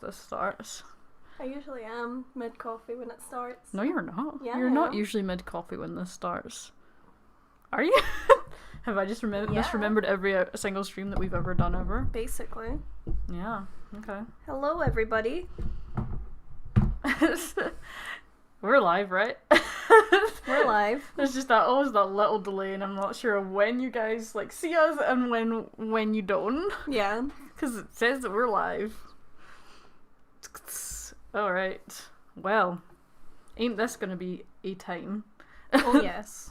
this starts. I usually am mid-coffee when it starts. No, you're not. Yeah, you're I not am. usually mid-coffee when this starts. Are you? Have I just misremembered every single stream that we've ever done ever? Basically. Yeah, okay. Hello, everybody. We're live, right? We're live. There's just always that little delay, and I'm not sure when you guys see us and when you don't. Yeah. Because it says that we're live. Alright. Well, ain't this gonna be a time? Oh yes.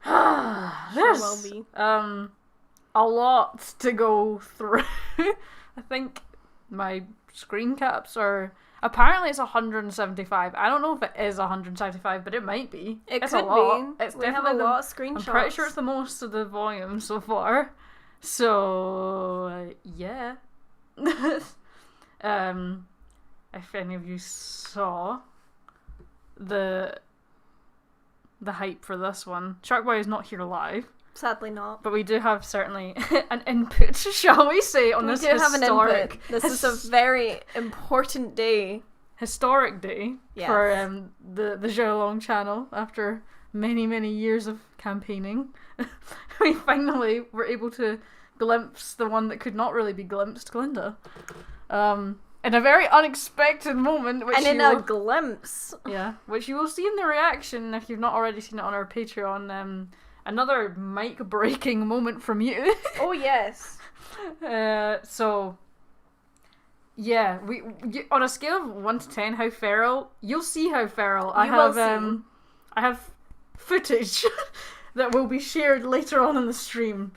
There's will be. A lot to go through. I think my screen caps are... Apparently it's 175. I don't know if it is 175, but it might be. It's a could lot. be. It's we have definitely a lot of screenshots. I'm pretty sure it's the most of the volume so far. So, yeah. If any of you saw the hype for this one, Sharkboy is not here live. Sadly not. But we do have certainly an input, shall we say, on this historic... We do have an input. This is a very important day. Historic day Yes. for the Zheolong channel after many, many years of campaigning. We finally were able to glimpse the one that could not really be glimpsed, Glinda. In a very unexpected moment. Which a glimpse. Yeah, which you will see in the reaction if you've not already seen it on our Patreon. Another mic-breaking moment from you. Oh, yes. So, yeah, on a scale of 1 to 10, how feral, you'll see how feral. I have footage that will be shared later on in the stream.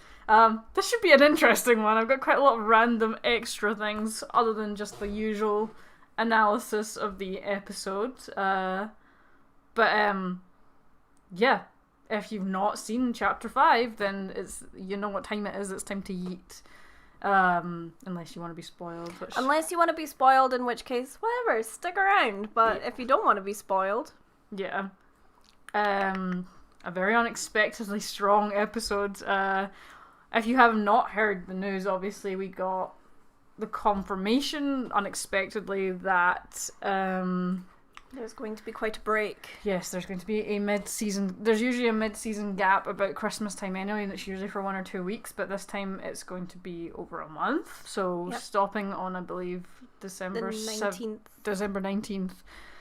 This should be an interesting one. I've got quite a lot of random extra things other than just the usual analysis of the episode. Yeah. If you've not seen Chapter 5, then you know what time it is. It's time to yeet. Unless you want to be spoiled. Unless you want to be spoiled, in which case, whatever, stick around. But if you don't want to be spoiled... Yeah. A very unexpectedly strong episode. If you have not heard the news, obviously we got the confirmation unexpectedly that... There's going to be quite a break. Yes, there's going to be a mid-season... There's usually a mid-season gap about Christmas time anyway, and it's usually for 1 or 2 weeks, but this time it's going to be over a month. So stopping on, I believe, December 19th,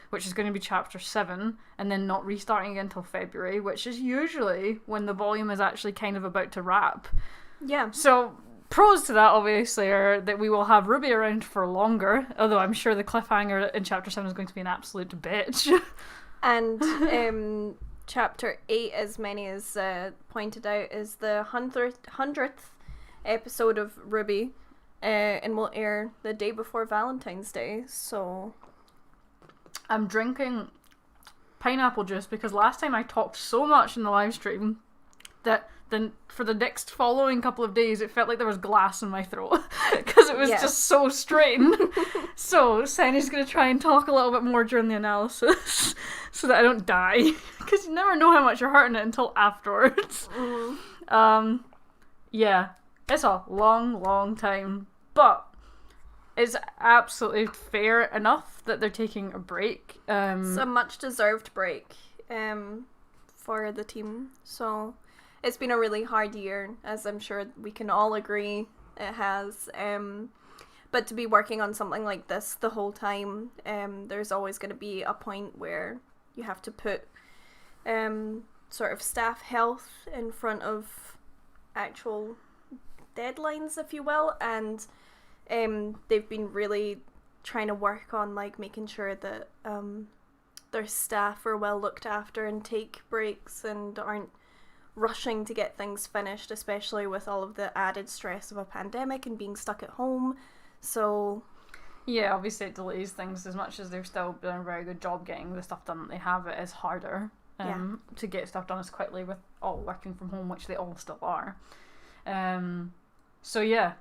which is going to be Chapter 7, and then not restarting again until February, which is usually when the volume is actually kind of about to wrap. Yeah. So... Pros to that, obviously, are that we will have RWBY around for longer, although I'm sure the cliffhanger in Chapter 7 is going to be an absolute bitch. And Chapter 8, as many as pointed out, is the 100th episode of RWBY, and will air the day before Valentine's Day, so... I'm drinking pineapple juice because last time I talked so much in the live stream that... Then for the next following couple of days, it felt like there was glass in my throat because it was just so strained. So Sandy's going to try and talk a little bit more during the analysis so that I don't die, because you never know how much you're hurting it until afterwards. Yeah, it's a long time, but it's absolutely fair enough that they're taking a break. It's a much deserved break for the team, so... It's been a really hard year, as I'm sure we can all agree it has. But to be working on something like this the whole time, there's always going to be a point where you have to put sort of staff health in front of actual deadlines, if you will. And they've been really trying to work on making sure that their staff are well looked after and take breaks and aren't rushing to get things finished, especially with all of the added stress of a pandemic and being stuck at home. So yeah, obviously it delays things. As much as they're still doing a very good job getting the stuff done that they have, it is harder to get stuff done as quickly with all working from home, which they all still are. So yeah,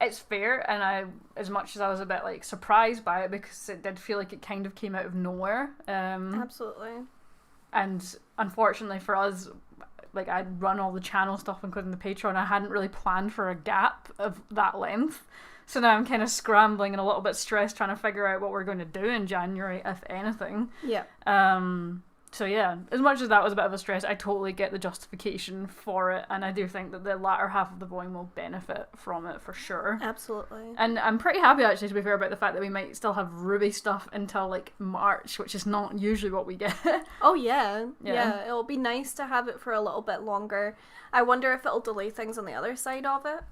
it's fair, and as much as I was a bit surprised by it, because it did feel like it kind of came out of nowhere. Absolutely. And unfortunately for us, I'd run all the channel stuff, including the Patreon. I hadn't really planned for a gap of that length. So now I'm kind of scrambling and a little bit stressed trying to figure out what we're going to do in January, if anything. Yeah. So yeah, as much as that was a bit of a stress, I totally get the justification for it, and I do think that the latter half of the volume will benefit from it for sure. Absolutely. And I'm pretty happy, actually, to be fair, about the fact that we might still have RWBY stuff until like March, which is not usually what we get. Oh yeah. It'll be nice to have it for a little bit longer. I wonder if it'll delay things on the other side of it,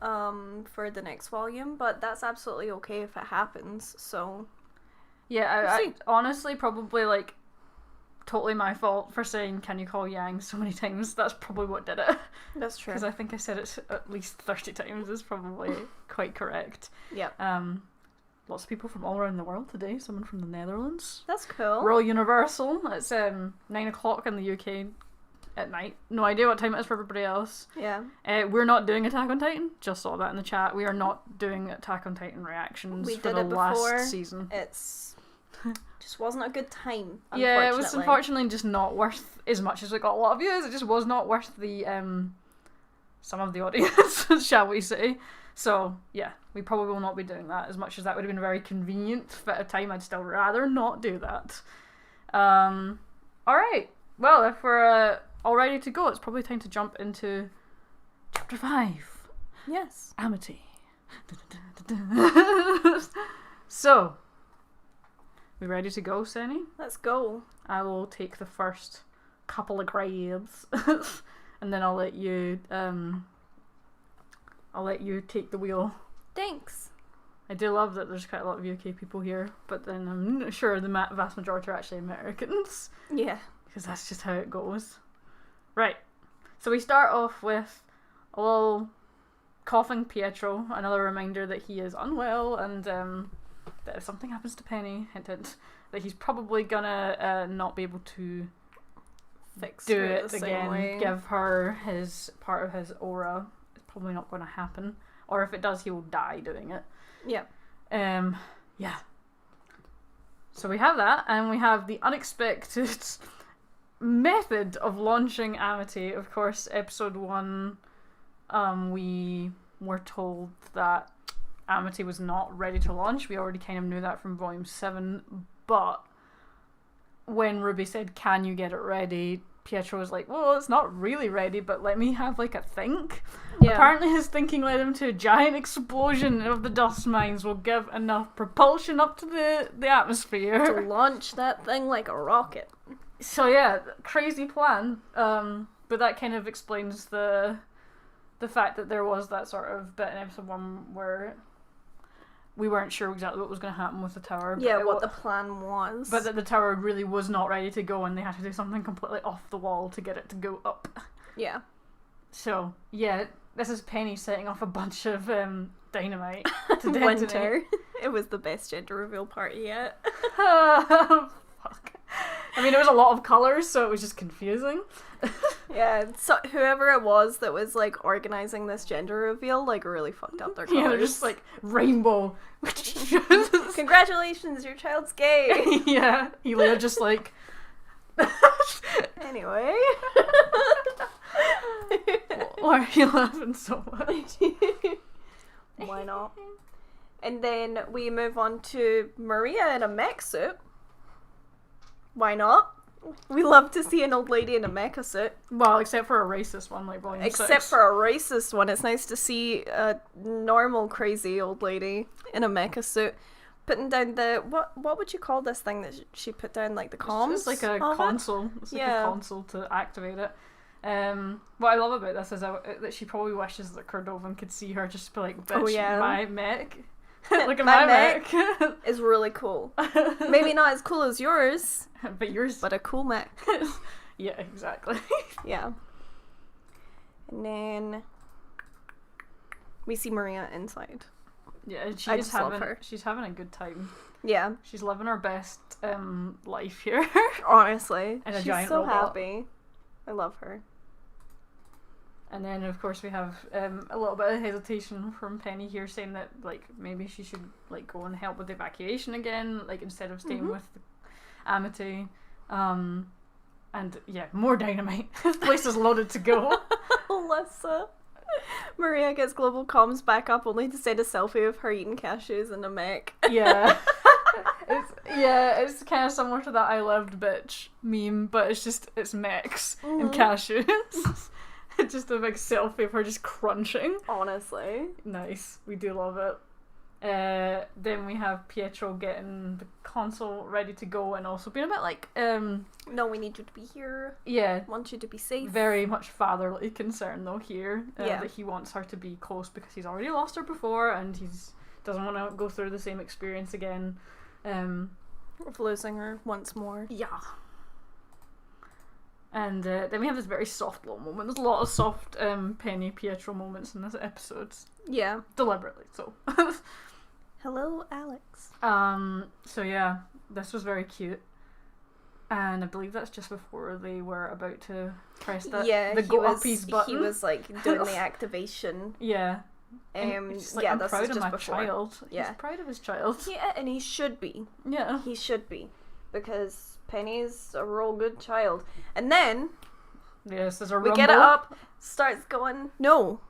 for the next volume, but that's absolutely okay if it happens. So yeah, I honestly probably like. Totally my fault for saying "can you call Yang" so many times. That's probably what did it. That's true. Because I think I said it at least 30 times is probably quite correct. Yeah. Lots of people from all around the world today. Someone from the Netherlands. That's cool. Royal Universal. It's 9 o'clock in the UK at night. No idea what time it is for everybody else. Yeah. We're not doing Attack on Titan. Just saw that in the chat. We are not doing Attack on Titan reactions for the last season. It's just wasn't a good time. Yeah, it was unfortunately just not worth as much as it got a lot of views. It just was not worth the some of the audience, shall we say. So yeah, we probably will not be doing that. As much as that would have been a very convenient fit of time, I'd still rather not do that. Alright, well, if we're all ready to go, it's probably time to jump into chapter 5. Yes. Amity. So, we ready to go, Senny? Let's go. I will take the first couple of grabs, and then I'll let you take the wheel. Thanks. I do love that there's quite a lot of UK people here, but then I'm sure the vast majority are actually Americans. Yeah. Because that's just how it goes. Right. So we start off with a little coughing Pietro, another reminder that he is unwell, and that if something happens to Penny, hint hint, that he's probably gonna not be able to do it again, give her his part of his aura. It's probably not going to happen, or if it does, he will die doing it. Yeah. Yeah. So we have that, and we have the unexpected method of launching Amity. Of course, episode 1, we were told that Amity was not ready to launch. We already kind of knew that from volume 7, but when RWBY said, "Can you get it ready?" Pietro was like, "Well, it's not really ready, but let me have like a think." Yeah. Apparently his thinking led him to a giant explosion of the dust mines will give enough propulsion up to the atmosphere to launch that thing like a rocket. So yeah, crazy plan. But that kind of explains the fact that there was that sort of bit in episode 1 where we weren't sure exactly what was going to happen with the tower. Yeah, what the plan was. But that the tower really was not ready to go, and they had to do something completely off the wall to get it to go up. Yeah. So, yeah, this is Penny setting off a bunch of dynamite to detonate. Winter. It was the best gender reveal party yet. Fuck. I mean, it was a lot of colours, so it was just confusing. Yeah, so whoever it was that was like organising this gender reveal like really fucked up their colours. Yeah, they're just like rainbow. Congratulations, your child's gay. Yeah, Elia just like. Anyway. Why are you laughing so much? Why not? And then we move on to Maria in a mech suit. Why not? We love to see an old lady in a mecha suit. Well, except for a racist one like volume 6. Except for a racist one. It's nice to see a normal crazy old lady in a mecha suit putting down the... What would you call this thing that she put down? Like the comms? It's like a console. It's like a console to activate it. What I love about this is that she probably wishes that Cordovan could see her just be like, bitch, my mech. Look at my mech. Is really cool. Maybe not as cool as yours. But yours. But a cool mech. Yeah, exactly. Yeah. And then we see Maria inside. Yeah, she's having a good time. Yeah. She's living her best life here. Honestly. And a she's giant so robot. happy. I love her. And then, of course, we have a little bit of hesitation from Penny here, saying that like maybe she should like go and help with the evacuation again, like instead of staying with Amity. And yeah, more dynamite. This place is loaded to go. Alyssa. Maria gets global comms back up only to send a selfie of her eating cashews in a mech. Yeah. It's kind of similar to that I loved bitch meme, but it's mechs and cashews. It's just a big selfie of her just crunching. Honestly. Nice. We do love it. Then we have Pietro getting the console ready to go and also being a bit like, no, we need you to be here. yeah, Want you to be safe. very much fatherly concern though here. Yeah. That he wants her to be close because he's already lost her before and doesn't want to go through the same experience again. Of losing her once more. Yeah. And then we have this very soft little moment. There's a lot of soft Penny Pietro moments in this episode. Yeah. Deliberately so. Hello, Alex. So yeah, this was very cute. And I believe that's just before they were about to press the go uppies button. He was like doing the activation. Yeah. Just, like, yeah, I'm this proud is of just my before. child. Yeah. He's proud of his child. Yeah, and he should be. Yeah. He should be. Because Penny's a real good child. And then Yes, there's a we rumble. get it up, starts going. No.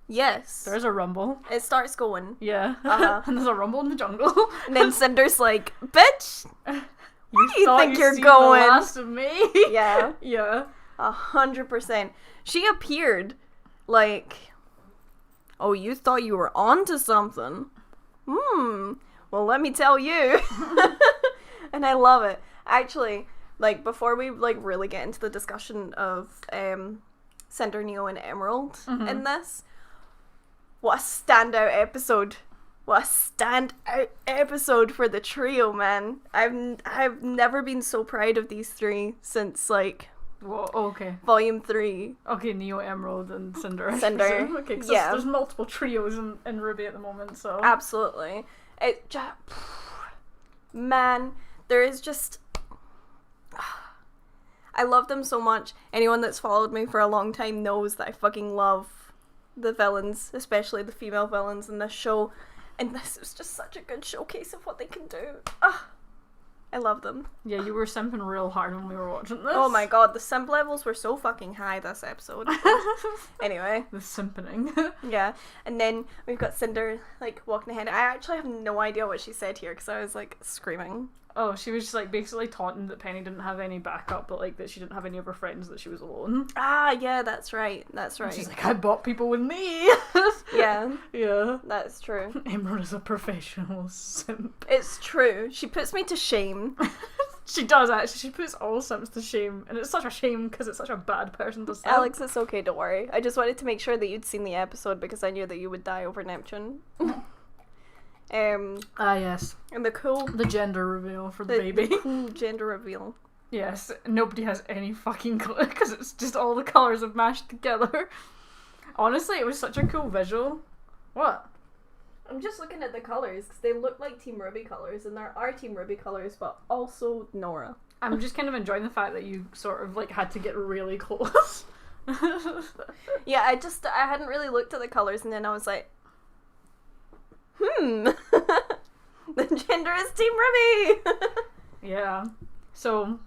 Yes. There's a rumble. It starts going. Yeah. Uh-huh. And there's a rumble in the jungle. And then Cinder's like, bitch! You do you thought think you're seen going? The last of me? Yeah. Yeah. 100%. She appeared like, oh, you thought you were onto something? Well, let me tell you. And I love it. Actually, like, before we, like, really get into the discussion of Cinder, Neo, and Emerald in this, what a standout episode. What a standout episode for the trio, man. I've never been so proud of these three since, like, Whoa, okay. Volume 3. Okay, Neo, Emerald, and Cinder. Cinder. Okay, because Yeah. there's multiple trios in RWBY at the moment, so. Absolutely. It just... Man, there is just... I love them so much. Anyone that's followed me for a long time knows that I fucking love the villains, especially the female villains in this show. And this is just such a good showcase of what they can do. I love them. Yeah, you were simping real hard when we were watching this. Oh my god, the simp levels were so fucking high this episode. Anyway. The simpening. Yeah. And then we've got Cinder, like, walking ahead. I actually have no idea what she said here because I was, like, screaming. Oh, she was just, like, basically taunting that Penny didn't have any backup, but, like, that she didn't have any of her friends, that she was alone. Ah, yeah, that's right. That's right. And she's like, I bought people with me. Yeah. Yeah. That's true. Emerald is a professional simp. It's true. She puts me to shame. She does, actually. She puts all simps to shame. And it's such a shame because it's such a bad person to simp. Alex, it's okay, don't worry. I just wanted to make sure that you'd seen the episode because I knew that you would die over Neptune. Yes. And the gender reveal for the baby. cool gender reveal. Yes, nobody has any fucking clue because it's just all the colours have mashed together. Honestly, it was such a cool visual. What? I'm just looking at the colours because they look like Team RWBY colours and there are Team RWBY colours but also Nora. I'm just kind of enjoying the fact that you sort of like had to get really close. Yeah, I hadn't really looked at the colours and then I was like, the gender is Team RWBY. Yeah. So,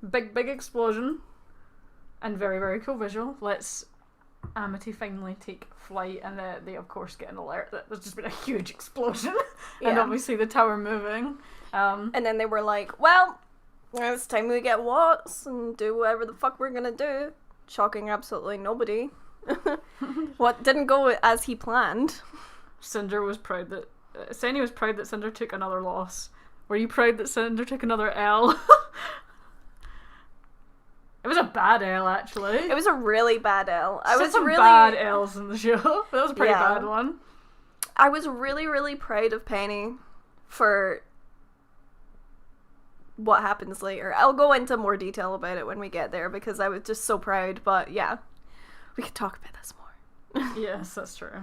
big explosion. And very, very cool visual. Let's Amity finally take flight and they of course get an alert that there's just been a huge explosion. And Yeah. obviously the tower moving. And then they were like, well, it's time we get Watts and do whatever the fuck we're gonna do. Shocking absolutely nobody. What didn't go as he planned. Cinder was proud that... Senny was proud that Cinder took another loss. Were you proud that Cinder took another L? It was a bad L, actually. It was a really bad L. I was some really bad L's in the show. That was a pretty Yeah. bad one. I was really, really proud of Penny for what happens later. I'll go into more detail about it when we get there because I was just so proud, but yeah. We could talk about this more. Yes, that's true.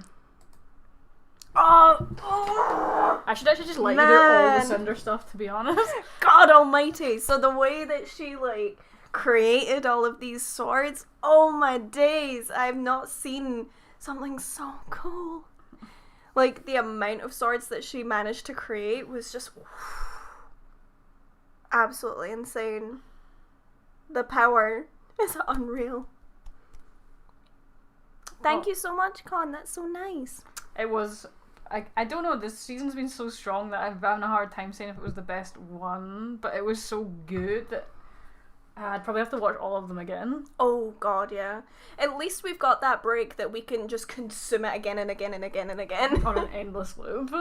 Oh, I should actually just let you do all the Man. Cinder stuff, to be honest. God almighty. So the way that she, like, created all of these swords, oh my days, I've not seen something so cool. Like, the amount of swords that she managed to create was just absolutely insane. The power is unreal. Thank you so much, Con. That's so nice. It was... I don't know, this season's been so strong that I'm having a hard time saying if it was the best one, but it was so good that I'd probably have to watch all of them again. Oh god, yeah. At least we've got that break that we can just consume it again and again and again and again. On an endless loop.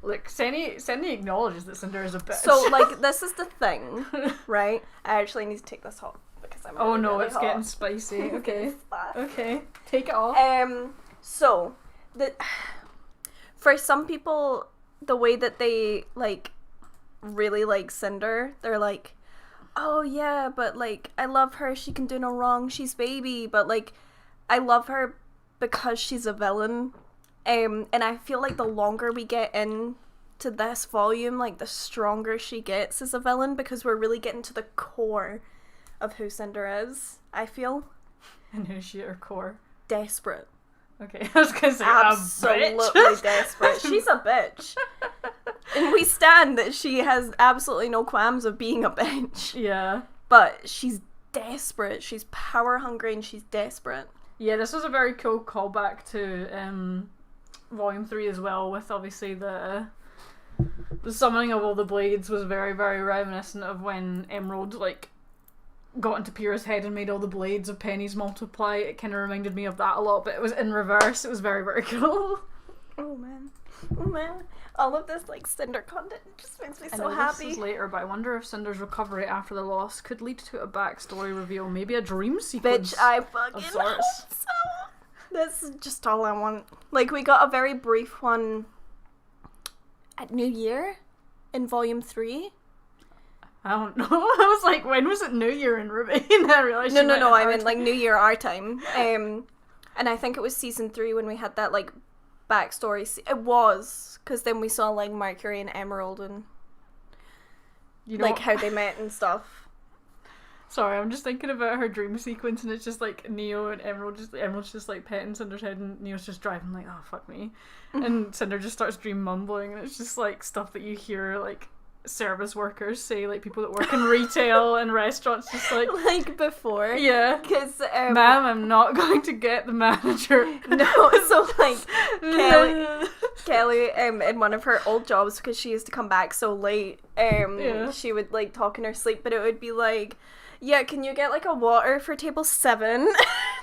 Look, Senny acknowledges that Cinder is a bitch. So, like, this is the thing, right? I actually need to take this off because I'm oh no, really it's hot. getting spicy. Okay. Okay, take it off. So, for some people, the way that they, like, really like Cinder, they're like, oh yeah, but, like, I love her, she can do no wrong, she's baby, but, like, I love her because she's a villain. And I feel like the longer we get into this volume, like, the stronger she gets as a villain, because we're really getting to the core of who Cinder is, I feel. And who's she at her core? Desperate. Okay, I was gonna say absolutely desperate. She's a bitch. And we stand that she has absolutely no qualms of being a bitch. Yeah. But she's desperate. She's power hungry and she's desperate. Yeah, this was a very cool callback to Volume 3 as well, with obviously the summoning of all the blades was very, very reminiscent of when Emerald, like, got into Pyrrha's head and made all the blades of pennies multiply. It kind of reminded me of that a lot, but it was in reverse. It was very, very cool. Oh man. All of this, like, Cinder content just makes me so happy. This is later, but I wonder if Cinder's recovery after the loss could lead to a backstory reveal, maybe a dream sequence. Bitch, I fucking hope so. This is just all I want. Like, we got a very brief one at New Year in Volume 3. I don't know. I was like, when was it New Year in RWBY? And I realised No, I mean, like, New Year our time. And I think it was Season 3 when we had that, like, backstory. It was, because then we saw, like, Mercury and Emerald and, you know, like, how they met and stuff. Sorry, I'm just thinking about her dream sequence, and it's just, like, Neo and Emerald's just, like, petting Cinder's head, and Neo's just driving, like, oh, fuck me. And Cinder just starts dream mumbling, and it's just, like, stuff that you hear, like, service workers say, like, people that work in retail and restaurants, just like before. Yeah. Because, ma'am, I'm not going to get the manager. No, so, like, Kelly, in one of her old jobs, because she used to come back so late, she would, like, talk in her sleep, but it would be like, yeah, can you get, like, a water for table 7?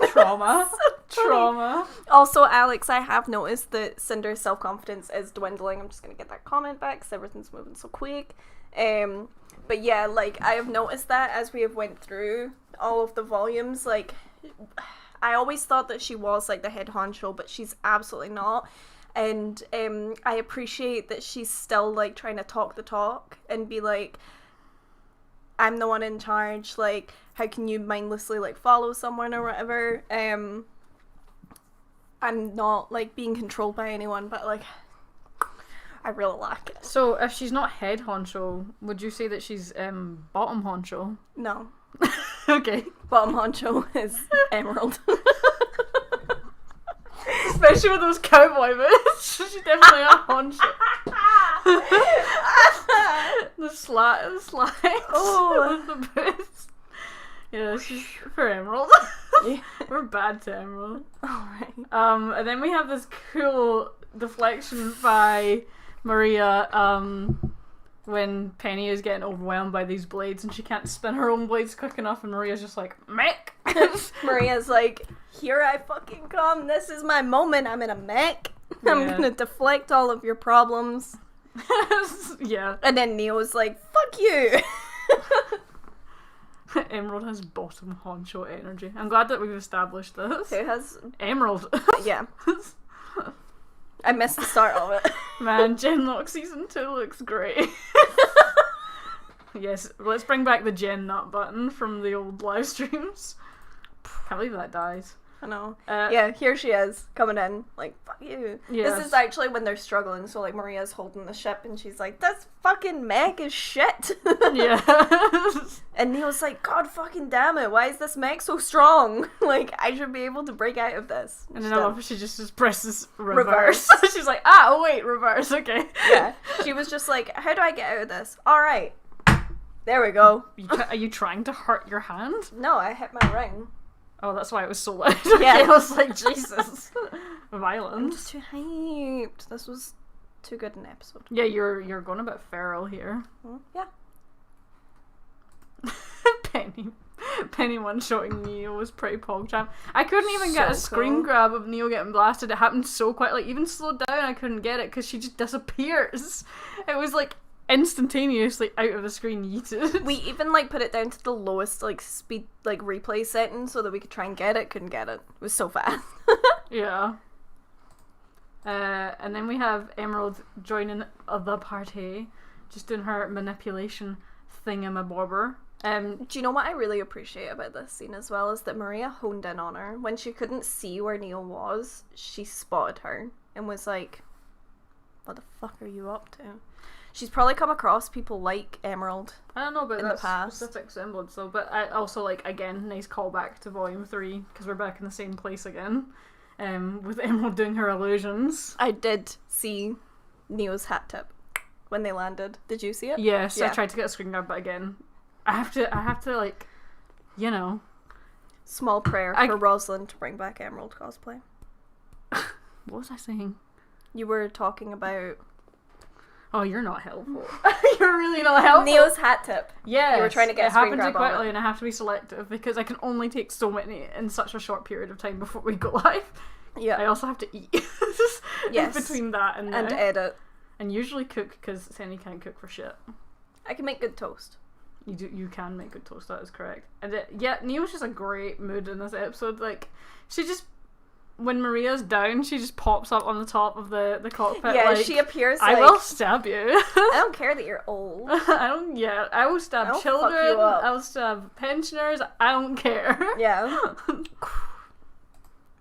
Trauma. Trauma. Also, Alex, I have noticed that Cinder's self-confidence is dwindling. I'm just gonna get that comment back because everything's moving so quick. But yeah, like, I have noticed that as we have went through all of the volumes. Like, I always thought that she was, like, the head honcho, but she's absolutely not. And I appreciate that she's still, like, trying to talk the talk and be like, I'm the one in charge, like, how can you mindlessly, like, follow someone or whatever. I'm not, like, being controlled by anyone, but, like, I really like it. So, if she's not head honcho, would you say that she's bottom honcho? No. Okay. Bottom honcho is Emerald. Especially with those cowboy boots. She's definitely a honcho. the slacks. Oh. The boots. Yeah, she's for Emerald. Yeah. We're bad to Emerald. Alright. And then we have this cool deflection by Maria, when Penny is getting overwhelmed by these blades and she can't spin her own blades quick enough, and Maria's just like, mech! Maria's like, here I fucking come, this is my moment, I'm in a mech. I'm gonna deflect all of your problems. Yeah. And then Neo's like, fuck you! Emerald has bottom honcho energy. I'm glad that we've established this. Who has... Emerald. Yeah. I missed the start of it. Man, Genlock Season 2 looks great. Yes, let's bring back the Gen Nut button from the old live streams. Can't believe that dies. I know. Yeah, here she is, coming in, like, fuck you. Yes. This is actually when they're struggling, so, like, Maria's holding the ship, and she's like, this fucking mech is shit. Yeah. And Neo's like, God fucking damn it, why is this mech so strong? Like, I should be able to break out of this. And then I love how she just presses reverse. She's like, oh wait, reverse, okay. Yeah, she was just like, how do I get out of this? Alright. There we go. Are you trying to hurt your hand? No, I hit my ring. Oh, that's why it was so loud. Yeah. I was like, Jesus. I'm Violence. just too hyped. This was too good an episode. Yeah, you're going a bit feral here. Yeah. Penny one-shotting Neo was pretty pogchamp. I couldn't even get a So screen cool. grab of Neo getting blasted. It happened so quick. Like, even slowed down, I couldn't get it because she just disappears. It was like instantaneously out of the screen yeeted. We even like put it down to the lowest like speed like replay setting so that we could try and get it. Couldn't get it. It was so fast. Yeah. And then we have Emerald joining the party, just doing her manipulation thingamabobber. Do you know what I really appreciate about this scene as well is that Maria honed in on her. When she couldn't see where Neil was, she spotted her and was like, what the fuck are you up to? She's probably come across people like Emerald. I don't know about in that the past. specific semblance though, but I also like, again, nice callback to Volume 3 because we're back in the same place again, with Emerald doing her illusions. I did see Neo's hat tip when they landed. Did you see it? Yes, I Yeah. tried to get a screen grab, but again, I have to like, you know. Small prayer for Rosalind to bring back Emerald cosplay. What was I saying? You were talking about Oh, you're not helpful. You're really not helpful. Neo's hat tip. Yeah, You were trying to get a it screen happened too grab on quickly, it. and I have to be selective because I can only take so many in such a short period of time before we go live. Yeah. I also have to eat. Yes. In between that and And now. edit. And usually cook because Sandy can't cook for shit. I can make good toast. You can make good toast. That is correct. And Neo's just a great mood in this episode. Like, she just, when Maria's down, she just pops up on the top of the cockpit. Yeah, like, she appears I like, will stab you. I don't care that you're old. I will stab I'll fuck children. you up. I will stab pensioners. I don't care. Yeah.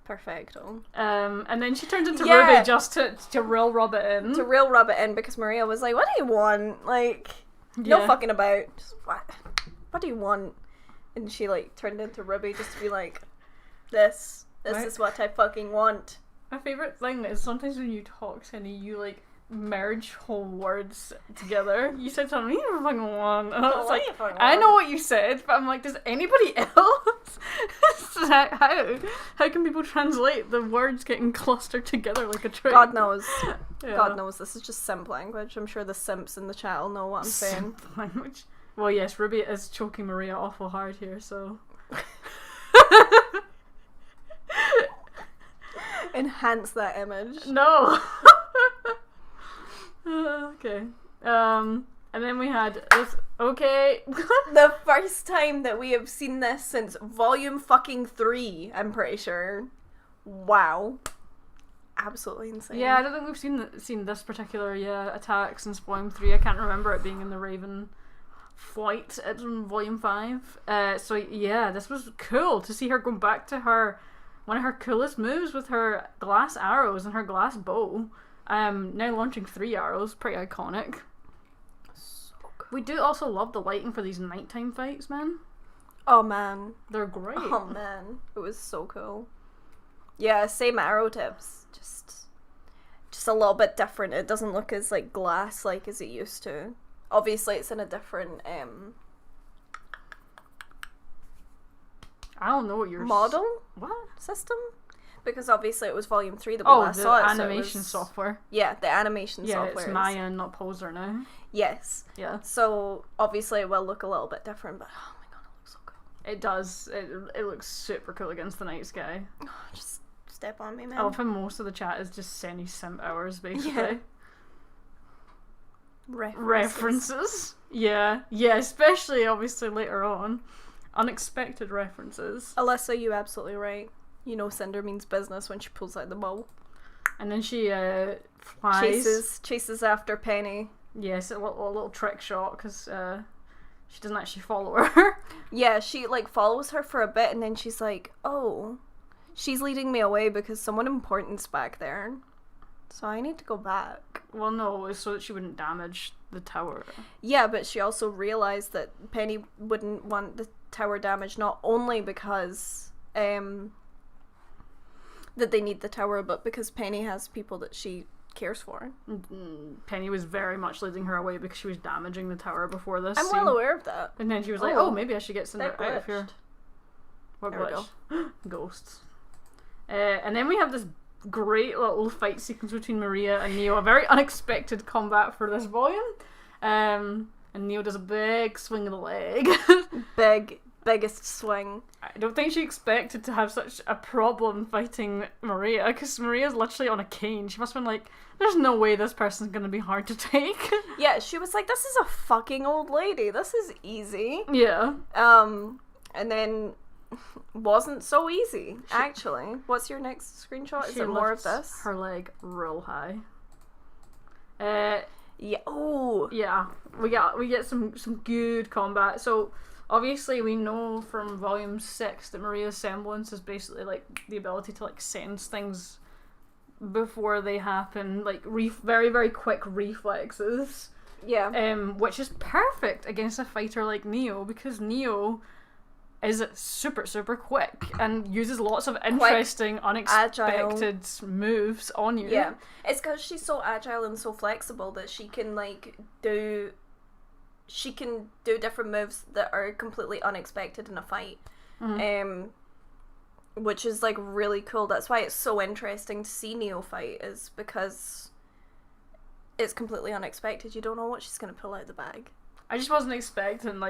Perfecto. And then she turns into Yeah. Ruby just to real rub it in. To real rub it in because Maria was like, what do you want? Like, no Yeah. fucking about. Just, what do you want? And she like turned into Ruby just to be like, this Right. is what I fucking want. My favourite thing is sometimes when you talk, Cindy, you like merge whole words together. You said something, you fucking want. And I was like, I know what you said, but I'm like, does anybody else? How can people translate the words getting clustered together like a train? God knows. Yeah. God knows. This is just simp language. I'm sure the simps in the chat will know what I'm saying. Simp language. Well, yes, Ruby is choking Maria awful hard here, so. Enhance that image. No. Okay. And then we had this. Okay. The first time that we have seen this since volume fucking 3, I'm pretty sure. Wow. Absolutely insane. Yeah, I don't think we've seen this particular attack since Volume 3. I can't remember it being in the Raven flight in Volume 5. So yeah, this was cool to see her go back to one of her coolest moves with her glass arrows and her glass bow. Now launching 3 arrows, pretty iconic. So cool. We do also love the lighting for these nighttime fights, man. Oh man. They're great. Oh man. It was so cool. Yeah, same arrow tips. Just a little bit different. It doesn't look as like glass like as it used to. Obviously it's in a different I don't know what your model What? system. Because obviously it was volume 3 that we last the saw it. so it animation was- software. Yeah, the animation Yeah, software. it's Maya and not Poser now. Yes. Yeah. So obviously it will look a little bit different, but oh my god, it looks so cool. It does. It looks super cool against the night sky. Just step on me, man. I love how most of the chat is just Senny simp hours, basically. Yeah. References. Yeah, especially obviously later on. Unexpected references. Alyssa, you absolutely right. You know Cinder means business when she pulls out the bow. And then she flies. Chases after Penny. Yes, a little trick shot because she doesn't actually follow her. Yeah, she like follows her for a bit and then she's like, oh, she's leading me away because someone important's back there. So I need to go back. Well, no, it was so that she wouldn't damage the tower. Yeah, but she also realized that Penny wouldn't want the tower damaged not only because that they need the tower, but because Penny has people that she cares for. Penny was very much leading her away because she was damaging the tower before this I'm scene. well aware of that. And then she was like, Oh, oh, maybe I should get Cinder that out of here. glitched. What There we glitch? Ghosts. And then we have this great little fight sequence between Maria and Neo. A very unexpected combat for this volume. And Neo does a big swing of the leg. Biggest swing. I don't think she expected to have such a problem fighting Maria, because Maria's literally on a cane. She must have been like, there's no way this person's gonna be hard to take. Yeah, she was like, this is a fucking old lady. This is easy. Yeah. And then wasn't so easy, actually. What's your next screenshot? Is there more of this? Her leg real high. Yeah. Oh. Yeah. We get some good combat. So obviously we know from volume 6 that Maria's semblance is basically like the ability to like sense things before they happen, like very, very quick reflexes. Yeah. Which is perfect against a fighter like Neo, because Neo is super, super quick and uses lots of interesting, unexpected moves on you. Yeah. It's because she's so agile and so flexible that she can do different moves that are completely unexpected in a fight. Mm-hmm. Which is like really cool. That's why it's so interesting to see Neo fight, is because it's completely unexpected. You don't know what she's going to pull out the bag. I just wasn't expecting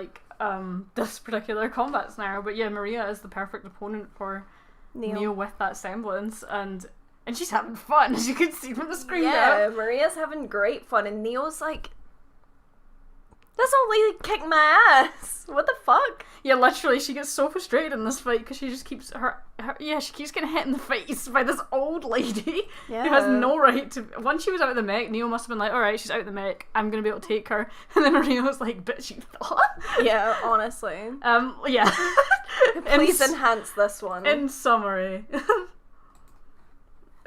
this particular combat scenario, but yeah, Maria is the perfect opponent for Neo with that semblance, and she's having fun, as you can see from the screen. Yeah, Maria's having great fun, and Neo's like, this old lady kicked my ass. What the fuck? Yeah, literally, she gets so frustrated in this fight because she just keeps she keeps getting hit in the face by this old lady who has no right to. Once she was out of the mech, Neo must have been like, alright, she's out of the mech, I'm gonna be able to take her. And then Marino's like, bitch, you thought? Yeah, honestly. Yeah. Please enhance this one. In summary.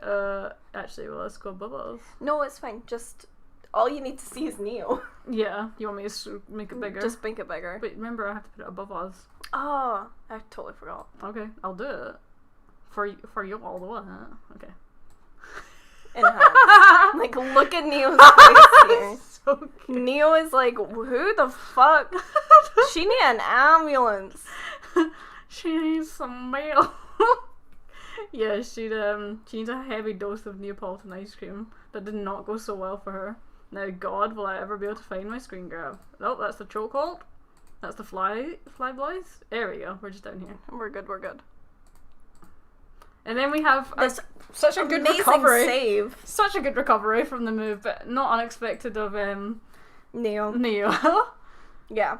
Actually, well, let's go bubbles. No, it's fine. Just all you need to see is Neo. Yeah, you want me to make it bigger? Just make it bigger. Wait, remember I have to put it above us. Oh, I totally forgot. Okay, I'll do it. For you all the way. Okay. Enhance. Like, look at Neo's face here. So cute. Neo is like, who the fuck? She need an ambulance. She needs some mail. Yeah, she needs a heavy dose of Neapolitan ice cream. That did not go so well for her. Now, God, will I ever be able to find my screen grab? Nope, that's the chokehold. That's the fly boys. There we go. We're just down here. We're good. And then we have this such a good recovery. Save. Such a good recovery from the move, but not unexpected of Neo. Yeah.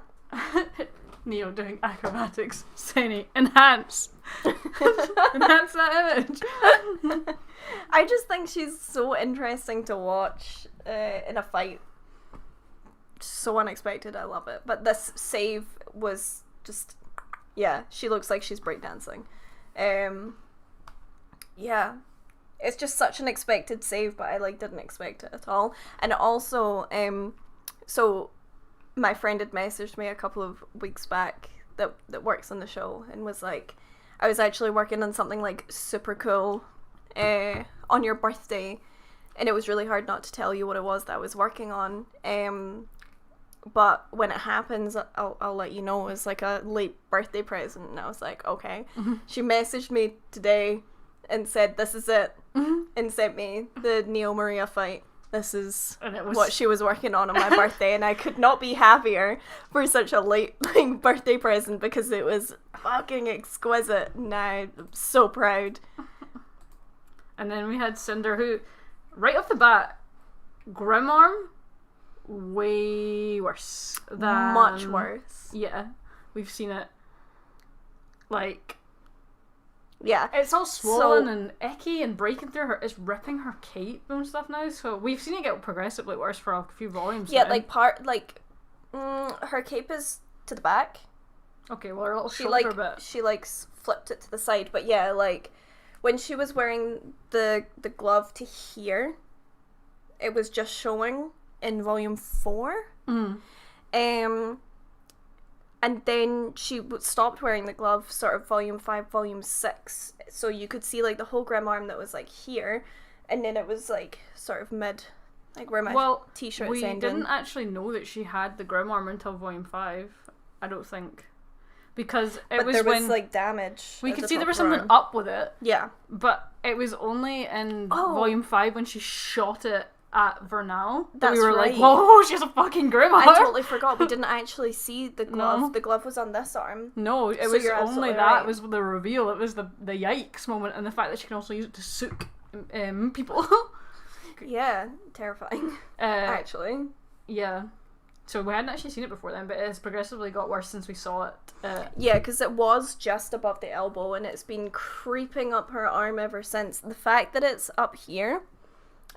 Neo doing acrobatics. Seni, enhance. Enhance that image. I just think she's so interesting to watch in a fight. So unexpected, I love it. But this save was just, yeah, she looks like she's breakdancing. Yeah, it's just such an expected save, but I didn't expect it at all. And also, so my friend had messaged me a couple of weeks back that works on the show and was like, I was actually working on something super cool on your birthday, and it was really hard not to tell you what it was that I was working on. But when it happens, I'll let you know. It was like a late birthday present, and I was like, okay. Mm-hmm. She messaged me today and said, this is it, and sent me the Neo Maria fight. This is what she was working on my birthday, and I could not be happier for such a late birthday present, because it was fucking exquisite, and I'm so proud. And then we had Cinder, who, right off the bat, Grimm arm, way worse. Much worse. Yeah, we've seen it. Yeah, it's all swollen and icky and breaking through her. It's ripping her cape and stuff now. So we've seen it get progressively worse for a few volumes. Yeah, now. Her cape is to the back. Okay, well, her little shoulder bit. She flipped it to the side, but yeah, when she was wearing the glove to here, it was just showing in volume 4. And then she stopped wearing the glove sort of volume 5, volume 6. So you could see the whole Grimm arm that was here, and then it was sort of mid, where my t-shirt's we ending. didn't actually know that she had the Grimm arm until volume 5, I don't think. because but was there when was like damage. we at could the see there top was of her something arm. up with it. Yeah. But it was only in Oh. Volume 5 when she shot it at Vernal that That's we were right. like, whoa, she has a fucking Grimm arm. I totally forgot. We didn't actually see the glove. No. The glove was on this arm. No, it So was you're only absolutely that right. was the reveal. It was the yikes moment and the fact that she can also use it to sook people. Yeah, terrifying. Actually. Yeah. So we hadn't actually seen it before then, but it's progressively got worse since we saw it. Yeah, because it was just above the elbow and it's been creeping up her arm ever since. The fact that it's up here,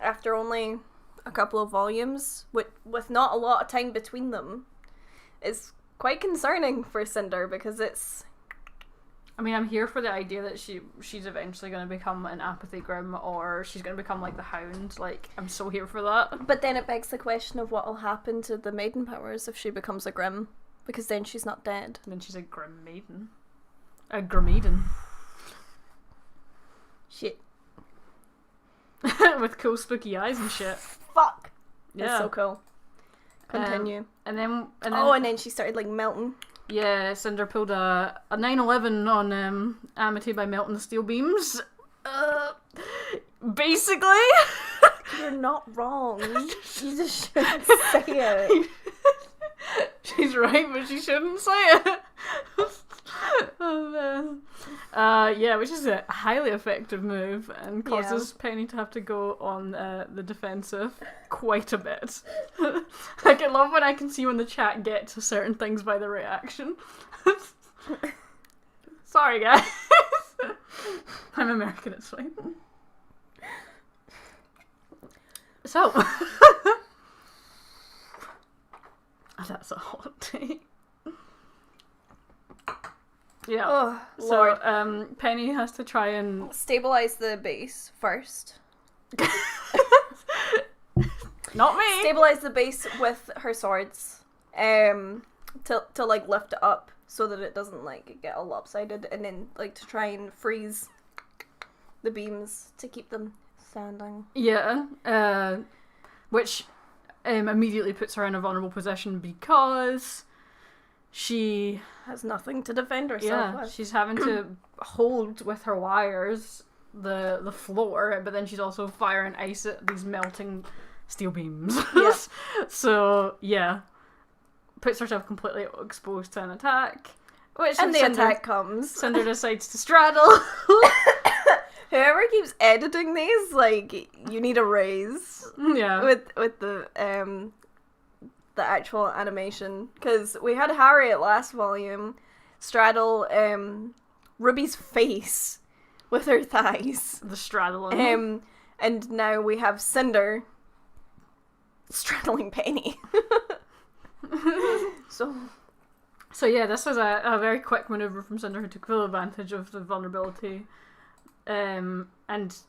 after only a couple of volumes, with not a lot of time between them, is quite concerning for Cinder because it's... I mean, I'm here for the idea that she's eventually going to become an apathy Grimm, or she's going to become like the Hound. Like, I'm so here for that. But then it begs the question of what will happen to the maiden powers if she becomes a Grimm, because then she's not dead. And then she's a Grimm Maiden. A Grimmaiden. Shit. With cool spooky eyes and shit. Fuck! Yeah. That's so cool. Continue. And then and then she started like melting. yeah, Cinder pulled a 9/11 on Amity by melting the steel beams. Basically. You're not wrong. You just shouldn't say it. She's right, but she shouldn't say it. Oh man. Yeah, which is a highly effective move and causes Penny to have to go on the defensive quite a bit. Like, I love when I can see when the chat get to certain things by the reaction. Sorry, guys. I'm American, it's fine. So. That's a hot take. Yeah. Oh, so, Lord. Penny has to try and Stabilize the base first. not me. Stabilize the base with her swords. To like lift it up so that it doesn't like get all lopsided, and then like to try and freeze the beams to keep them standing. Yeah. Which immediately puts her in a vulnerable position because she Has nothing to defend herself with. she's having to hold with her wires the floor, but then she's also firing ice at these melting steel beams. Yeah. So yeah, puts herself completely exposed to an attack. Which And the Cinder, attack comes. Cinder decides to straddle. Whoever keeps editing these, like, you need a raise Yeah. with the actual animation, because we had Harriet last volume straddle Ruby's face with her thighs. The straddling. And now we have Cinder straddling Penny. So yeah, this was a very quick maneuver from Cinder, who took full advantage of the vulnerability. And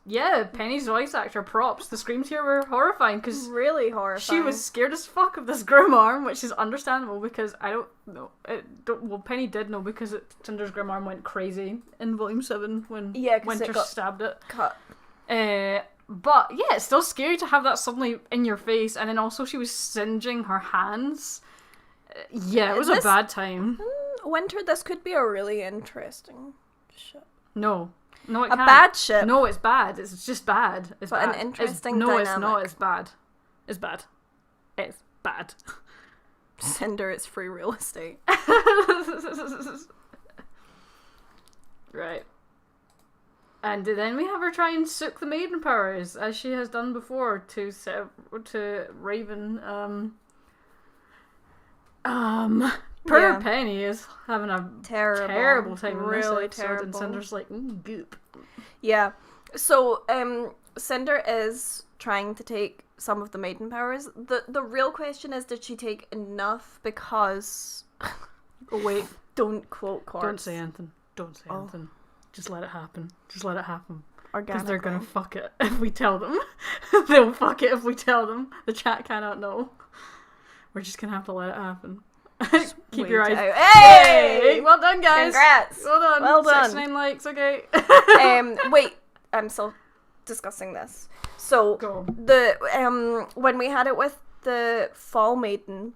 yeah, Penny's voice actor, props. The screams here were horrifying because really horrifying. she was scared as fuck of this Grimm arm, which is understandable because I don't know. Well, Penny did know because Cinder's Grimm arm went crazy in Volume 7 when 'cause Winter it got stabbed it. cut. But yeah, it's still scary to have that suddenly in your face, and then also she was singeing her hands. Yeah, it was a bad time. Winter, this could be a really interesting ship. No, it A can't. bad ship. No, it's bad. It's just bad. It's But bad. an interesting No, it's not. dynamic. It's bad. It's bad. It's bad. Cinder is free real estate. Right. And then we have her try and soak the maiden powers, as she has done before to Raven. Poor Penny is having a terrible time in this really episode, terrible. and Cinder's like, goop. Yeah. So, Cinder is trying to take some of the maiden powers. The real question is, did she take enough? Because... Oh, wait. Don't quote Corpse. Don't say anything. Don't say anything. Just let it happen. Just let it happen. Because Organically. they're gonna fuck it if we tell them. They'll fuck it if we tell them. The chat cannot know. We're just gonna have to let it happen. Keep your eyes. Hey! Well done, guys. Congrats! Well done. Well done. 69 likes. Okay. Wait. I'm still discussing this. So, Go. when we had it with the Fall Maiden,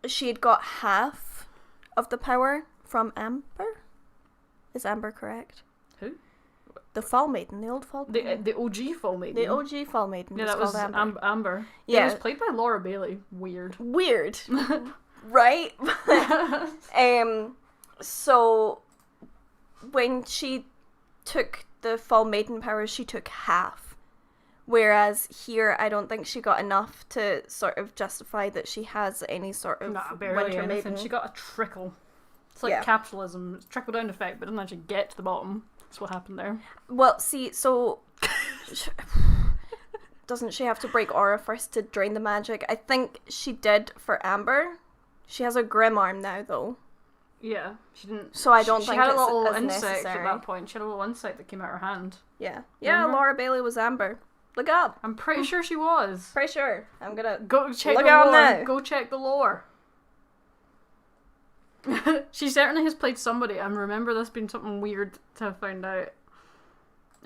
she had got half of the power from Amber? Is Amber correct? Who? The Fall Maiden, the old Fall Maiden. The OG Fall Maiden. The OG Fall Maiden. Yeah, that was called Amber. Yeah. It was played by Laura Bailey. Weird. Right? So when she took the Fall Maiden powers, she took half. Whereas here, I don't think she got enough to sort of justify that she has any sort of barely Winter anything. Maiden. She got a trickle. It's like capitalism. It's trickle down effect, but it doesn't actually get to the bottom. That's what happened there. Well, see, so doesn't she have to break aura first to drain the magic? I think she did for Amber. She has a Grimm arm now, though. Yeah, she didn't. So I don't she think had a it's little as insect necessary. at that point. She had a little insect that came out her hand. Yeah, Remember? Laura Bailey was Amber. Look up. I'm pretty sure she was. Pretty sure. I'm gonna Go check look the out lore. now. Go check the lore. She certainly has played somebody. I remember this being something weird to have found out.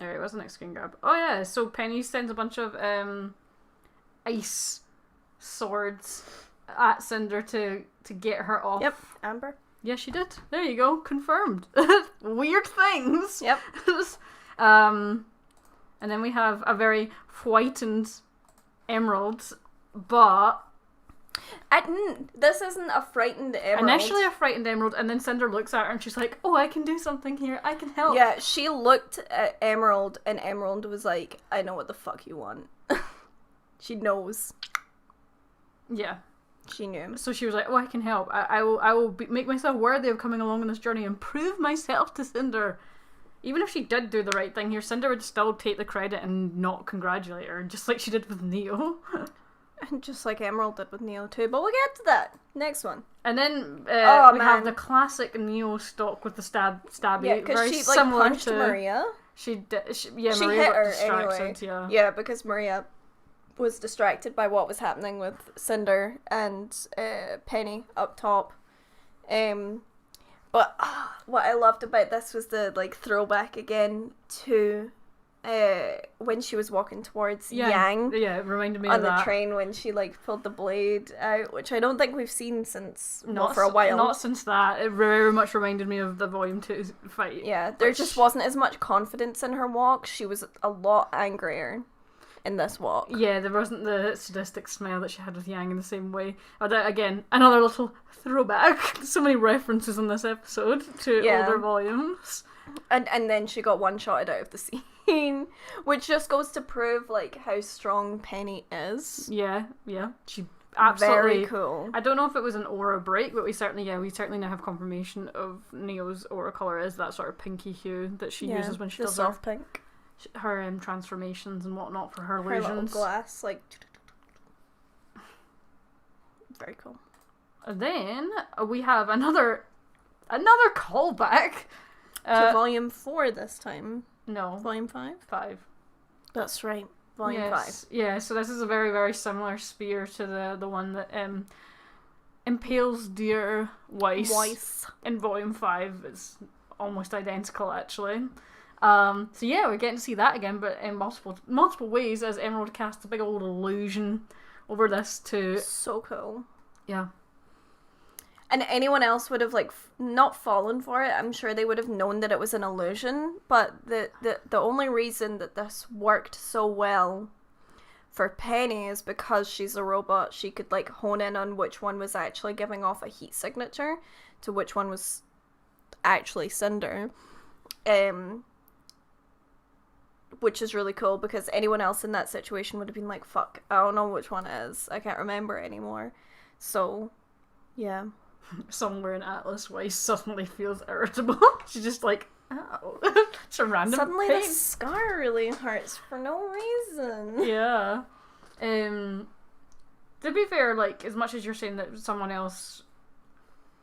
Alright, what's the next screen grab? Oh yeah, so Penny sends a bunch of ice swords at Cinder to get her off. Yep, Amber. Yeah, she did. There you go, confirmed. Weird things. Yep. And then we have a very whitened emerald, but This isn't a frightened emerald. initially a frightened emerald, and then Cinder looks at her and she's like, "Oh, I can do something here. I can help." Yeah, she looked at Emerald, and Emerald was like, "I know what the fuck you want." She knows. Yeah. She knew. So she was like, "Oh, I can help. I will make myself worthy of coming along on this journey and prove myself to Cinder." Even if she did do the right thing here, Cinder would still take the credit and not congratulate her, just like she did with Neo. And just like Emerald did with Neo too, but we'll get to that. Next one. And then we man. have the classic Neo stock with the stabby. Yeah, because very she similar punched to Maria. She She Maria hit got her distracted. anyway. Yeah. Yeah, because Maria was distracted by what was happening with Cinder and Penny up top. But what I loved about this was the throwback again to when she was walking towards Yang. Yeah, it reminded me on of the that. train when she pulled the blade out, which I don't think we've seen since Not for a while. Not since that. It very much reminded me of the Volume 2 fight. Yeah, there just wasn't as much confidence in her walk. She was a lot angrier in this walk. Yeah, there wasn't the sadistic smile that she had with Yang in the same way. Again, another little throwback. So many references in this episode to older volumes. And then she got one-shotted out of the scene, which just goes to prove how strong Penny is. Yeah. She absolutely very cool. I don't know if it was an aura break, but we certainly now have confirmation of Neo's aura color is that sort of pinky hue that she uses when she does soft pink. her transformations and whatnot for her Her little illusions. glass, very cool. And then we have another callback To Volume 4 this time. No, Volume 5? 5. That's right. Volume 5. Yeah, so this is a very, very similar spear to the one that impales dear Weiss in Volume 5. It's almost identical, actually. So yeah, we're getting to see that again, but in multiple ways, as Emerald casts a big old illusion over this to... So cool. Yeah. And anyone else would have not fallen for it. I'm sure they would have known that it was an illusion, but the only reason that this worked so well for Penny is because she's a robot. She could hone in on which one was actually giving off a heat signature to which one was actually Cinder. Which is really cool because anyone else in that situation would have been like, fuck, I don't know which one it is. I can't remember anymore. So, yeah. Somewhere in Atlas, Weiss suddenly feels irritable. She's just like, oh. It's a random Suddenly pain. the scar really hurts for no reason. Yeah. To be fair, as much as you're saying that someone else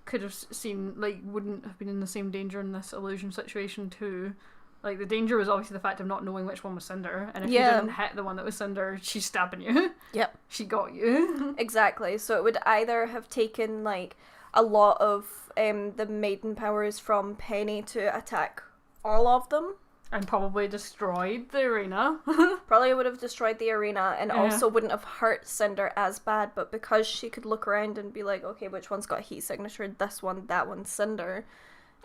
could have seen, wouldn't have been in the same danger in this illusion situation too. The danger was obviously the fact of not knowing which one was Cinder, and if you didn't hit the one that was Cinder, she's stabbing you. Yep. She got you. Exactly. So it would either have taken, a lot of the maiden powers from Penny to attack all of them, And probably destroyed the arena. Probably would have destroyed the arena and Yeah. also wouldn't have hurt Cinder as bad, but because she could look around and be like, okay, which one's got heat signature? This one, that one's Cinder.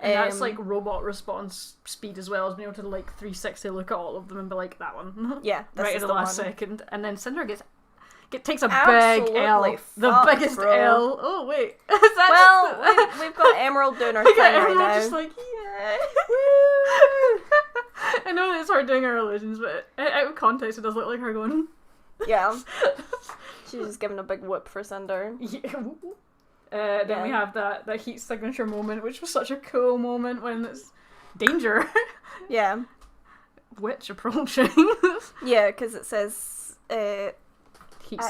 And that's like robot response speed as well, as being able to like 360 look at all of them and be like, that one. Yeah, this right is at the last one. second. And then Cinder takes a Absolutely big L. The fucked, biggest bro. L. Oh, wait. Is that Well, we've got Emerald doing her thing right Emerald now. just like, yeah. I know that it's her doing her religions, but out of context, it does look like her going. Yeah. She's just giving a big whoop for Cinder. Yeah. Then we have that heat signature moment, which was such a cool moment when it's danger. Yeah. Witch approaching. Yeah, because it says Heat,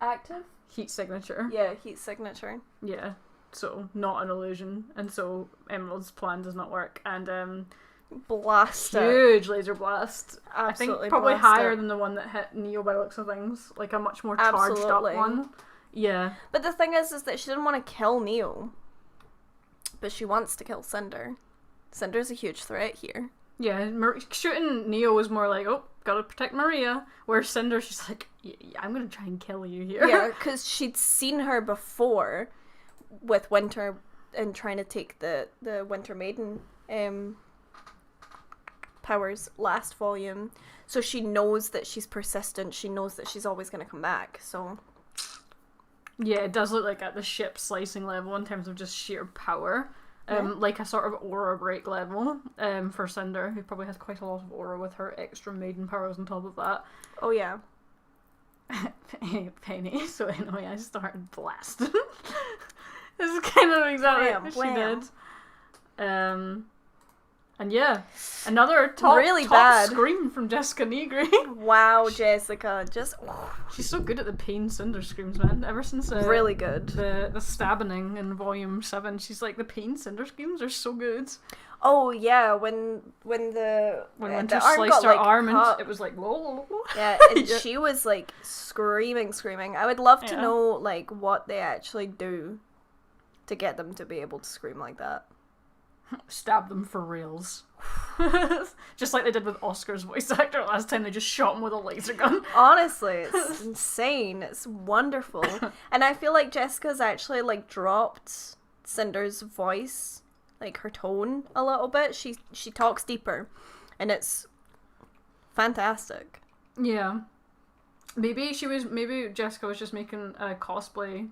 active? heat signature. Yeah, heat signature. Yeah. So, not an illusion. And so, Emerald's plan does not work. And, Blast it. huge laser blast. I Absolutely think probably blast higher it. than the one that hit Neo by the looks of things. Like a much more charged Absolutely. up one. Yeah. But the thing is that she didn't want to kill Neo. But she wants to kill Cinder. Cinder's a huge threat here. Yeah, shooting Neo was more like, oh, gotta protect Maria. Where Cinder, she's like, yeah, I'm gonna try and kill you here. Yeah, because she'd seen her before with Winter and trying to take the Winter Maiden powers last volume. So she knows that she's persistent. She knows that she's always going to come back. So Yeah, it does look like at the ship slicing level in terms of just sheer power. Like a sort of aura break level for Cinder, who probably has quite a lot of aura with her extra maiden powers on top of that. oh yeah. Penny, so anyway, I started blast. This is kind of exactly Blam, what she blam. did. And yeah, another top Really bad. scream from Jessica Negri. Wow, Jessica, just She's so good at the pain Cinder screams, man. Ever since really good. the stabbing in volume 7, she's like, the pain Cinder screams are so good. Oh yeah, when When the Winter arm sliced got, her like, arm and cut. it was like, whoa. Yeah, and Yeah. she was like screaming. I would love to Yeah. know like what they actually do to get them to be able to scream like that. Stab them for reals. Just like they did with Oscar's voice actor last time, they just shot him with a laser gun. Honestly, it's insane. It's wonderful. And I feel like Jessica's actually like dropped Cinder's voice, like her tone a little bit. She talks deeper and it's fantastic. Yeah. Maybe Jessica was just making a cosplay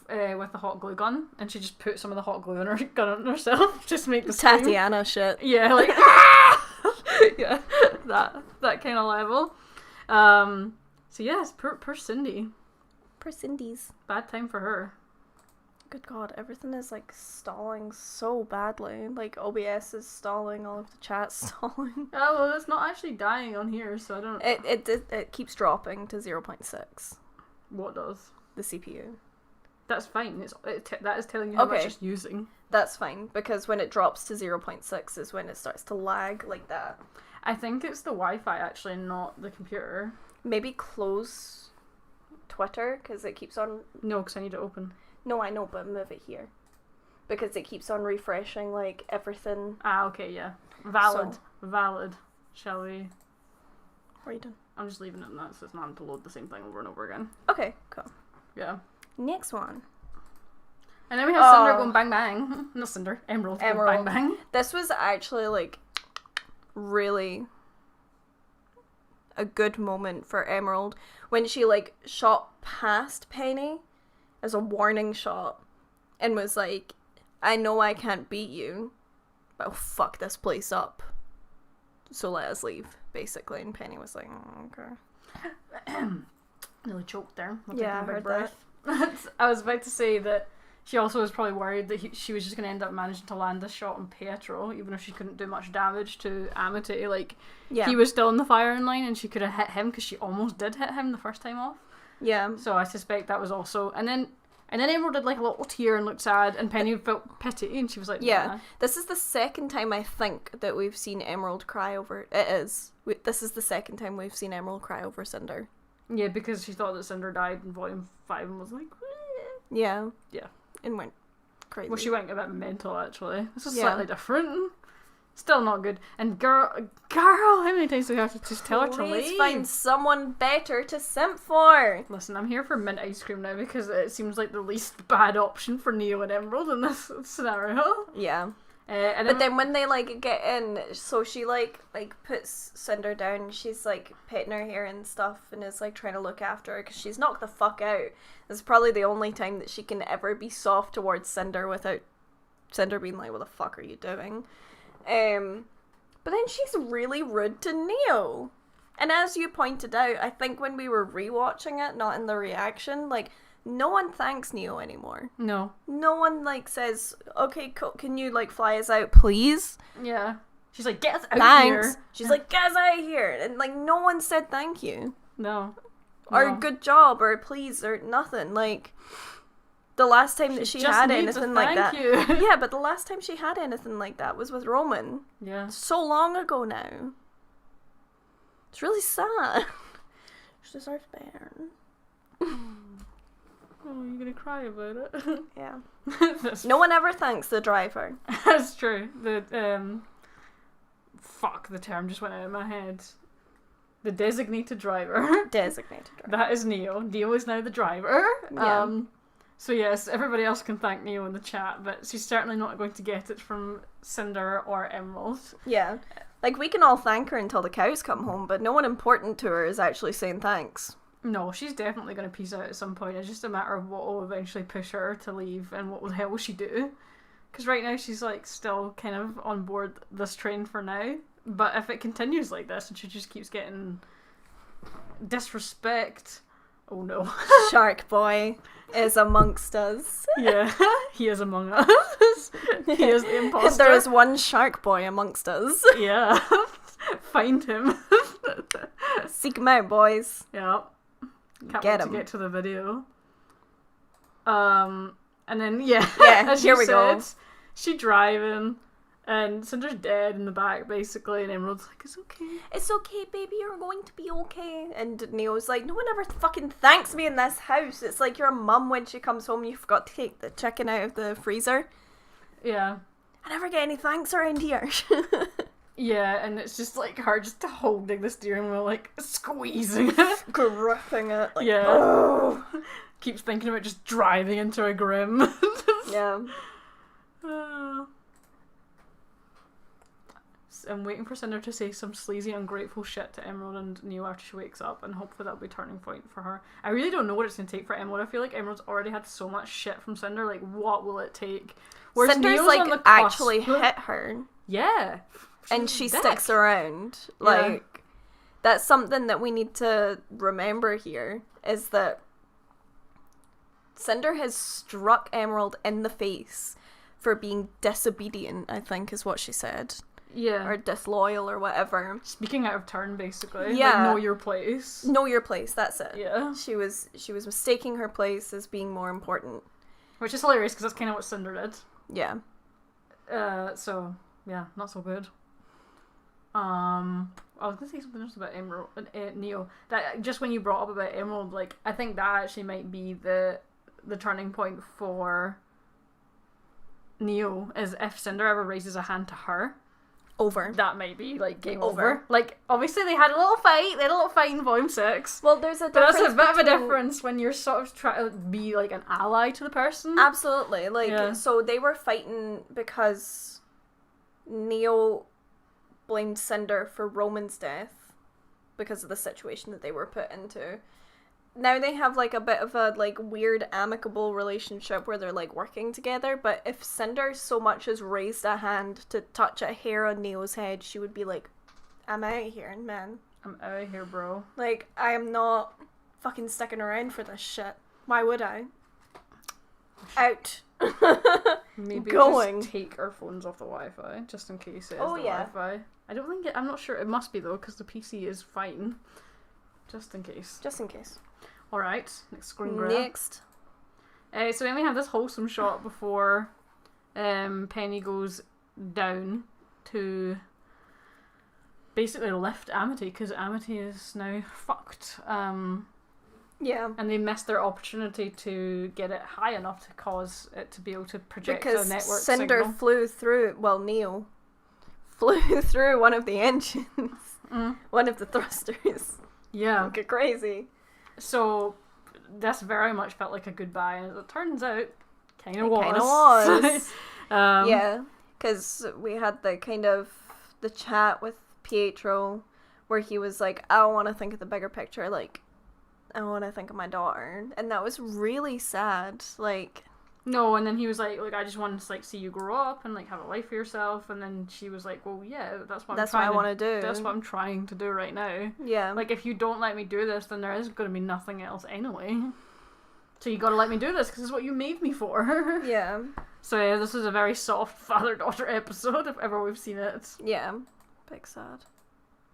with the hot glue gun, and she just put some of the hot glue on her gun on herself, just to make the scream. Tatiana shit. Yeah, like yeah, that kind of level. So yes, poor Cindy. Poor Cindy's. Bad time for her. Good God, everything is like stalling so badly. Like OBS is stalling, all of the chat's stalling. Oh well, it's not actually dying on here, so I don't. It keeps dropping to 0.6. What does? The CPU. That's fine. That is telling you how much Okay. it's using. That's fine, because when it drops to 0.6 is when it starts to lag like that. I think it's the Wi-Fi actually, not the computer. Maybe close Twitter, because it keeps on... No, because I need to open. No, I know, but move it here. Because it keeps on refreshing, like, everything. Ah, okay, yeah. Valid. Shall we? What are you doing? I'm just leaving it in that so it's not having to load the same thing over and over again. Okay, cool. Yeah. Next one. And then we have Cinder going bang bang. Not Cinder, Emerald going bang bang. This was actually, like, really a good moment for Emerald. When she, like, shot past Penny as a warning shot and was like, I know I can't beat you, but I'll fuck this place up. So let us leave, basically. And Penny was like, oh, okay. Nearly choked there. Yeah, I heard that. I was about to say that she also was probably worried that she was just going to end up managing to land a shot on Pietro, even if she couldn't do much damage to Amity. Like, Yeah. he was still in the firing line and she could have hit him because she almost did hit him the first time off. Yeah. So I suspect that was also... And then Emerald did like a little tear and looked sad, and Penny felt pity and she was like, Yeah. nah. This is the second time I think that we've seen Emerald cry over... It is. This is the second time we've seen Emerald cry over Cinder. Yeah, because she thought that Cinder died in volume 5 and was like... Yeah. Yeah. And went crazy. Well, she went a bit mental, actually. This is Yeah. slightly different. Still not good. And girl, how many times do we have to just tell her to Please leave? find someone better to simp for. Listen, I'm here for mint ice cream now because it seems like the least bad option for Neo and Emerald in this scenario. Yeah. And Then when they like get in, so she like puts Cinder down. She's like petting her hair and stuff, and is like trying to look after her because she's knocked the fuck out. This is probably the only time that she can ever be soft towards Cinder without Cinder being like, "What the fuck are you doing?" But then she's really rude to Neo. And as you pointed out, I think when we were rewatching it, not in the reaction, like, no one thanks Neo anymore. No. No one, like, says, okay, can you, like, fly us out, please? Yeah. She's like, get us out Thanks. here. She's like, get us out of here. And, like, no one said thank you. No. Or good job, or please, or nothing. Like, the last time that she had anything like that. Yeah, but the last time she had anything like that was with Roman. Yeah. So long ago now. It's really sad. She deserves better. Oh, you're gonna cry about it? Yeah. No one ever thanks the driver. That's true. Fuck, the term just went out of my head. The designated driver. Designated driver. That is Neo. Neo is now the driver. Yeah. So yes, everybody else can thank Neo in the chat, but she's certainly not going to get it from Cinder or Emerald. Yeah. Like, we can all thank her until the cows come home, but no one important to her is actually saying thanks. No, she's definitely going to peace out at some point. It's just a matter of what will eventually push her to leave and what the hell will she do. Because right now she's like still kind of on board this train for now. But if it continues like this and she just keeps getting disrespect, oh no. Shark Boy is amongst us. Yeah, he is among us. He is the imposter. There is one Shark Boy amongst us. Yeah. Find him. Seek him out, boys. Yeah. Can't Get wait him. to get to the video. And then Yeah, as here you we go. said, she driving, and Cinder's dead in the back basically, and Emerald's like, "It's okay." It's okay, baby, you're going to be okay. And Neo's like, no one ever fucking thanks me in this house. It's like your mum when she comes home, you forgot to take the chicken out of the freezer. Yeah. I never get any thanks around here. Yeah, and it's just like her just holding the steering wheel, like squeezing it. Gripping it. Like, Yeah. oh. Keeps thinking about just driving into a Grimm. Yeah. I'm waiting for Cinder to say some sleazy, ungrateful shit to Emerald and Neo after she wakes up, and hopefully that'll be a turning point for her. I really don't know what it's going to take for Emerald. I feel like Emerald's already had so much shit from Cinder, like, what will it take? Whereas Cinder's Neo's like on the actually cusp. hit her. Yeah. And She's she a dick. sticks around. Yeah. Like, that's something that we need to remember here, is that Cinder has struck Emerald in the face for being disobedient, I think is what she said. Yeah. Or disloyal or whatever. Speaking out of turn, basically. Yeah. Like, know your place. Know your place, that's it. Yeah. She was mistaking her place as being more important. Which is hilarious, because that's kind of what Cinder did. Yeah. So, yeah, not so good. I was gonna say something else about Emerald, Neo. That just when you brought up about Emerald, like, I think that actually might be the turning point for Neo, is if Cinder ever raises a hand to her. Over. That might be like game Over. over. Like, obviously they had a little fight. They had a little fight in Volume 6. Well, there's a But difference. that's a bit of a between- difference when you're sort of trying to be like an ally to the person. Absolutely. Like, Yeah. so they were fighting because Neo blamed Cinder for Roman's death because of the situation that they were put into. Now they have like a bit of a like weird amicable relationship where they're like working together, but if Cinder so much as raised a hand to touch a hair on Neo's head, she would be like, I'm out of here, man. I'm out of here, bro. Like, I am not fucking sticking around for this shit. Why would I? Out. Maybe Going. just take our phones off the Wi-Fi, just in case it is Oh, the yeah. Wi-Fi. I don't think I'm not sure. It must be though, because the PC is fine. Just in case. Just in case. Alright, next screen grab. Next. So then we have this wholesome shot before Penny goes down to basically lift Amity, because Amity is now fucked. Yeah. And they missed their opportunity to get it high enough to cause it to be able to project a Because network Cinder signal. flew through, well, Neo flew through one of the engines. One of the thrusters. Yeah. Like crazy. So, this very much felt like a goodbye, and as it turns out, kind of Kind of was. was. Yeah, because we had the chat with Pietro where he was like, I want to think of the bigger picture, like, I want to think of my daughter, and that was really sad, like... No, and then he was like, I just want to, like, see you grow up and, like, have a life for yourself, and then she was like, well, yeah, that's what I want to do. That's what I'm trying to do right now. Yeah. Like, if you don't let me do this, then there is going to be nothing else anyway. So you gotta let me do this, because it's what you made me for. Yeah. So yeah, this is a very soft father-daughter episode, if ever we've seen it. Yeah. Big sad.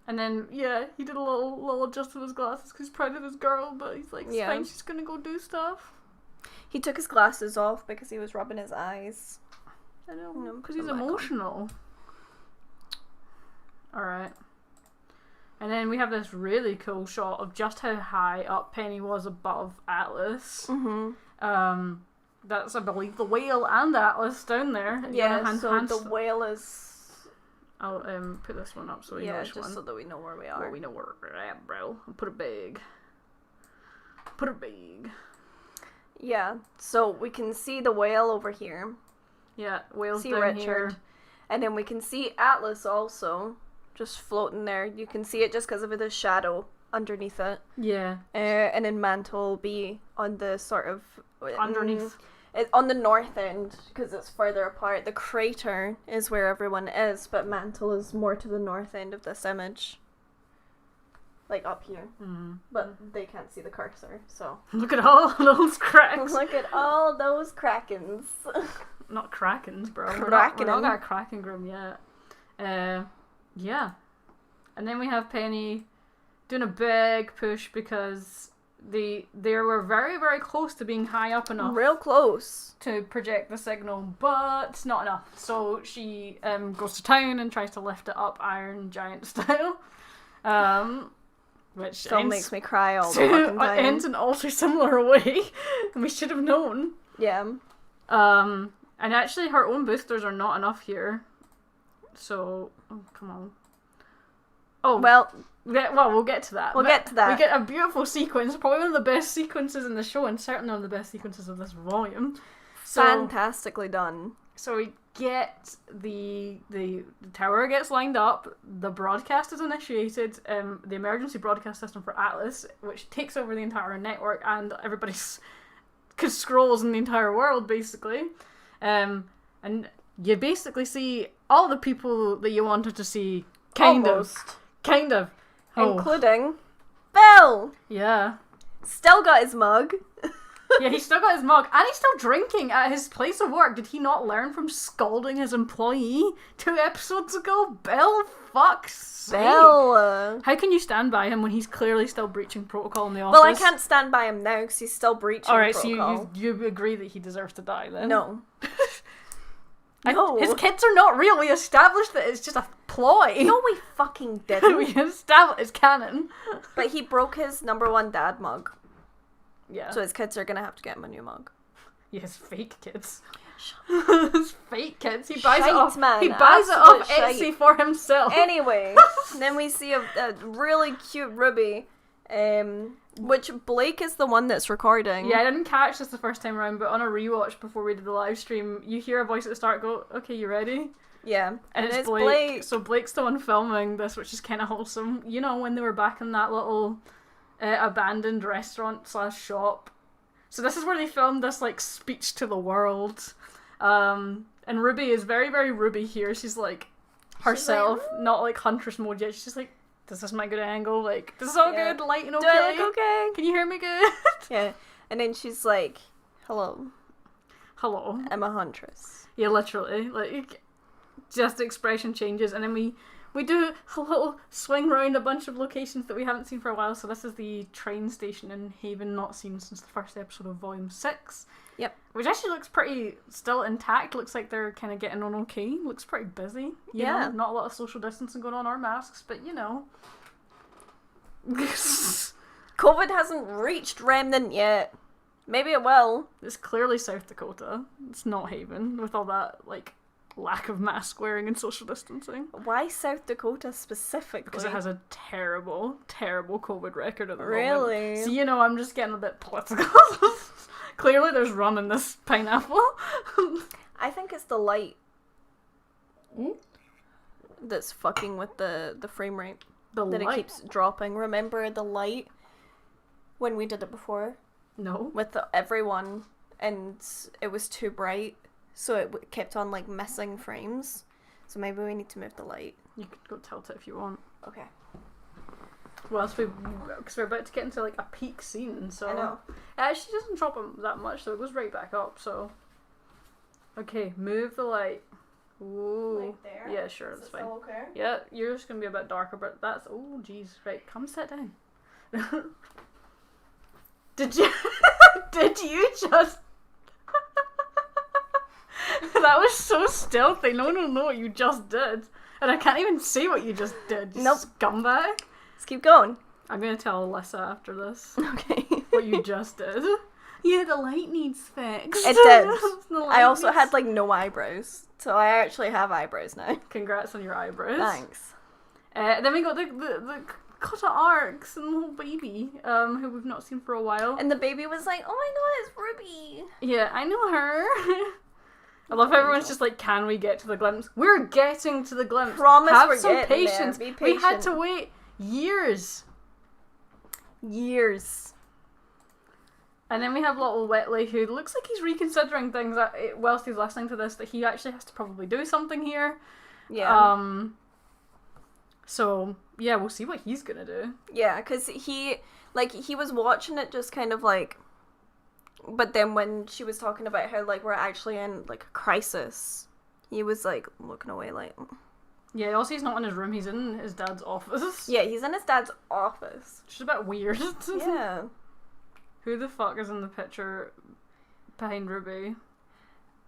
And then, yeah, he did a little adjust of his glasses because he's proud of his girl, but he's like, it's fine, she's gonna go do stuff. He took his glasses off because he was rubbing his eyes. I know, because he's emotional. Alright. And then we have this really cool shot of just how high up Penny was above Atlas. Mm-hmm. That's, I believe, the whale and Atlas down there. Yeah, the whale is... I'll put this one up so we know which one. Yeah, just so that we know where we are. Well, we know where we're at, bro. Put it big. Put it big. Yeah, so we can see the whale over here. Yeah, whale's down Richard. here. And then we can see Atlas also, just floating there. You can see it just because of the shadow underneath it. Yeah. And then Mantle will be on the sort of... Underneath. On the north end, because it's further apart. The crater is where everyone is, but Mantle is more to the north end of this image. Like up here. Mm. But they can't see the cursor, so... Look at all those cracks! Look at all those krakens. Not krakens, bro. We're not got a kraken Grimm yet. Yeah. And then we have Penny doing a big push because they were very, very close to being high up enough. Real close. To project the signal, but not enough. So she goes to town and tries to lift it up Iron Giant style. Which still makes me cry all the fucking time. Ends in also similar way. And we should have known. Yeah. And actually her own boosters are not enough here. So, oh, come on. Oh, well, we'll get to that. We'll get to that. We get a beautiful sequence, probably one of the best sequences in the show, and certainly one of the best sequences of this volume. Fantastically done. So we get the tower gets lined up, the broadcast is initiated, the emergency broadcast system for Atlas, which takes over the entire network, and everybody scrolls in the entire world, basically. And you basically see all the people that you wanted to see, kind of. Oh. Including Bill! Yeah. Still got his mug. Yeah, he's still got his mug, and he's still drinking at his place of work. Did he not learn from scalding his employee 2 episodes ago? Bill, fuck's sake. Bill! How can you stand by him when he's clearly still breaching protocol in the office? Well, I can't stand by him now because he's still breaching protocol. Alright, so you agree that he deserves to die then? No. No. His kids are not real. We established that it's just a ploy. No, we fucking didn't. We established it's canon. But he broke his #1 dad mug. Yeah. So his kids are gonna have to get him a new mug. Yeah, his fake kids. His fake kids. He buys it off. Man. He buys it off Etsy for himself. Anyway, then we see a really cute RWBY. Which Blake is the one that's recording. Yeah, I didn't catch this the first time around, but on a rewatch before we did the live stream, you hear a voice at the start go, "Okay, you ready?" Yeah. And it's Blake. So Blake's the one filming this, which is kind of wholesome. You know, when they were back in that little abandoned restaurant/shop. So this is where they filmed this, like, speech to the world. And RWBY is very, very RWBY here. She's like herself, not like Huntress mode yet. She's just like, "This is my good angle, like, this is all good, lighting okay? Do I look okay? Can you hear me good?" Yeah. And then she's like, Hello, I'm a huntress." Yeah, literally. Like, just the expression changes, and then we do a little swing around a bunch of locations that we haven't seen for a while. So this is the train station in Haven, not seen since the first episode of Volume 6. Yep. Which actually looks pretty still intact. Looks like they're kind of getting on okay. Looks pretty busy. You know, not a lot of social distancing going on or masks, but you know. COVID hasn't reached Remnant yet. Maybe it will. It's clearly South Dakota. It's not Haven with all that, like, lack of mask wearing and social distancing. Why South Dakota specifically? Because it has a terrible, terrible COVID record at the moment. Really? So, I'm just getting a bit political. Clearly there's rum in this pineapple. I think it's the light that's fucking with the frame rate. The that light? It keeps dropping. Remember the light when we did it before? No. With everyone, and it was too bright, so it kept on like missing frames. So maybe we need to move the light. You could go tilt it if you want. Okay. Well, because we're about to get into like a peak scene, so I know. It actually doesn't drop that much, so it goes right back up. So, okay, move the light. Ooh. Like there? Yeah, sure, that's fine. Okay? Yeah, yours gonna be a bit darker, but that's jeez. Right, come sit down. Did you just? That was so stealthy. No one will know what you just did, and I can't even see what you just did. You Nope. Scumbag. Let's keep going. I'm gonna tell Alyssa after this Okay. what you just did. Yeah, the light needs fixed. It did. The I light also needs- had like no eyebrows, so I actually have eyebrows now. Congrats on your eyebrows. Thanks. Then we got the cut of arcs and the little baby, who we've not seen for a while. And the baby was like, "Oh my god, it's Ruby." Yeah, I know her. I love how everyone's just like, can we get to the glimpse? We're getting to the glimpse. Promise Have we're some getting there. patience. Be We had patient. to wait years. And then we have little Wetley, who looks like he's reconsidering things whilst he's listening to this, that he actually has to probably do something here. Yeah. So, yeah, we'll see what he's gonna do. Yeah, because he was watching it just kind of like, but then when she was talking about how like we're actually in like a crisis, he was like looking away like. Yeah, also he's not in his room, he's in his dad's office. Yeah, he's in his dad's office. Which is a bit weird. Yeah. Who the fuck is in the picture behind Ruby?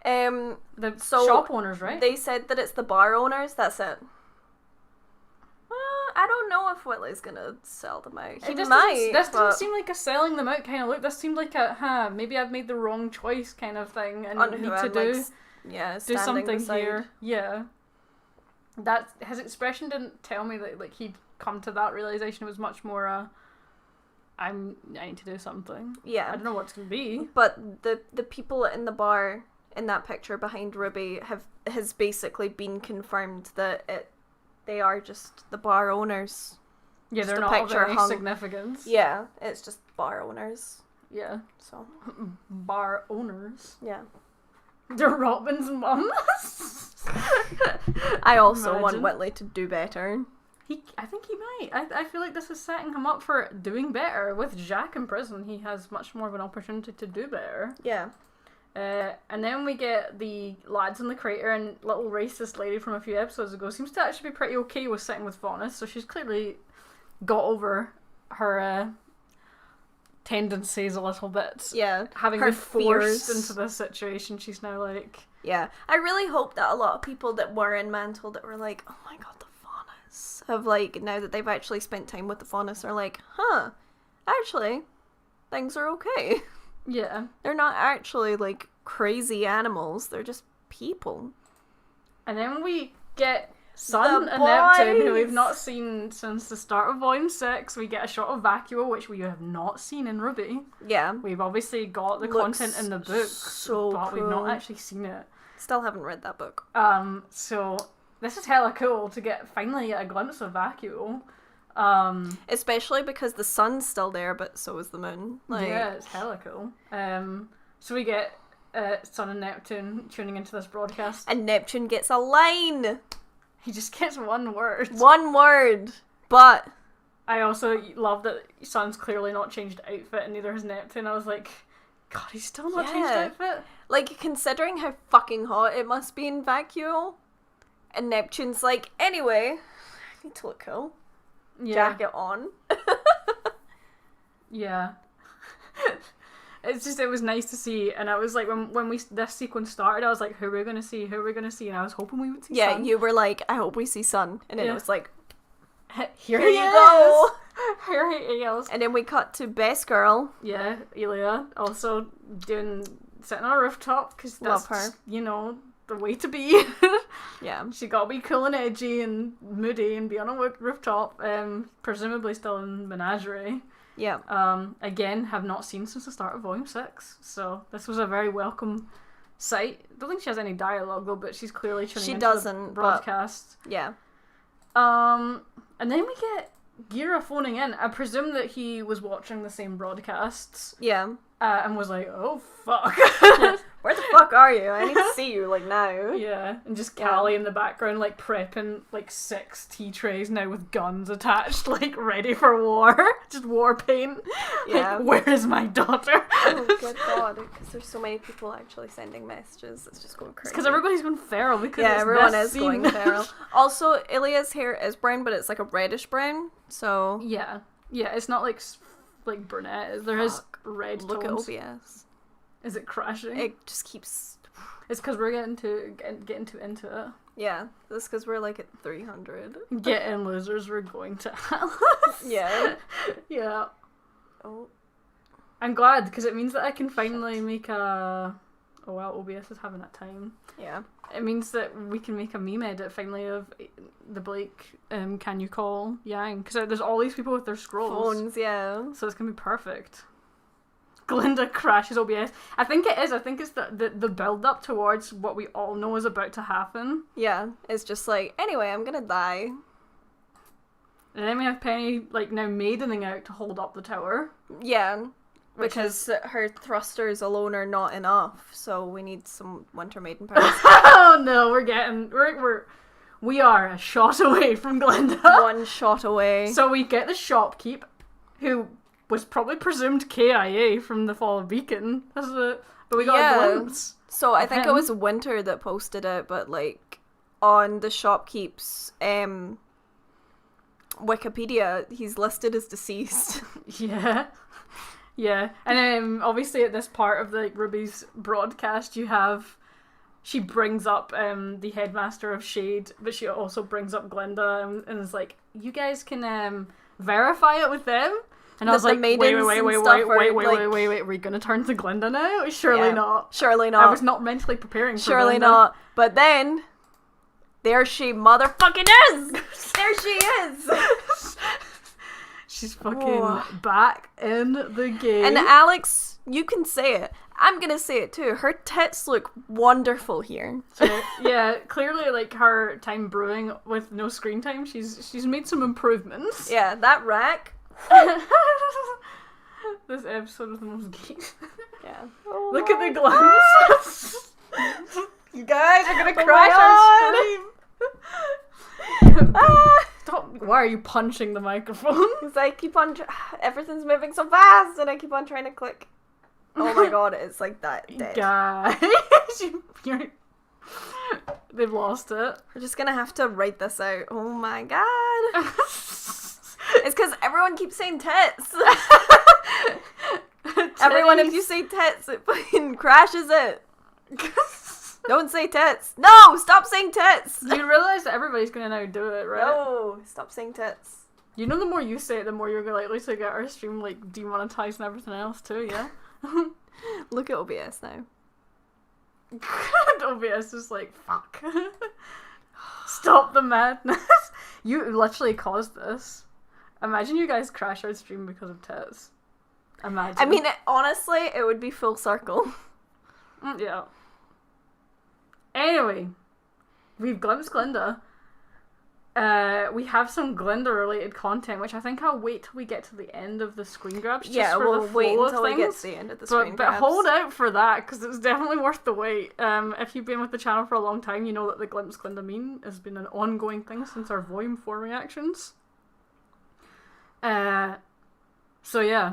The Shop owners, right? They said that it's the bar owners. That's it. I don't know if Whitley's gonna sell them out. He might. This didn't seem like a selling them out kind of look. This seemed like a, maybe I've made the wrong choice kind of thing and need to do something beside. here. Yeah. That his expression didn't tell me that like he'd come to that realization. It was much more I need to do something. Yeah. I don't know what it's gonna be. But the people in the bar in that picture behind Ruby has basically been confirmed that they are just the bar owners. Yeah, Just they're a not of picture any hung. significance. Yeah, it's just bar owners. Yeah. So Bar owners. yeah. They're Robin's mums. I also want Imagine. Whitley to do better. I think he might. I feel like this is setting him up for doing better. With Jack in prison, he has much more of an opportunity to do better. Yeah. And then we get the lads in the crater, and little racist lady from a few episodes ago seems to actually be pretty okay with sitting with Faunus, so she's clearly got over her tendencies a little bit. Yeah. Having her been forced fears. into this situation, she's now like... Yeah. I really hope that a lot of people that were in Mantle that were like, oh my god, the Faunus, have like, now that they've actually spent time with the Faunus, are like, huh, actually, things are okay. Yeah. They're not actually like crazy animals, they're just people. And then we get Sun The and Neptune, who we've boys! not seen since the start of Volume 6. We get a shot of Vacuo, which we have not seen in RWBY. Yeah. We've obviously got the Looks content in the book, so but we've cool. not actually seen it. Still haven't read that book. So this is hella cool to finally get a glimpse of Vacuo. Especially because the sun's still there, but so is the moon. Like, Yeah, it's hella cool. So we get Sun and Neptune tuning into this broadcast. and Neptune gets a line! He just gets one word. One word! But I also love that Sun's clearly not changed outfit, and neither has Neptune. I was like, God, he's still not changed Yeah. outfit? like, considering how fucking hot it must be in Vacuo, and Neptune's like, anyway, I need to look cool. Yeah. Jacket on. Yeah. It's just, it was nice to see, and I was like, when this sequence started, I was like, who are we going to see? Who are we going to see? And I was hoping we would see Yeah, Sun. you were like, I hope we see Sun. And then Yeah. it was like, Here here he you is! go! Here he is! And then we cut to Best Girl. Yeah, Elia, also sitting on a rooftop, because Love that's, her. the way to be. Yeah. She gotta be cool and edgy and moody and be on a rooftop, presumably still in Menagerie. Yeah. Again, have not seen since the start of Volume 6, so this was a very welcome sight. Don't think she has any dialogue though, but she's clearly tuning into the broadcast. Yeah. And then we get Gira phoning in. I presume that he was watching the same broadcasts. Yeah. And was like, oh fuck. Where the fuck are you? I need to see you, like, now. Yeah, and just Callie in the background, like, prepping, like, 6 tea trays now with guns attached, like, ready for war. Just war paint. Yeah. Like, where is my daughter? Oh, good God. Because there's so many people actually sending messages. It's just going crazy. Because everybody's going feral. Because yeah, it's everyone this is going feral. Also, Ilia's hair is brown, but it's, like, a reddish brown, so... Yeah. Yeah, it's not, like brunette. There is red Look tones. at OBS. Is it crashing? It just keeps... It's because we're getting too into it. Yeah, that's because we're like at 300. Get in, losers, we're going to Alice. Yeah. Yeah. Oh. I'm glad, because it means that I can finally make a... Oh wow, OBS is having that time. Yeah. It means that we can make a meme edit finally of the Blake, can you call Yang? Because there's all these people with their scrolls. Phones, yeah. So it's going to be perfect. Glinda crashes OBS. I think it is. I think it's the build up towards what we all know is about to happen. Yeah, it's just like, anyway, I'm gonna die. And then we have Penny, like, now maidening out to hold up the tower. Yeah, because her thrusters alone are not enough, so we need some Winter Maiden powers. Oh no, we are a shot away from Glinda. One shot away. So we get the shopkeep, who was probably presumed KIA from the fall of Beacon. But we got a glimpse. So I think it was Winter that posted it, but like on the shopkeep's Wikipedia, he's listed as deceased. Yeah. Yeah. And obviously at this part of the RWBY's broadcast she brings up the headmaster of Shade, but she also brings up Glinda and is like, you guys can verify it with them. And I was like, wait, are we gonna turn to Glinda now? Surely not. Surely not. I was not mentally preparing for Surely Glinda. not. But then, there she motherfucking is! There she is! She's fucking back in the game. And Alex, you can say it. I'm gonna say it too. Her tits look wonderful here. So, yeah, clearly, like, her time brewing with no screen time, she's made some improvements. Yeah, that rack... This episode is the most geek. Yeah. Look at the glimpse. You guys are gonna crash our stream. Stop. Why are you punching the microphone? Because I keep on... everything's moving so fast and I keep on trying to click. Oh my god, it's like that dead. Guys, they've lost it. We're just gonna have to write this out. Oh my god. It's because everyone keeps saying tits. Everyone, if you say tits, it fucking crashes it. Don't say tits. No, stop saying tits. You realize that everybody's gonna now do it, right? No, stop saying tits. You know, the more you say it, the more you're likely to get our stream like demonetized and everything else too. Yeah. Look at OBS now. OBS is like, fuck. Stop the madness. You literally caused this. Imagine you guys crash our stream because of tits. Imagine. I mean, honestly, it would be full circle. Yeah. Anyway, we've glimpsed Glinda. We have some Glinda-related content, which I think I'll wait till we get to the end of the screen grabs. Just for we'll the wait flow until of we get things. to the end of the screen grabs. But hold out for that, because it's definitely worth the wait. If you've been with the channel for a long time, you know that the Glimpse Glinda meme has been an ongoing thing since our Volume 4 reactions. So yeah.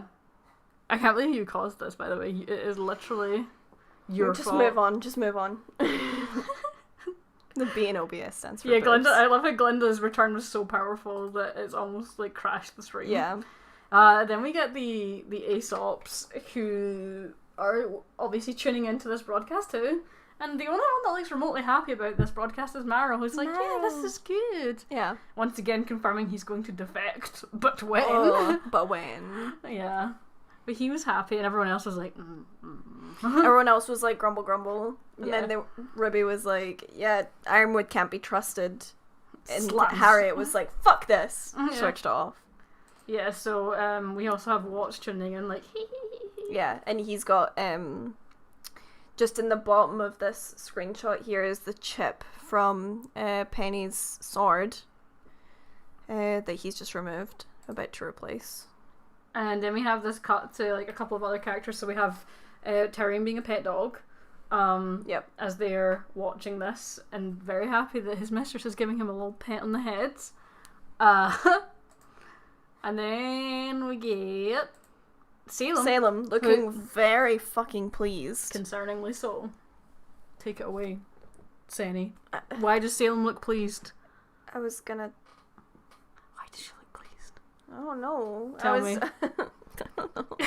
I can't believe you caused this, by the way. It is literally your fault. Just move on. The B in OBS stands for yeah, boobs. Glinda. I love how Glinda's return was so powerful that it's almost like crashed the stream. Yeah. Then we get the Aesops, who are obviously tuning into this broadcast too. And the only one that looks remotely happy about this broadcast is Maro, who's like, yeah, this is good. Yeah. Once again confirming he's going to defect, but when? But when? Yeah. But he was happy, and everyone else was like, Everyone else was like, grumble, grumble. And Yeah. then RWBY was like, yeah, Ironwood can't be trusted. And Slams. Harriet was like, fuck this. Yeah. Switched off. Yeah, so we also have Watts tuning in, like, hee hee hee hee. Yeah, and he's got, just in the bottom of this screenshot here is the chip from Penny's sword that he's just removed, about to replace. And then we have this cut to, like, a couple of other characters. So we have Tyrion being a pet dog. Yep. As they're watching this, and very happy that his mistress is giving him a little pet on the head. And then we get Salem looking very fuking pleased. concerningly so. Take it away, Senny. Why does Salem look pleased? I was gonna... Why does she look pleased? I don't know. Tell me. I don't know.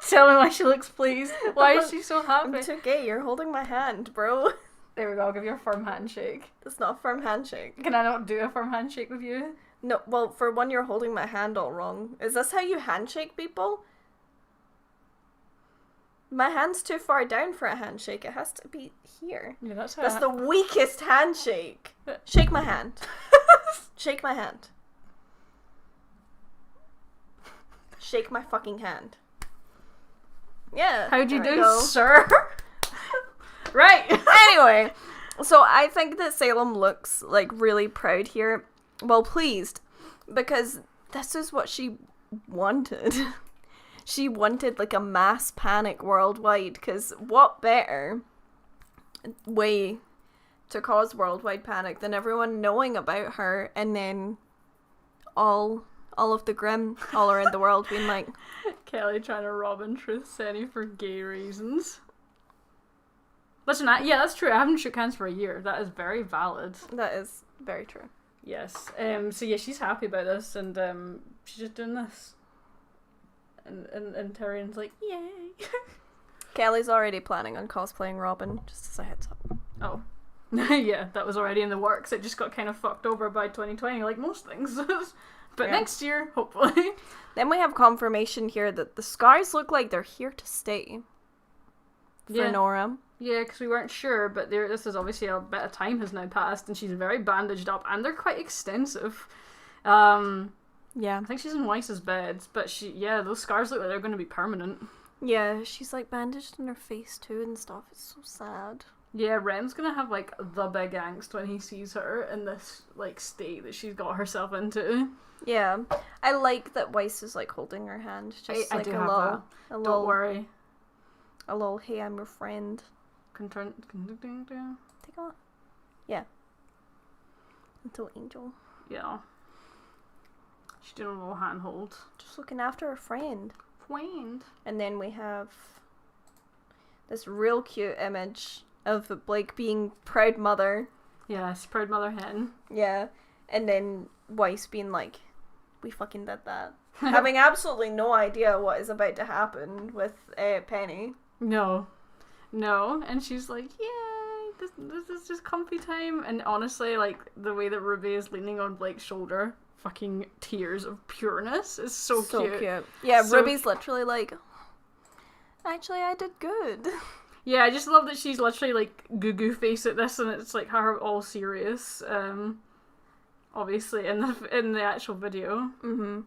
Tell me why she looks pleased. Why is she so happy? I'm too gay. You're holding my hand, bro. There we go, I'll give you a firm handshake. That's not a firm handshake. Can I not do a firm handshake with you? No, well, for one, you're holding my hand all wrong. Is this how you handshake people? My hand's too far down for a handshake. It has to be here. Yeah, that's how That's the weakest handshake. Shake my hand. Shake my hand. Shake my fucking hand. Yeah. How'd you there we do, go. sir? Right. Anyway, so I think that Salem looks like really proud here. Well, pleased. Because this is what she wanted. She wanted like a mass panic worldwide. Because what better way to cause worldwide panic than everyone knowing about her and then all of the Grimm all around the world being like, Kelly trying to rob and truth Senny for gay reasons. Listen, that's true. I haven't shook hands for a year. That is very valid. that is very true. Yes. So yeah, she's happy about this, and she's just doing this. And Tyrion's like, yay. Kelly's already planning on cosplaying Robin, just as a heads up. Oh. Yeah, that was already in the works. It just got kind of fucked over by 2020, like most things. But Yeah. next year, hopefully. Then we have confirmation here that the scars look like they're here to stay. For Yeah. Nora. Yeah, because we weren't sure, but this is obviously a bit of time has now passed, and she's very bandaged up, and they're quite extensive. Yeah. I think she's in Weiss's bed, but those scars look like they're going to be permanent. Yeah, she's like bandaged in her face too and stuff. It's so sad. Yeah, Rem's going to have like the big angst when he sees her in this like state that she's got herself into. Yeah. I like that Weiss is like holding her hand. Just I like do a have little, that. a Don't little, worry. a little, hey, I'm your friend. Take Take off. Yeah. Little angel. Yeah. She's doing a little handhold. Just looking after her friend. Friend. And then we have this real cute image of Blake being proud mother. Yes, proud mother hen. Yeah. And then Weiss being like, we fucking did that. Having absolutely no idea what is about to happen with Penny. No, and she's like, yay, this is just comfy time. And honestly, like, the way that Ruby is leaning on Blake's shoulder, fucking tears of pureness, is so cute. Yeah, So Ruby's literally like, actually, I did good. Yeah, I just love that she's literally, like, goo-goo face at this, and it's, like, her all serious, obviously, in the actual video. Mm-hmm.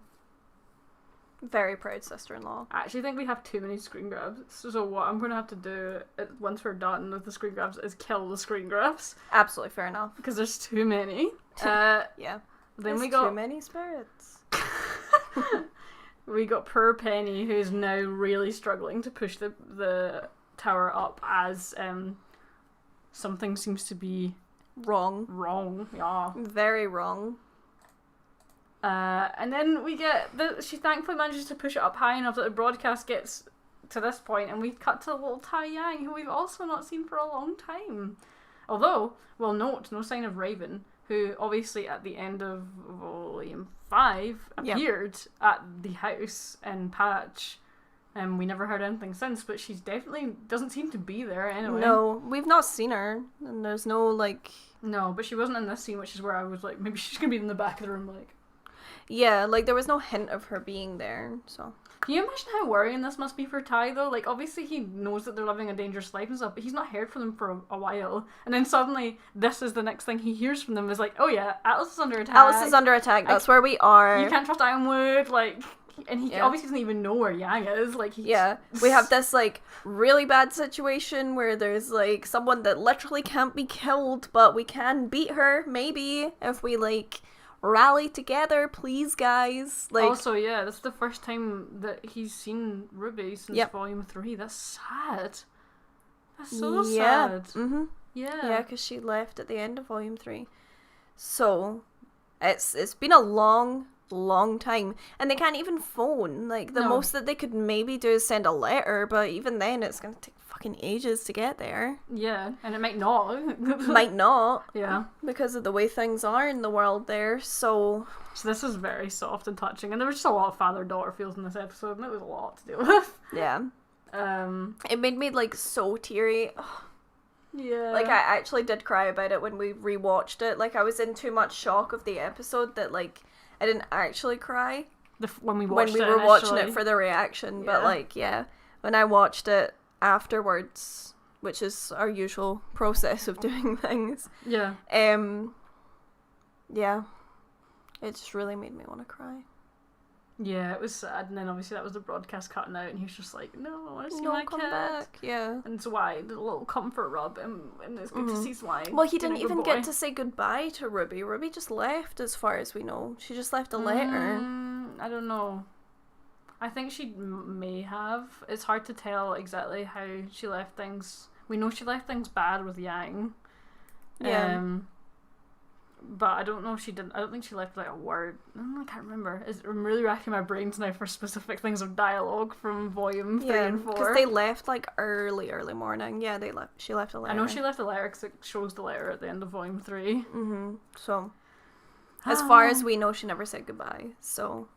Very proud sister-in-law. I actually think we have too many screen grabs, so what I'm going to have to do, once we're done with the screen grabs, is kill the screen grabs. Absolutely fair enough. Because there's too many. Yeah. Then There's we got too many spirits. we got poor Penny, who's now really struggling to push the tower up as something seems to be Wrong. Yeah. Very wrong. And then we get she thankfully manages to push it up high enough that the broadcast gets to this point, and we cut to little Tai Yang, who we've also not seen for a long time. Although, well, note, no sign of Raven, who obviously at the end of Volume 5 appeared at the house in Patch, and we never heard anything since, but she's definitely doesn't seem to be there anyway. No, we've not seen her, and there's no, like... No, but she wasn't in this scene, which is where I was like, maybe she's gonna be in the back of the room, like... Yeah, like, there was no hint of her being there, so... Can you imagine how worrying this must be for Ty, though? Like, obviously he knows that they're living a dangerous life and stuff, but he's not heard from them for a while. And then suddenly, this is the next thing he hears from them is like, oh yeah, Atlas is under attack. Atlas is under attack. That's where we are. You can't trust Ironwood. Like, and he obviously doesn't even know where Yang is. Like, we have this, like, really bad situation where there's, like, someone that literally can't be killed, but we can beat her, maybe, if we, like, rally together, please, guys. Like, also, yeah, this is the first time that he's seen RWBY since Volume 3. That's sad. That's so sad. Mm-hmm. Yeah, because she left at the end of Volume 3. So, it's been a long time, and they can't even phone. Like, the most that they could maybe do is send a letter, but even then it's gonna take fucking ages to get there. Yeah, and it might not. Might not. Yeah, because of the way things are in the world there. So this is very soft and touching, and there was just a lot of father-daughter feels in this episode, and it was a lot to deal with. Yeah. It made me, like, so teary. Yeah. Like, I actually did cry about it when we rewatched it. Like, I was in too much shock of the episode that, like, I didn't actually cry when we were watching it for the reaction. But, like, when I watched it afterwards, which is our usual process of doing things. Yeah. Yeah. It just really made me want to cry. Yeah, it was sad, and then obviously that was the broadcast cutting out, and he was just like, no, I want to see my come kid. back. Yeah. And Zwei did a little comfort rub, and it's good to see Zwei. Well, he didn't even get to say goodbye to RWBY. RWBY just left, as far as we know. She just left a letter. I don't know. I think she may have. It's hard to tell exactly how she left things. We know she left things bad with Yang. Yeah. But I don't know if she didn't. I don't think she left like a word. I can't remember. I'm really racking my brains now for specific things of dialogue from Volume 3 and 4. Because they left like early morning. Yeah, they left. She left a letter. I know she left a letter because it shows the letter at the end of Volume 3. Mm-hmm. So, as far as we know, she never said goodbye. So.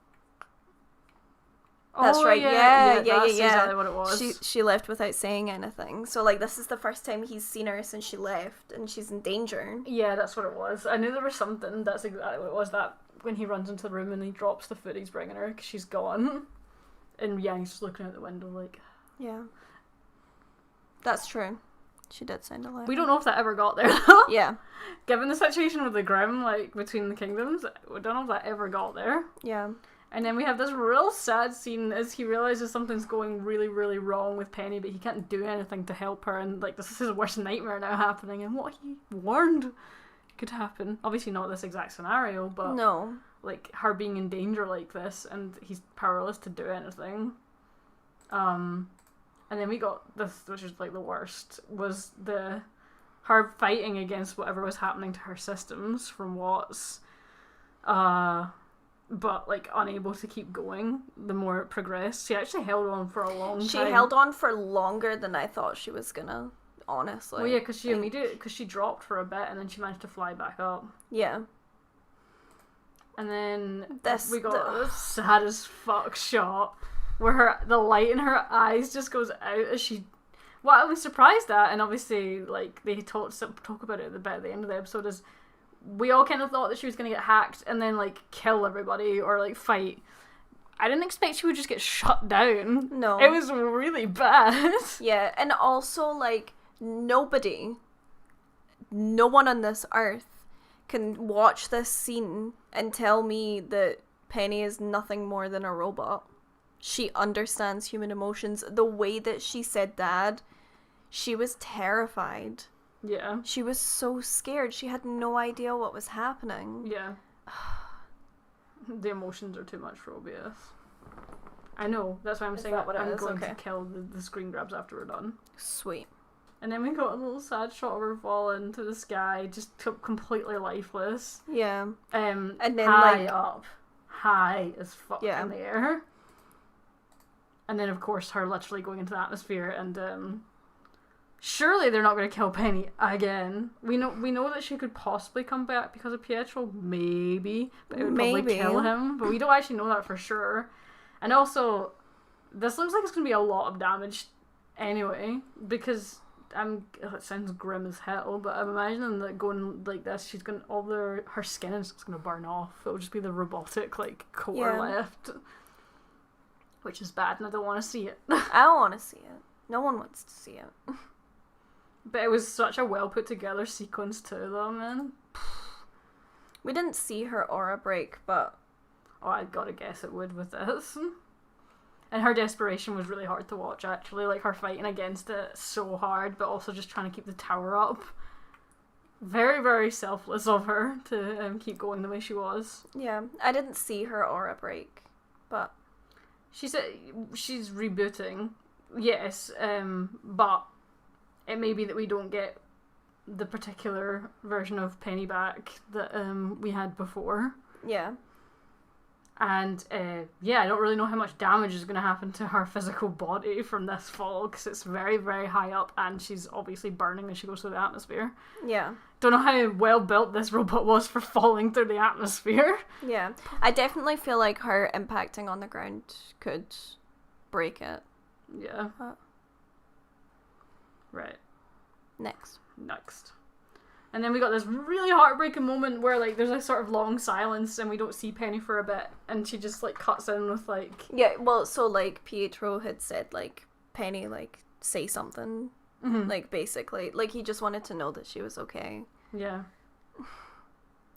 That's right. Yeah. That's exactly what it was. She left without saying anything. So, like, this is the first time he's seen her since she left, and she's in danger. Yeah, that's what it was. I knew there was something. That's exactly what it was. That when he runs into the room and he drops the food he's bringing her because she's gone, and Yang's just looking out the window like. Yeah. That's true. She did send a letter. We don't know if that ever got there though. Yeah. Given the situation with the Grimm, like between the kingdoms, we don't know if that ever got there. Yeah. And then we have this real sad scene as he realizes something's going really, really wrong with Penny, but he can't do anything to help her, and like this is his worst nightmare now happening, and what he warned could happen. Obviously not this exact scenario, but no, like her being in danger like this, and he's powerless to do anything. And then we got this, which is like the worst, was her fighting against whatever was happening to her systems from Watts. But, like, unable to keep going the more it progressed. She actually held on for a long time. She held on for longer than I thought she was gonna, honestly. Well, yeah, because she dropped for a bit and then she managed to fly back up. Yeah. And then we got this sad as fuck shot where the light in her eyes just goes out as she... What I was surprised at, and obviously, like, they talk about it at the end of the episode, is... We all kind of thought that she was going to get hacked and then, like, kill everybody or, like, fight. I didn't expect she would just get shut down. No. It was really bad. Yeah, and also, like, no one on this earth can watch this scene and tell me that Penny is nothing more than a robot. She understands human emotions. The way that she said Dad, she was terrified. Yeah. She was so scared. She had no idea what was happening. Yeah. The emotions are too much for OBS. I know. That's why I'm saying I'm going to kill the screen grabs after we're done. Sweet. And then we got a little sad shot of her falling to the sky, just completely lifeless. Yeah. And then high as fuck in the air. And then of course her literally going into the atmosphere and surely they're not going to kill Penny again. We know that she could possibly come back because of Pietro, maybe, but it would probably kill him. But we don't actually know that for sure. And also, this looks like it's going to be a lot of damage anyway, because it sounds grim as hell, but I'm imagining that going like this, she's going her skin is going to burn off. It'll just be the robotic like core left. which is bad, and I don't want to see it. I don't want to see it. No one wants to see it. But it was such a well put together sequence too, though, man. We didn't see her aura break, but... Oh, I gotta guess it would with this. And her desperation was really hard to watch, actually. Like, her fighting against it so hard, but also just trying to keep the tower up. Very, very selfless of her to keep going the way she was. Yeah, I didn't see her aura break, but... She said she's rebooting, yes, but it may be that we don't get the particular version of Penny back that we had before. Yeah. And, yeah, I don't really know how much damage is going to happen to her physical body from this fall, because it's very, very high up, and she's obviously burning as she goes through the atmosphere. Yeah. Don't know how well built this robot was for falling through the atmosphere. Yeah. I definitely feel like her impacting on the ground could break it. Yeah. Right. Next. And then we got this really heartbreaking moment where, like, there's a sort of long silence and we don't see Penny for a bit, and she just, like, cuts in with, like... Yeah, well, so, like, Pietro had said, like, Penny, like, say something. Mm-hmm. Like, basically. Like, he just wanted to know that she was okay. Yeah.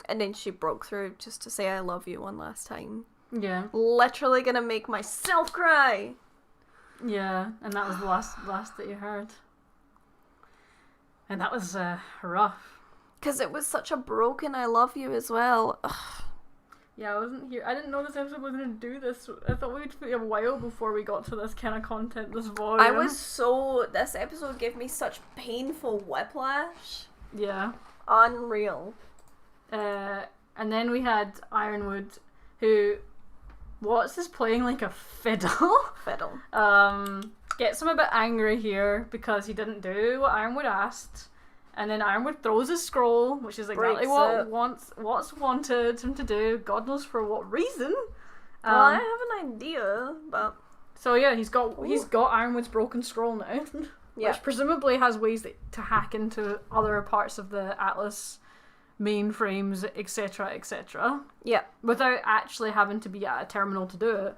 And then she broke through just to say I love you one last time. Yeah. Literally gonna make myself cry! Yeah, and that was the last that you heard. And that was, rough. Because it was such a broken I love you as well. Ugh. Yeah, I wasn't here. I didn't know this episode was going to do this. I thought we'd be a while before we got to this kind of content, this volume. This episode gave me such painful whiplash. Yeah. Unreal. And then we had Ironwood, who, is playing like a fiddle? Fiddle. Gets him a bit angry here because he didn't do what Ironwood asked. And then Ironwood throws his scroll, which is exactly what's wanted him to do. God knows for what reason. Well, I have an idea, but... So yeah, he's got Ironwood's broken scroll now. Yeah. Which presumably has ways to hack into other parts of the Atlas mainframes, etc., etc. Yeah. Without actually having to be at a terminal to do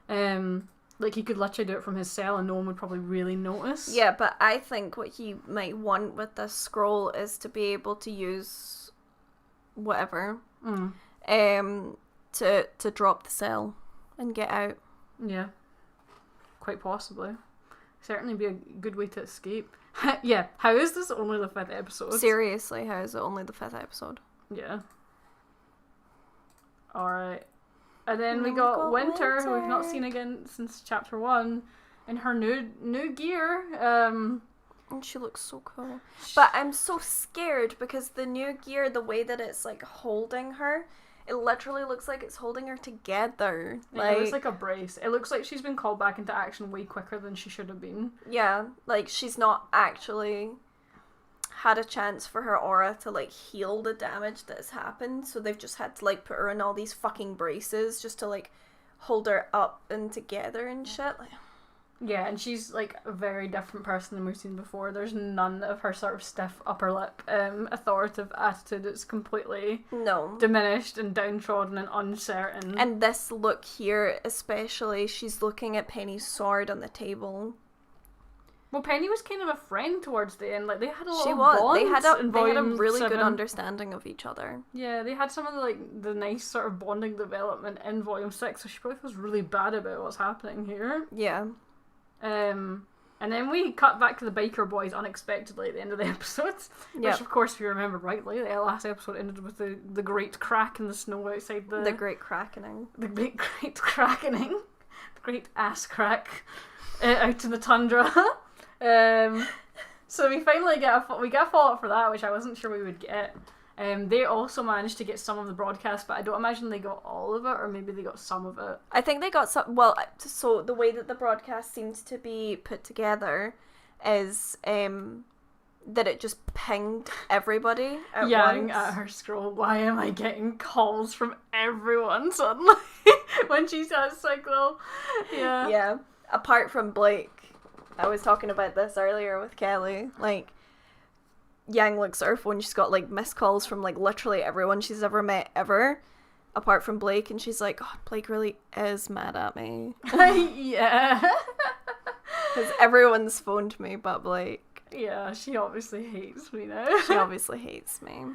it. Like, he could literally do it from his cell and no one would probably really notice. Yeah, but I think what he might want with this scroll is to be able to use whatever to drop the cell and get out. Yeah. Quite possibly. Certainly be a good way to escape. Yeah, how is this only the 5th episode? Seriously, how is it only the 5th episode? Yeah. Alright. And then we got Winter, who we've not seen again since chapter 1, in her new gear. And she looks so cool. But I'm so scared because the new gear, the way that it's like holding her, it literally looks like it's holding her together. Like, it looks like a brace. It looks like she's been called back into action way quicker than she should have been. Yeah, like she's not actually had a chance for her aura to like heal the damage that has happened, so they've just had to like put her in all these fucking braces just to like hold her up and together and shit. Like, yeah, and she's like a very different person than we've seen before. There's none of her sort of stiff upper lip authoritative attitude. It's completely diminished and downtrodden and uncertain. And this look here especially, she's looking at Penny's sword on the table. Well, Penny was kind of a friend towards the end. Like, they had a lot of bonds. They had a really 7. good understanding of each other. Yeah, they had some of the nice sort of bonding development in Volume 6, so she probably feels really bad about what's happening here. Yeah. And then we cut back to the biker boys unexpectedly at the end of the episode. Yep. Which, of course, if you remember rightly, the last episode ended with the great crack in the snow outside the... The great crackening. The great crackening. The great ass crack out in the tundra. So we finally get a follow-up for that, which I wasn't sure we would get. They also managed to get some of the broadcast, but I don't imagine they got all of it, or maybe they got some of it. I think they got some. Well, so the way that the broadcast seems to be put together is that it just pinged everybody at Yang once. at her scroll. Why am I getting calls from everyone suddenly when she says cycle? Yeah. Yeah. Apart from Blake. I was talking about this earlier with Kelly. Like, Yang looks at her phone, she's got like missed calls from like literally everyone she's ever met ever. apart from Blake, and she's like, "God, Blake really is mad at me." Yeah. Because everyone's phoned me but Blake. Yeah, she obviously hates me now. She obviously hates me.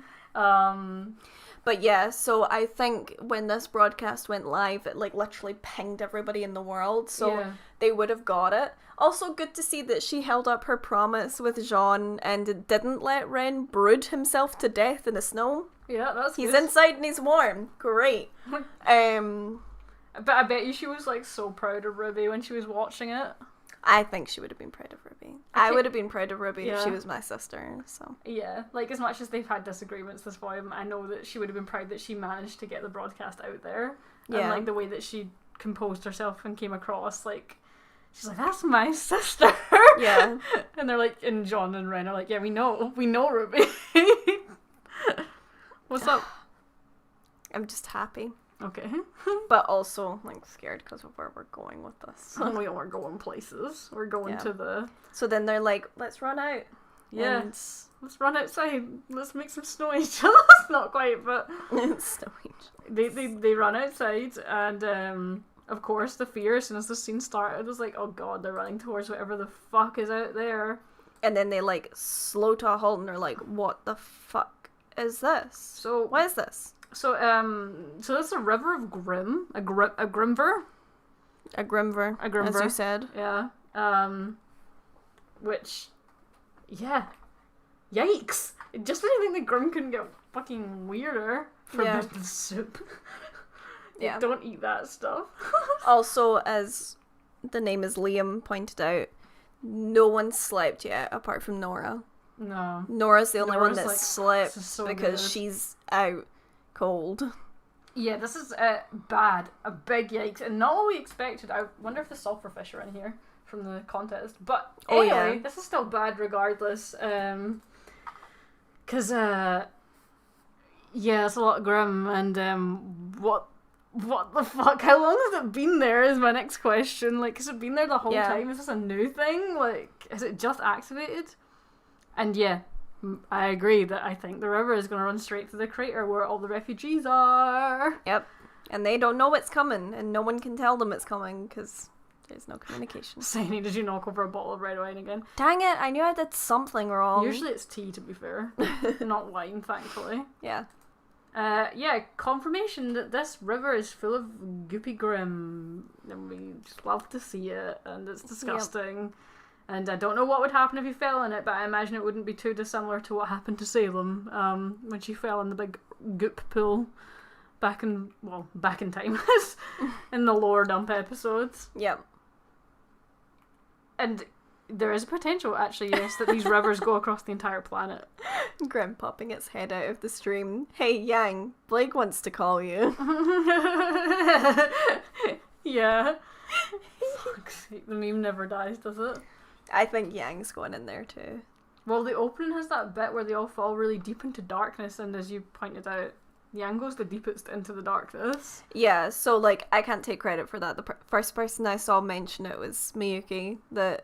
But yeah, so I think when this broadcast went live, it like literally pinged everybody in the world, so they would have got it. Also, good to see that she held up her promise with Jean and didn't let Ren brood himself to death in the snow. Yeah, that's He's good. inside and he's warm. Great. But I bet you she was like so proud of RWBY when she was watching it. I think she would have been proud of RWBY. I would have been proud of RWBY if she Yeah. was my sister, so. Yeah, like as much as they've had disagreements this volume, I know that she would have been proud that she managed to get the broadcast out there. And Yeah. like the way that she composed herself and came across, like, she's like, that's my sister. Yeah. And they're like, and John and Ren are like, yeah, we know RWBY. What's up? I'm just happy. Okay. But also, like, scared because of where we're going with this. We are going places. We're going Yeah. to the... So then they're like, let's run out. Yeah. And Let's run outside. Let's make some snow angels. Not quite, but... Snow angels. They run outside, and of course the fear as soon as the scene started was like, oh god, they're running towards whatever the fuck is out there. And then they like slow to a halt and they're like, what the fuck is this? So What is this? so that's a river of Grimm, a Grimver, A Grimver, a Grimver, as you said. yeah. Which, yeah, yikes! Just when you think the Grimm couldn't get fucking weirder, forbidden soup. Yeah. Don't eat that stuff. Also, as the name is Liam pointed out, no one slept yet apart from Nora. No. Nora's the only one Nora's that like, slept this is so because good. she's out cold. Yeah, this is bad. A big yikes. And not what we expected. I wonder if the sulfurfish are in here from the contest. But anyway, this is still bad regardless. Because, yeah, it's a lot of Grimm. And what the fuck? How long has it been there is my next question. Like, has it been there the whole time? Is this a new thing? Like, is it just activated? And yeah, I agree that I think the river is going to run straight to the crater where all the refugees are. Yep. And they don't know what's coming, and no one can tell them it's coming because there's no communication. Saini, did you knock over a bottle of red wine again? Dang it, I knew I did something wrong. Usually it's tea, to be fair. Not wine, thankfully. Yeah. Yeah, confirmation that this river is full of goopy Grimm. And we just love to see it, and it's disgusting. And I don't know what would happen if you fell in it, but I imagine it wouldn't be too dissimilar to what happened to Salem when she fell in the big goop pool back in time, in the lower dump episodes. Yep. And there is a potential, actually, yes, that these rivers go across the entire planet. Grimm popping its head out of the stream. Hey, Yang, Blake wants to call you. Yeah. Fuck's sake, the meme never dies, does it? I think Yang's going in there too. Well, the opening has that bit where they all fall really deep into darkness, and as you pointed out, Yang goes the deepest into the darkness. Yeah, so like I can't take credit for that. The first person I saw mention it was Miyuki, that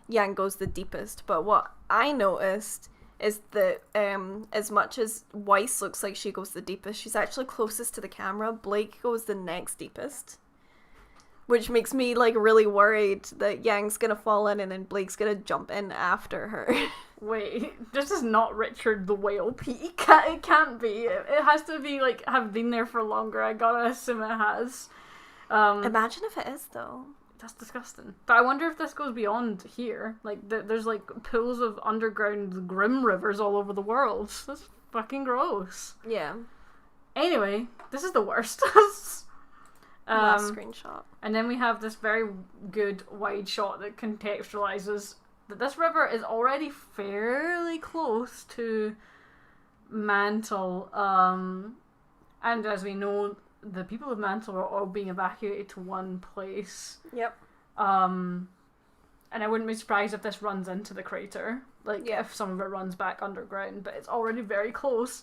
Yang goes the deepest. But what I noticed is that as much as Weiss looks like she goes the deepest, she's actually closest to the camera. Blake goes the next deepest. Which makes me, like, really worried that Yang's gonna fall in and then Blake's gonna jump in after her. Wait, this is not Richard the Whale Peak. It can't be. It has to be, like, have been there for longer. I gotta assume it has. Imagine if it is, though. That's disgusting. But I wonder if this goes beyond here. Like, there's, like, pools of underground Grimm rivers all over the world. That's fucking gross. Yeah. Anyway, this is the worst. Last screenshot. And then we have this very good wide shot that contextualizes that this river is already fairly close to Mantle. And as we know, the people of Mantle are all being evacuated to one place. Yep. And I wouldn't be surprised if this runs into the crater. Like, if some of it runs back underground. But it's already very close.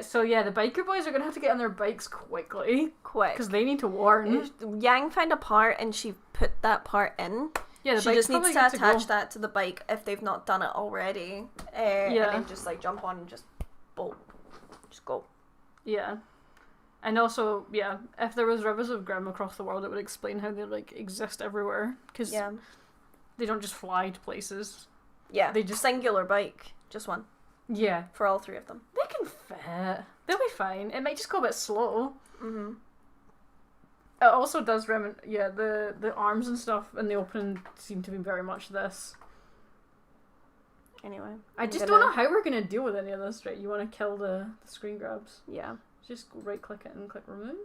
So yeah, the biker boys are going to have to get on their bikes quickly. Quick. Because they need to warn. Yang found a part and she put that part in. Yeah, the she bike's just needs to probably good attach go. that to the bike if they've not done it already. And then just like jump on and just bolt. Just go. Yeah. And also, yeah, if there was rivers of Grimm across the world, it would explain how they, like, exist everywhere. Because they don't just fly to places. Yeah, they just... Singular bike. Just one. Yeah. For all three of them. They can fit. They'll be fine. It might just go a bit slow. Mm-hmm. It also does the arms and stuff in the opening seem to be very much this. Anyway. I just don't know how we're going to deal with any of this, right? You want to kill the screen grabs? Yeah. Just go right click it and click remove.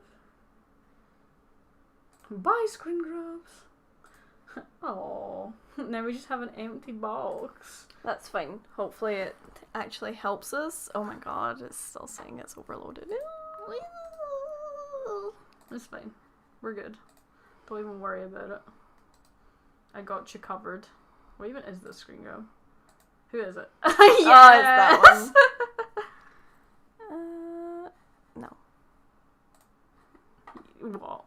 Bye, screen grabs. Oh, now we just have an empty box. That's fine. Hopefully it actually helps us. Oh my god, it's still saying it's overloaded. It's fine. We're good. Don't even worry about it. I got you covered. What even is this screen grab? Who is it? Yes! Oh, it's that one. No. What?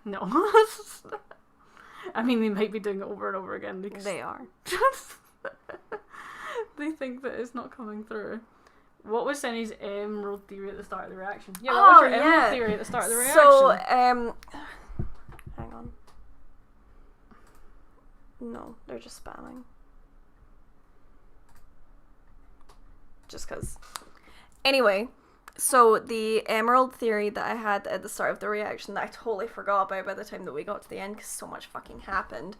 No. I mean, they might be doing it over and over again because they are. They think that it's not coming through. What was Senny's emerald theory at the start of the reaction? Yeah, what was your emerald theory at the start of the reaction? So, hang on. No, they're just spamming. Just because. Anyway, so the emerald theory that I had at the start of the reaction that I totally forgot about by the time that we got to the end because so much fucking happened.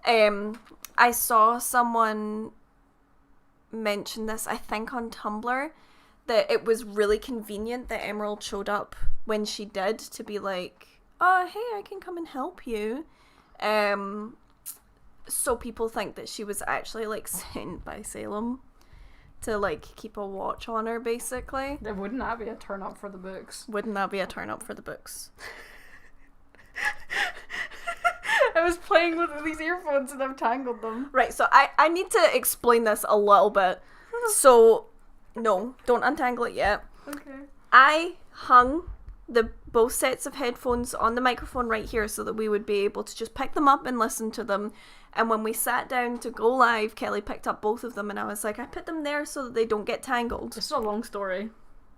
I saw someone mention this, I think on Tumblr, that it was really convenient that Emerald showed up when she did to be like, oh, hey, I can come and help you. So people think that she was actually like sent by Salem to like keep a watch on her, basically. Wouldn't that be a turn up for the books? Wouldn't that be a turn up for the books? I was playing with these earphones and I've tangled them. Right, so I need to explain this a little bit. So, no, don't untangle it yet. Okay. I hung both sets of headphones on the microphone right here so that we would be able to just pick them up and listen to them. And when we sat down to go live, Kelly picked up both of them and I was like, I put them there so that they don't get tangled. It's a long story.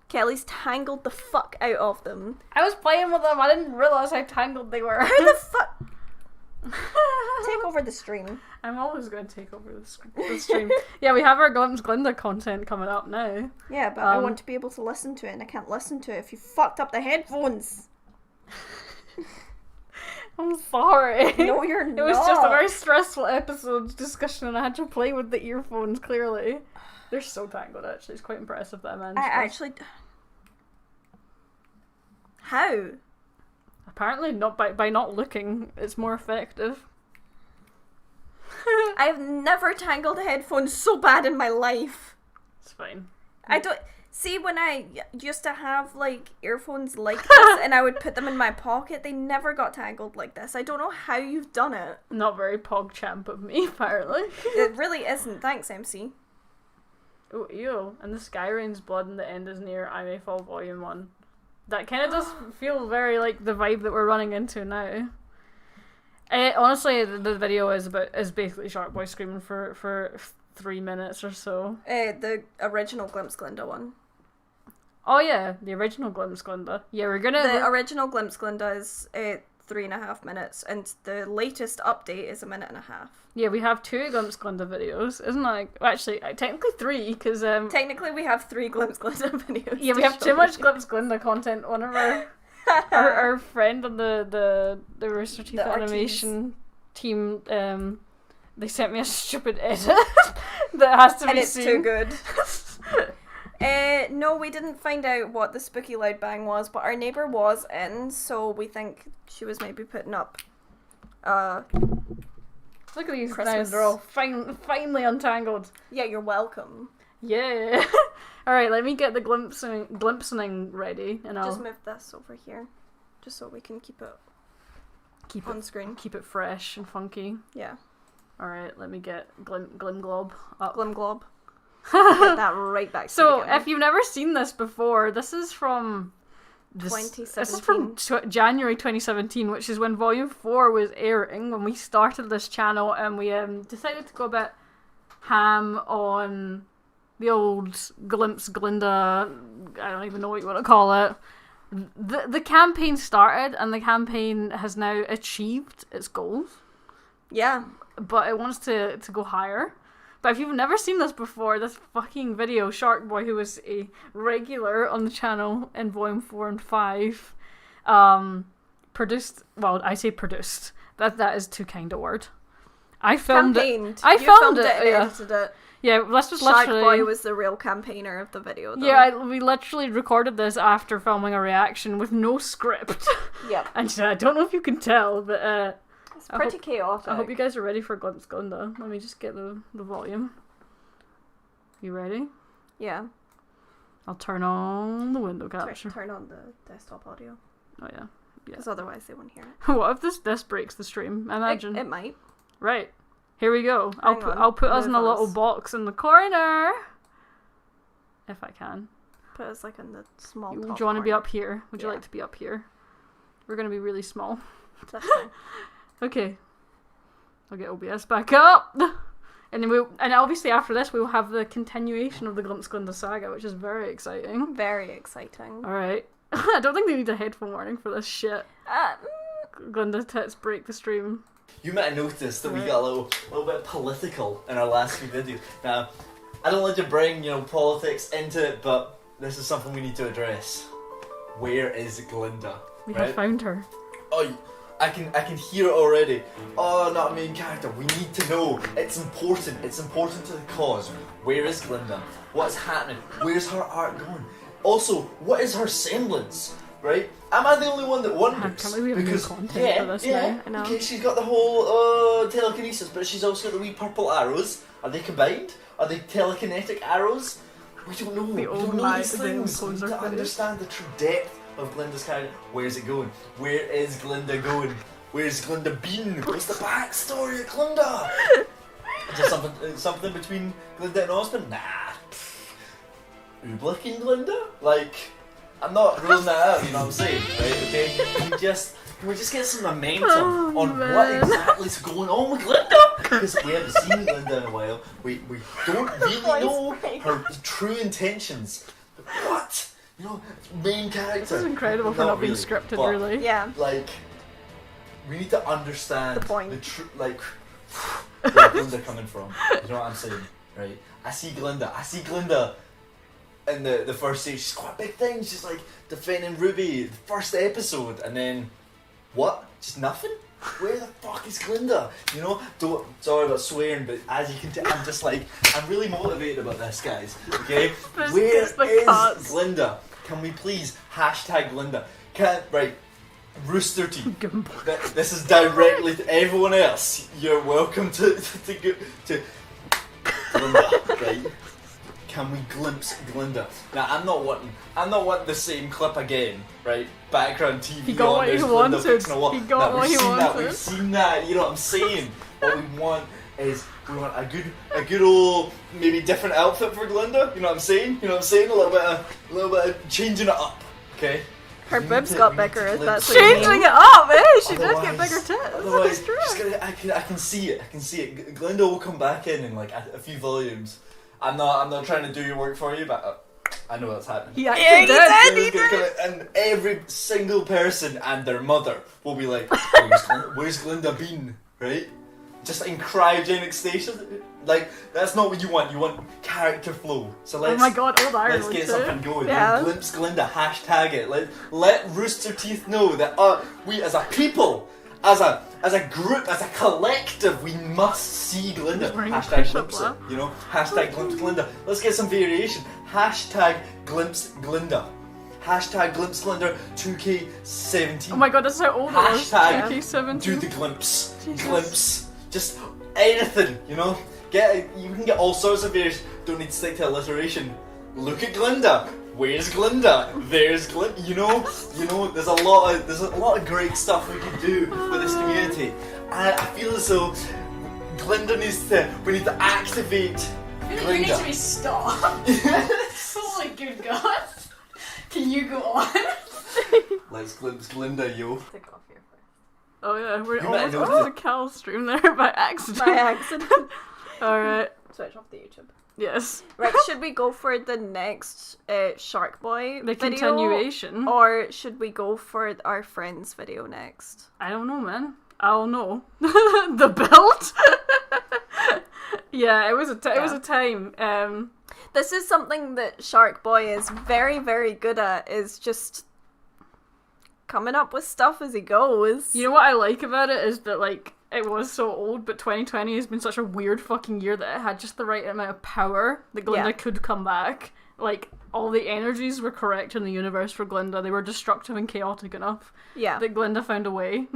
Kelly's tangled the fuck out of them. I was playing with them, I didn't realise how tangled they were. How the fuck? Take over the stream. I'm always going to take over the stream. Yeah, we have our Glinda content coming up now. Yeah, but I want to be able to listen to it and I can't listen to it if you fucked up the headphones. I'm sorry. No, you're not. It was just a very stressful episode discussion and I had to play with the earphones, clearly. They're so tangled, actually. It's quite impressive that I managed How? Apparently not by not looking, it's more effective. I've never tangled headphones so bad in my life. It's fine. I don't... See, when I used to have, like, earphones like this and I would put them in my pocket, they never got tangled like this. I don't know how you've done it. Not very PogChamp of me, apparently. It really isn't. Thanks, MC. Oh, ew. And the sky rains blood and the end is near. I May Fall Volume 1. That kind of does feel very like the vibe that we're running into now. Honestly, the video is basically Shark Boy screaming for 3 minutes or so. The original Glimpse Glinda one. Oh yeah, the original Glimpse Glinda. Yeah, The original Glimpse Glinda is 3.5 minutes, and the latest update is 1.5 minutes. Yeah, we have 2 Glimpse Glinda videos, isn't it? Well, actually, technically 3, because technically we have 3 Glimpse Glinda videos. Yeah, we have too much Glimpse Glinda content on our friend on the Rooster Teeth animation team. They sent me a stupid edit that has to be seen. And it's too good. No, we didn't find out what the spooky loud bang was, but our neighbour was in, so we think she was maybe putting up Look at these Christmas. now, they're all finally untangled. Yeah, you're welcome. Yeah. Alright, let me get the glimpsing ready, and I'll... Just move this over here, just so we can keep it on screen. Keep it fresh and funky. Yeah. Alright, let me get Glimglob up. Glimglob. Get that right back to So, the beginning. if you've never seen this before, this is from... 2017. This is from January 2017, which is when Volume 4 was airing, when we started this channel, and we decided to go a bit ham on the old Glimpse Glinda, I don't even know what you want to call it, the campaign started, and the campaign has now achieved its goals. Yeah. But it wants to go higher. But if you've never seen this before, this fucking video, Shark Boy, who was a regular on the channel in Volume 4 and 5, produced, well, I say produced, that is too kind a word. I filmed Campaigned. it. I You filmed it, and yeah. edited it. Yeah, let's just Shark literally... Boy was the real campaigner of the video, though. Yeah, we literally recorded this after filming a reaction with no script. Yep. And I don't know if you can tell, but It's pretty chaotic. I hope you guys are ready for Glimpse Glinda. Let me just get the volume. You ready? Yeah. I'll turn on the window capture. Turn on the desktop audio. Oh yeah. Because otherwise they won't hear it. What if this breaks the stream? Imagine. It might. Right. Here we go. Hang on. I'll put us in a Move little us. box in the corner. If I can. Put us like in the small Do top you want to be corner. up here? Would you Yeah. like to be up here? We're gonna be really small. That's fine. Okay. I'll get OBS back up. And then obviously after this we will have the continuation of the Glimpse Glinda saga, which is very exciting. Very exciting. Alright. I don't think they need a headphone warning for this shit. Uh, Glinda tits break the stream. You might have noticed that we got a little bit political in our last few videos. Now, I don't like to bring, politics into it, but this is something we need to address. Where is Glinda? We right? have found her. Oh, I can hear it already. Oh, not a main character. We need to know. It's important. It's important to the cause. Where is Glinda? What's happening? Where's her art going? Also, what is her semblance? Right? Am I the only one that wonders? Can't believe we have new Because content for this now. I know. Okay, she's got the whole telekinesis, but she's also got the wee purple arrows. Are they combined? Are they telekinetic arrows? We don't know. We don't know these things. We need to understand the true depth of Glinda's character. Where's it going? Where is Glinda going? Where's Glinda been? What's the backstory of Glinda? Is there something between Glinda and Osmond? Nah. Ooblik and Glinda? Like, I'm not ruling that out, you know what I'm saying? Right, okay? Can we just get some momentum on what exactly is going on with Glinda? Because we haven't seen Glinda in a while. We don't really know her true intentions. But what? Main character. This is incredible for not being really, scripted, but, really. Yeah. Like, we need to understand The point. where Glinda coming from. You know what I'm saying? Right? I see Glinda in the first stage. She's quite a big thing. She's like defending RWBY, the first episode, and then what? Just nothing? Where the fuck is Glinda? Sorry about swearing, but as you can tell, I'm really motivated about this, guys. Okay? Where is Glinda? Can we please hashtag Glinda? Right, Rooster Teeth. This is directly to everyone else. You're welcome to Glinda, right? Can we glimpse Glinda? Now, I'm not wanting the same clip again, right? Background TV. He got what he wanted. He got what he wanted. We've seen that. You know what I'm saying? What we want is a good old maybe different outfit for Glinda. You know what I'm saying? A little bit of changing it up. Okay. Her boobs got bigger. That's what Changing it up, eh? She did get bigger tits. Otherwise, That's true. I can see it. Glinda will come back in like a few volumes. I'm not trying to do your work for you, but I know what's happening. He actually did. Glinda's gonna come in, and every single person and their mother will be like, where's Glinda been? Right? Just in cryogenic station. Like, that's not what you want. You want character flow. So Oh my god, old Iron let's get too. something going. Yeah. Glimpse Glinda, hashtag it. Let Rooster Teeth know that we as a people, as a group, as a collective, we must see Glinda. He's wearing Hashtag a glimpse push-up it. Hashtag glimpse Glinda. Let's get some variation. Hashtag glimpse Glinda. Hashtag glimpse Glinda 2K17. Oh my god, that's how old it was. Hashtag 2K17. do the glimpse. Jesus. Glimpse. Just anything, you can get all sorts of variations. Don't need to stick to alliteration. Look at Glinda. Where's Glinda? There's Glinda. There's a lot of great stuff we can do with this community. And I feel as though Glinda we need to activate Glinda. You need to be stopped. Oh my good god. Can you go on? Let's glimpse Glinda, yo. Take off here first. Oh yeah, we're You might almost know on the Cal stream there by accident. by accident. Alright. Switch off the YouTube. Yes. Right, should we go for the next Shark Boy The video? continuation. Or should we go for our friend's video next? I don't know, man. I'll know. The belt? Yeah, it was a time. This is something that Shark Boy is very, very good at, is just coming up with stuff as he goes. You know what I like about it is that, like, it was so old, but 2020 has been such a weird fucking year that it had just the right amount of power that Glinda could come back. Like, all the energies were correct in the universe for Glinda. They were destructive and chaotic enough. Yeah. That Glinda found a way.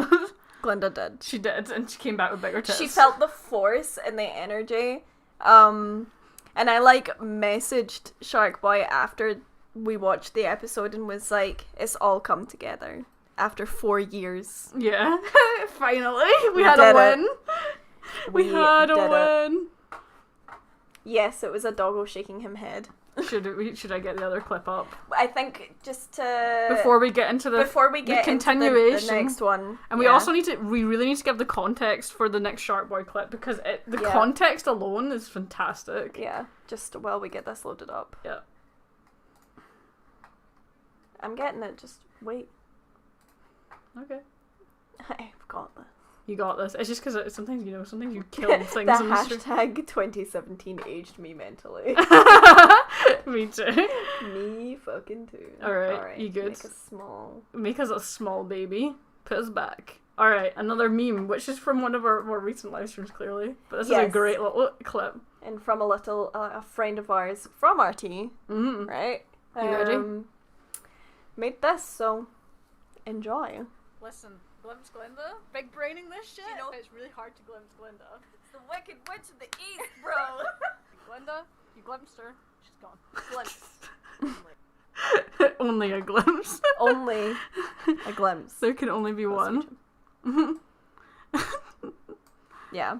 Glinda did. She did, and she came back with bigger tits. She felt the force and the energy. And I, like, messaged Shark Boy after we watched the episode and was like, it's all come together. After 4 years. Yeah. Finally. We had did a win. It. We had a did win. It. Yes, it was a doggo shaking him head. Should I get the other clip up? I think just to... Before we get into the continuation. The next one. And we also we really need to give the context for the next Shark Boy clip, because the context alone is fantastic. Yeah, just while we get this loaded up. Yeah. I'm getting it, just wait. Okay. I've got this. You got this. It's just because sometimes you kill things the in the street. hashtag 2017 aged me mentally. Me too. Me fucking too. Alright, you good? Make us a small baby. Put us back. Alright, another meme, which is from one of our more recent live streams, clearly. But this is a great little clip. And from a friend of ours from RT, right? You ready? Made this, so enjoy. Listen, glimpse Glinda? Big braining this shit? You know, it's really hard to glimpse Glinda. It's the Wicked Witch of the East, bro! Glinda, you glimpsed her. She's gone. Glimpse. Only a glimpse. Only a glimpse. There can only be one. Yeah.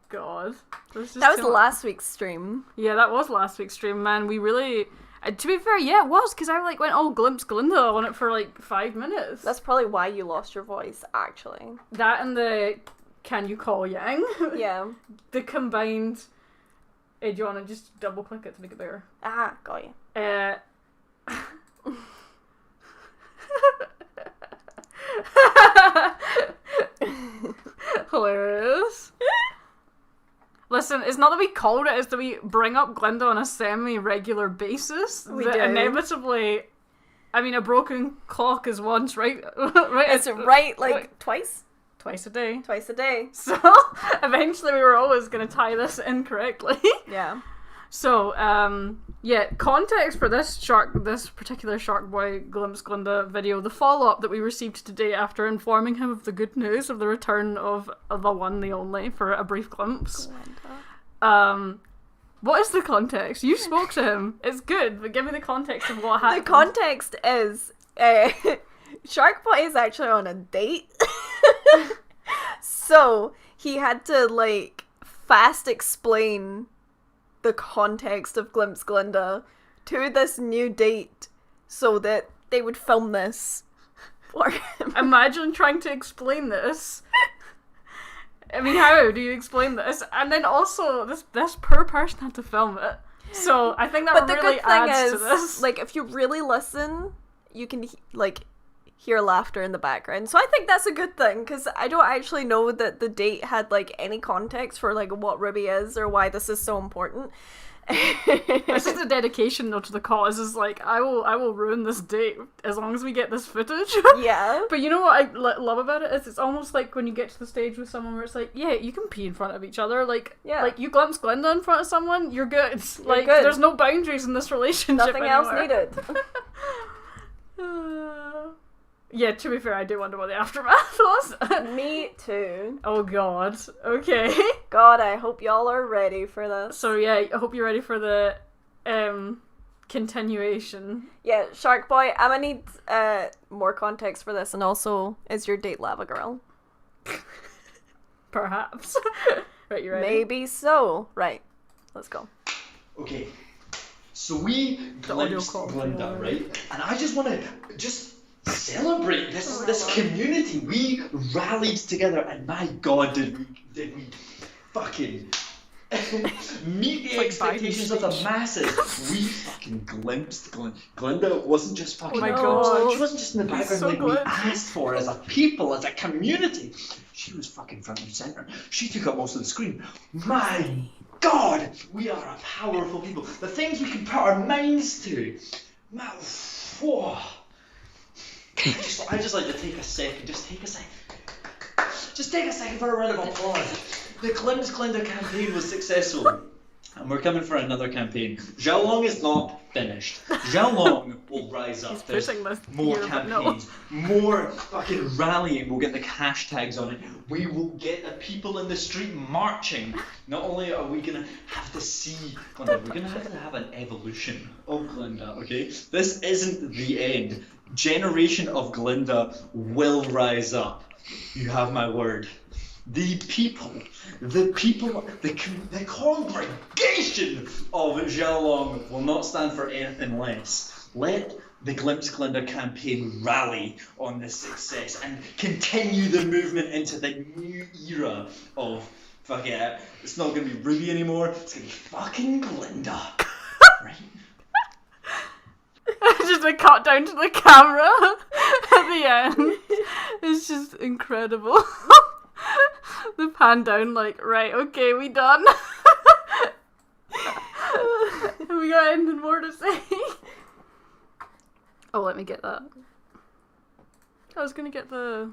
God. That was last week's stream. Yeah, that was last week's stream, man. We really... to be fair, yeah, it was, because I went all glimpse Glinda on it for 5 minutes. That's probably why you lost your voice, actually. That and the Can You Call Yang? Yeah. The combined... Hey, do you want to just double click it to make it bigger? Ah, got you. Hilarious. Listen, it's not that we called it, it's that we bring up Glinda on a semi-regular basis. We do. Inevitably, I mean, a broken clock is once, right? Right? It's right, twice? Twice a day. Twice a day. So, eventually we were always going to tie this in correctly. Yeah. So, context for this particular Shark Boy Glimpse Glinda video, the follow-up that we received today after informing him of the good news of the return of the one, the only, for a brief glimpse. What is the context? You spoke to him. It's good, but give me the context of what happened. The context is, Shark Boy is actually on a date. So, he had to, fast explain the context of Glimpse Glinda to this new date so that they would film this for him. Imagine trying to explain this. I mean, how do you explain this? And then also, this poor person had to film it. So, I think that really adds to this. If you really listen, you can, hear laughter in the background. So I think that's a good thing, because I don't actually know that the date had, any context for, what RWBY is or why this is so important. This is a dedication, though, to the cause. Is I will ruin this date as long as we get this footage. Yeah. But you know what I love about it is it's almost like when you get to the stage with someone where it's yeah, you can pee in front of each other. You glimpse Glinda in front of someone, you're good. Good. There's no boundaries in this relationship. Nothing else needed. Yeah, to be fair, I do wonder what the aftermath was. Me too. Oh god. Okay. God, I hope y'all are ready for this. So yeah, I hope you're ready for the continuation. Yeah, Shark Boy, I'm gonna need more context for this, and also, is your date Lava Girl? Perhaps. Right, you ready? Maybe so. Right. Let's go. Okay. So we glimpsed Glinda, right? And I just want to celebrate this community. We rallied together, and my god, did we fucking Meet the like expectations of the Biden's masses. We fucking glimpsed Glinda wasn't just fucking. Oh my God. She wasn't just in the background so like we good. asked for as a people, as a community. She was fucking front and center. She took up most of the screen. My God, we are a powerful people. The things we can put our minds to. Man, whoa. I just like to take a second. Just take a second. Just take a second for a round of applause. The Glimpse Glinda campaign was successful. And we're coming for another campaign. Zhao Long is not finished. Zhao Long will rise up. He's There's pushing this more here, but no. campaigns, more fucking rallying. We'll get the hashtags on it. We will get the people in the street marching. Not only are we gonna have to see Glinda, we're gonna have an evolution of Glinda, okay? This isn't the end. Generation of Glinda will rise up. You have my word. The congregation of Xiaolong will not stand for anything less. Let the Glimpse Glinda campaign rally on this success and continue the movement into the new era of fucking it. It's not gonna be RWBY anymore, it's gonna be fucking Glinda. Right? Just a cut down to the camera at the end. It's just incredible. The pan down, like, right, okay, we done. We got anything more to say? Oh, let me get that. I was gonna get the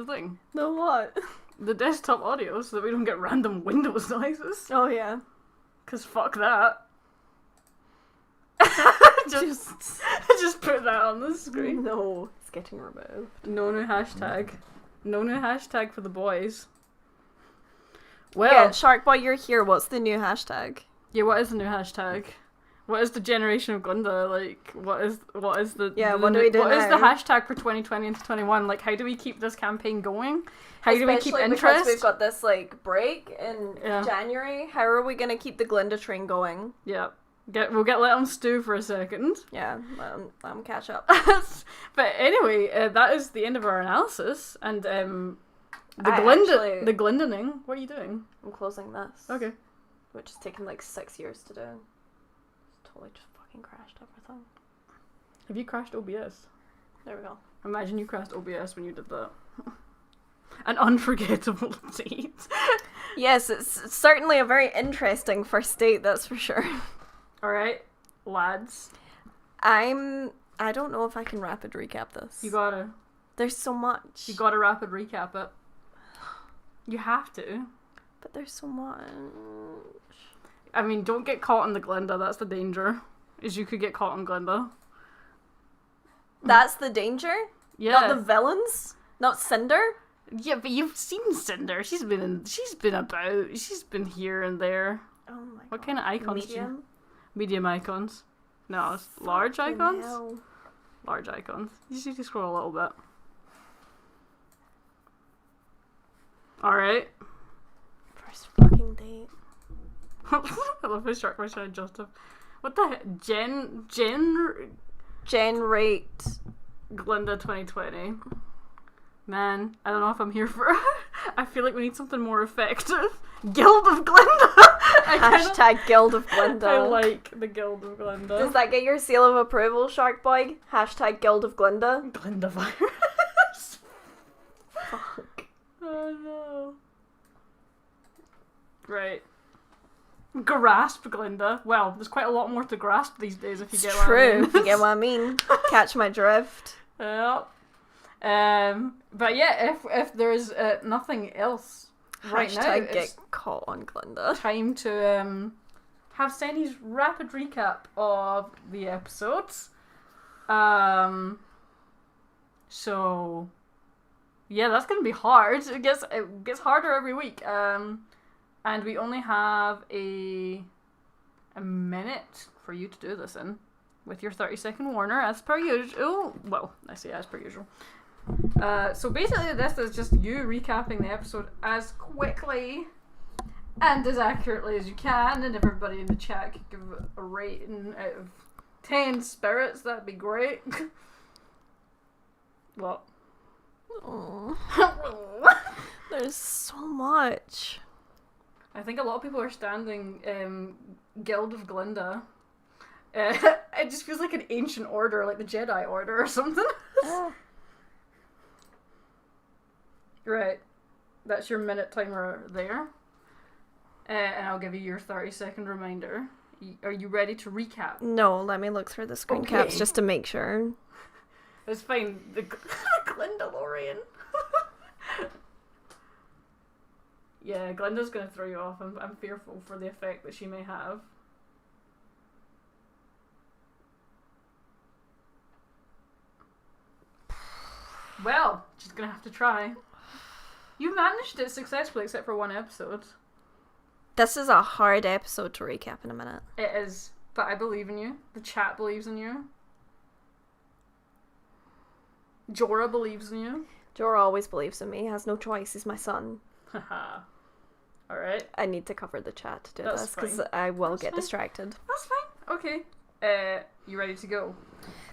thing. The what? The desktop audio so that we don't get random Windows noises. Oh yeah. Cause fuck that. just put that on the screen. No, it's getting removed. No new hashtag. No new hashtag for the boys. Well, Yeah, Shark Boy, you're here. What's the new hashtag? yeah, what is the new hashtag? What is the generation of Glinda? Like, what is the Yeah, the what do we do What is the now? hashtag for 2020 and 21? Like, how do we keep this campaign going? How do we keep Especially because interest? we've got this like break in Yeah. January. How are we gonna keep the Glinda train going? Yeah, we'll get let on stew for a second. Yeah, I'm catch up. But anyway, that is the end of our analysis and the Glindaning. What are you doing? I'm closing this. Okay. Which has taken like 6 years to do. Totally just fucking crashed everything. Have you crashed OBS? There we go. Imagine you crashed OBS when you did that. An unforgettable date. Yes, it's certainly a very interesting first date, that's for sure. Alright, lads. I don't know if I can rapid recap this. You gotta There's so much. rapid recap it. You have to. But there's so much. I mean, don't get caught on the Glinda, that's the danger. Is you could get caught on Glinda. That's the danger? Yeah. Not the villains? Not Cinder? Yeah, but you've seen Cinder. She's been here and there. Oh my god. What kind of icons do you... Medium? Medium icons. No, it's large Fucking icons? hell. Large icons. You just need to scroll a little bit. Alright. First fucking date. I love how Shark was trying to adjust it. What the heck? Generate. Glinda 2020. Man, I don't know if I'm here for I feel like we need something more effective. Guild of Glinda! Hashtag Guild of Glinda. I like the Guild of Glinda. Does that get your seal of approval, Shark Boy? Hashtag Guild of Glinda. Glinda virus. Fuck. Oh no. Right. Grasp Glinda. Well, there's quite a lot more to grasp these days if you get what I True, mean. if you get what I mean. Catch my drift. Yeah. But yeah, if there's nothing else right now, Hashtag it's get caught on Glinda. time to have Senny's rapid recap of the episodes. So yeah, that's gonna be hard. It gets harder every week. And we only have a minute for you to do this in, with your 30-second warner, as per usual. Well, I say as per usual. So basically this is just you recapping the episode as quickly and as accurately as you can, and everybody in the chat could give it a rating out of 10 spirits, that'd be great. What? Oh, there's so much. I think a lot of people are standing Guild of Glinda. It just feels like an ancient order, like the Jedi Order or something. Right. That's your minute timer there. And I'll give you your 30-second reminder. Are you ready to recap? No, let me look through the screen caps just to make sure. It's fine. The Glindalorian. Yeah, Glinda's gonna throw you off. I'm fearful for the effect that she may have. Well, she's gonna have to try. You managed it successfully, except for one episode. This is a hard episode to recap in a minute. It is, but I believe in you. The chat believes in you. Jorah believes in you. Jorah always believes in me. He has no choice. He's my son. Haha. Alright. I need to cover the chat to do That's this because fine. I will That's get fine. distracted. That's fine. Okay. You ready to go?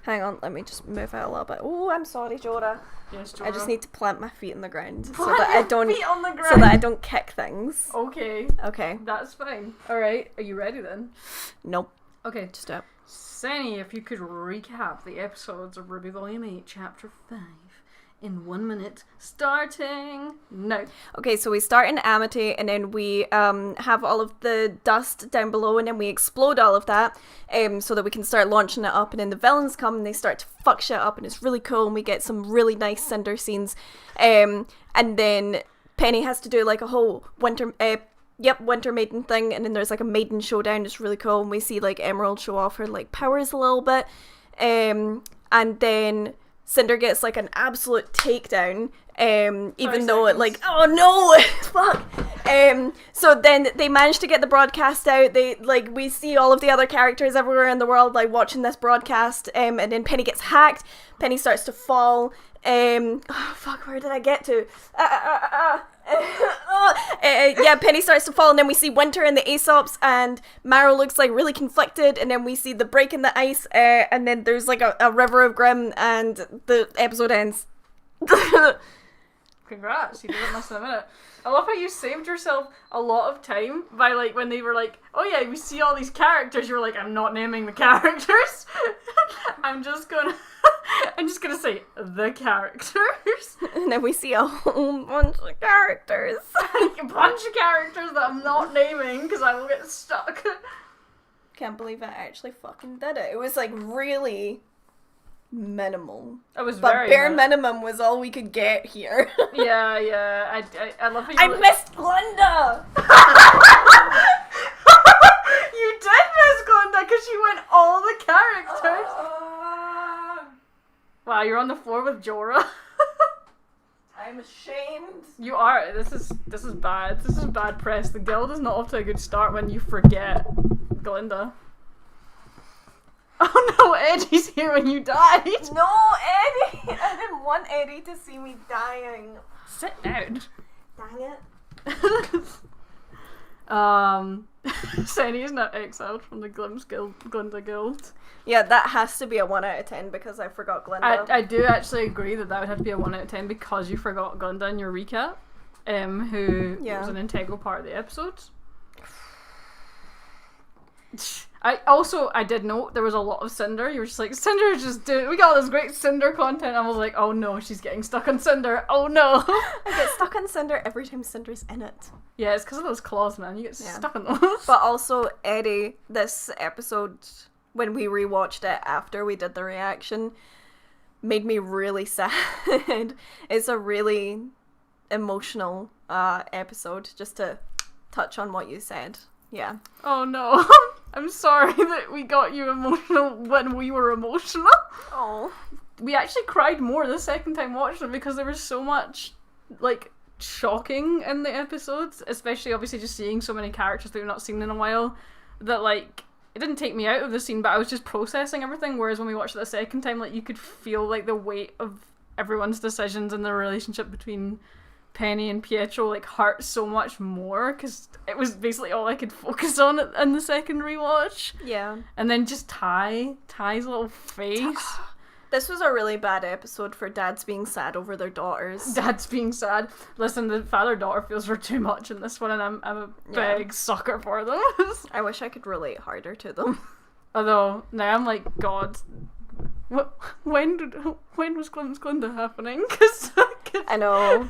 Hang on, let me just move out a little bit. Oh, I'm sorry, Jorah. Yes, Jorah. I just need to plant my feet in the ground so Plant that your I don't feet on the ground. so that I don't kick things. Okay. Okay. That's fine. Alright. Are you ready then? Nope. Okay. Just do it. Sani, if you could recap the episodes of RWBY Volume 8, Chapter 5, in 1 minute, starting now. Okay, so we start in Amity, and then we have all of the dust down below, and then we explode all of that, so that we can start launching it up, and then the villains come, and they start to fuck shit up, and it's really cool, and we get some really nice Cinder scenes, and then Penny has to do like a whole winter maiden thing, and then there's like a maiden showdown. It's really cool, and we see like Emerald show off her like powers a little bit, and then Cinder gets like an absolute takedown, even though it like, oh no, fuck. So then they manage to get the broadcast out. We see all of the other characters everywhere in the world like watching this broadcast, and then Penny gets hacked. Penny starts to fall. Oh fuck, where did I get to? Penny starts to fall, and then we see Winter and the Aesops, and Marrow looks like really conflicted, and then we see the break in the ice, and then there's like a river of Grimm, and the episode ends. Congrats, you did it in less than a minute. I love how you saved yourself a lot of time by like when they were like, oh yeah, we see all these characters, you were like, I'm not naming the characters. I'm just gonna say the characters. And then we see a whole bunch of characters. A bunch of characters that I'm not naming because I will get stuck. Can't believe I actually fucking did it. It was like really minimal. It was but very bare minimum was all we could get here. Yeah. I love how you I missed Glinda! You did miss Glinda because she went all the characters. Wow, you're on the floor with Jorah. I'm ashamed. You are. This is bad. This is bad press. The guild is not off to a good start when you forget Glinda. Oh no, Eddie's here when you died. No, Eddie! I didn't want Eddie to see me dying. Sit down. Dang it. Sani is now exiled from the Glinda Guild. Yeah, that has to be a 1 out of 10 because I forgot Glinda. I do actually agree that would have to be a 1 out of 10 because you forgot Glinda in your recap, who was an integral part of the episode. I did note there was a lot of Cinder. You were just like, Cinder we got all this great Cinder content. I was like, oh no, she's getting stuck on Cinder. Oh no. I get stuck on Cinder every time Cinder's in it. Yeah, it's because of those claws, man. You get stuck on those. But also, Eddie, this episode, when we rewatched it after we did the reaction, made me really sad. It's a really emotional episode, just to touch on what you said. Yeah. Oh no. I'm sorry that we got you emotional when we were emotional. Oh. We actually cried more the second time watching it because there was so much, like, shocking in the episodes, especially obviously just seeing so many characters that we've not seen in a while, that, like, it didn't take me out of the scene, but I was just processing everything, whereas when we watched it the second time, like, you could feel, like, the weight of everyone's decisions and the relationship between Penny and Pietro, like, hurt so much more, because it was basically all I could focus on in the second rewatch. Yeah. And then just Ty's little face. This was a really bad episode for dads being sad over their daughters. Dad's being sad. Listen, the father-daughter feels were too much in this one, and I'm a big sucker for them. I wish I could relate harder to them. Although now I'm like, God, when was Glimpse Glinda happening? Cause I know.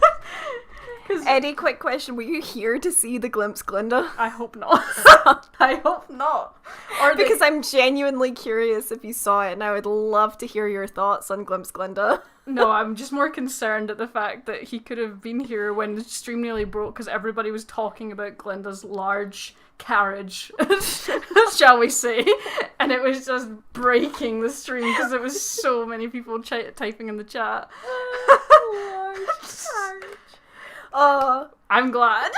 Eddie, quick question: were you here to see the Glimpse Glinda? I hope not. I hope not. Or because I'm genuinely curious if you saw it, and I would love to hear your thoughts on Glimpse Glinda. No, I'm just more concerned at the fact that he could have been here when the stream nearly broke because everybody was talking about Glinda's large carriage, shall we say, and it was just breaking the stream because there was so many people typing in the chat. Large carriage. I'm glad.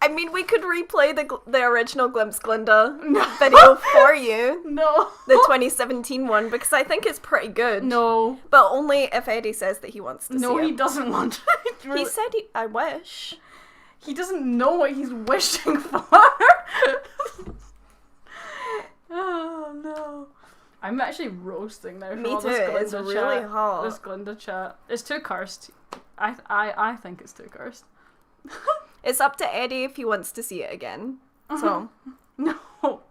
I mean, we could replay the original Glimpse Glinda video for you. No. The 2017 one, because I think it's pretty good. No. But only if Eddie says that he wants to see it. No, he doesn't want to. He said I wish. He doesn't know what he's wishing for. Oh, no. I'm actually roasting now. Me all too, this Glinda it's really chat. hot. This Glinda chat. It's too cursed. I think it's too cursed. It's up to Eddie if he wants to see it again. So.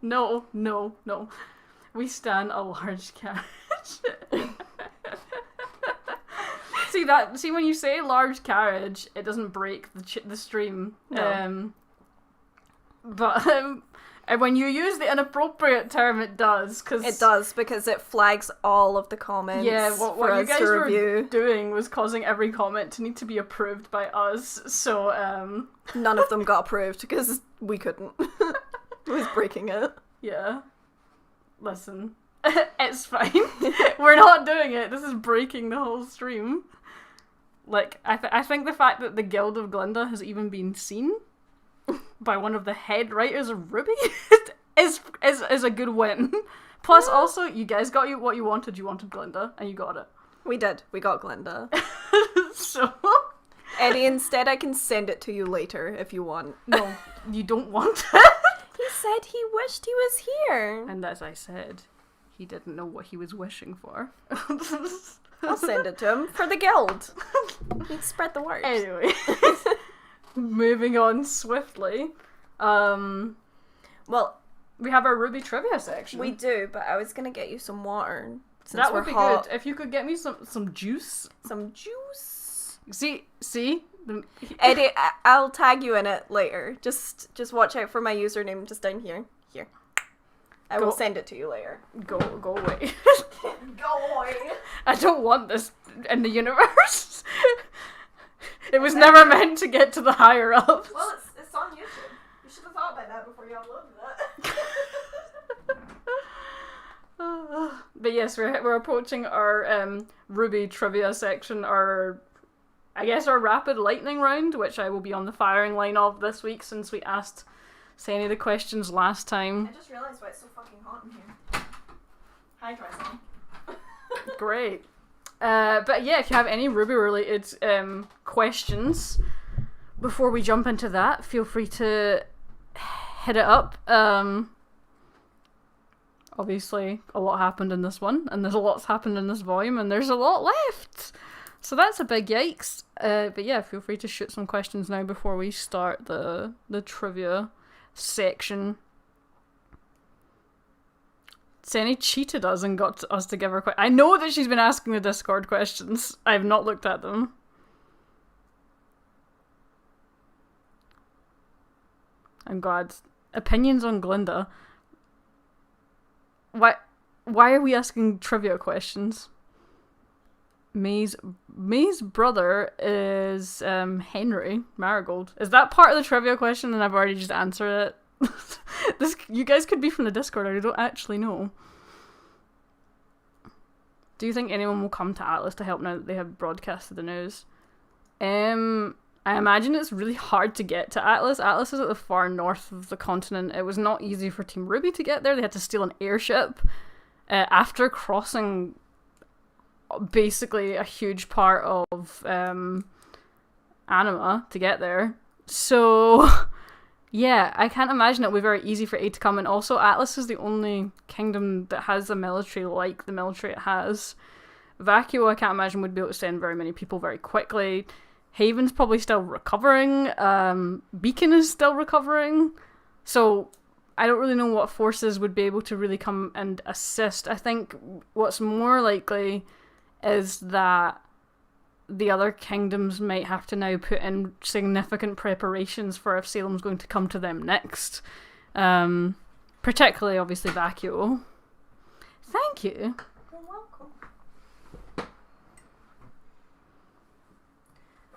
No. We stand a large carriage. See when you say large carriage, it doesn't break the stream. No. But and when you use the inappropriate term, it does. It does, because it flags all of the comments. Yeah, for what you us guys to were review. doing was causing every comment to need to be approved by us. So None of them got approved because we couldn't. It was breaking it. Yeah. Listen, it's fine. We're not doing it. This is breaking the whole stream. Like, I think the fact that the Guild of Glinda has even been seen by one of the head writers of RWBY is a good win. Plus, also, you guys got what you wanted. You wanted Glinda, and you got it. We did. We got Glinda. So... Eddie, instead I can send it to you later if you want. No, you don't want it. He said he wished he was here. And as I said, he didn't know what he was wishing for. I'll send it to him for the guild. Let's spread the word. Anyway, moving on swiftly. Well, we have our RWBY trivia section. we do, but I was gonna get you some water. Since That we're would be hot. good. If you could get me some juice. Some juice. See? Eddie, I'll tag you in it later. Just watch out for my username just down here. Here. I will send it to you later. Go away. Go away. I don't want this in the universe. It was never meant to get to the higher ups. Well, it's on YouTube. You should have thought about that before you uploaded it. But yes, we're approaching our RWBY trivia section, our rapid lightning round, which I will be on the firing line of this week since we asked Sani the questions last time. I just realised why it's so fucking hot in here. Hi, Tristan. Great. But yeah, if you have any RWBY related questions before we jump into that, feel free to hit it up. Obviously, a lot happened in this one, and there's a lot's happened in this volume, and there's a lot left. So that's a big yikes. But yeah, feel free to shoot some questions now before we start the trivia section. Sani cheated us and got us to give her I know that she's been asking the Discord questions. I have not looked at them. I'm glad. Opinions on Glinda. Why are we asking trivia questions? May's brother is Henry Marigold. Is that part of the trivia question and I've already just answered it? You guys could be from the Discord, I don't actually know. Do you think anyone will come to Atlas to help now that they have broadcasted the news? I imagine it's really hard to get to Atlas. Atlas is at the far north of the continent. It was not easy for Team RWBY to get there. They had to steal an airship after crossing basically a huge part of Anima to get there. So yeah, I can't imagine it would be very easy for Aid to come. And also Atlas is the only kingdom that has a military like the military it has. Vacuo, I can't imagine would be able to send very many people very quickly. Haven's probably still recovering. Beacon is still recovering. So I don't really know what forces would be able to really come and assist. I think what's more likely is that the other kingdoms might have to now put in significant preparations for if Salem's going to come to them next. Particularly, obviously, Vacuo. Thank you. You're welcome.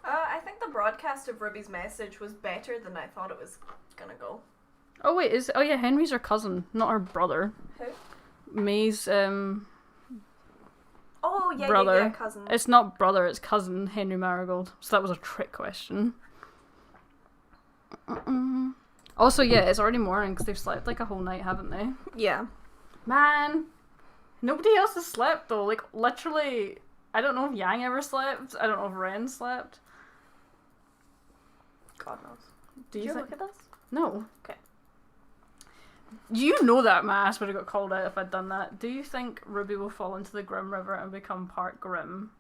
I think the broadcast of Ruby's message was better than I thought it was gonna go. Oh wait, Henry's her cousin, not her brother. Who? May's Oh, yeah, brother. yeah, cousin. It's not brother, it's cousin, Henry Marigold. So that was a trick question. Also, yeah, it's already morning because they've slept like a whole night, haven't they? Yeah. Man, nobody else has slept though. Like, literally, I don't know if Yang ever slept. I don't know if Ren slept. God knows. Do Did you you think? look at this? No. Okay. You know that my ass would have got called out if I'd done that. Do you think Ruby will fall into the Grimm River and become part Grimm?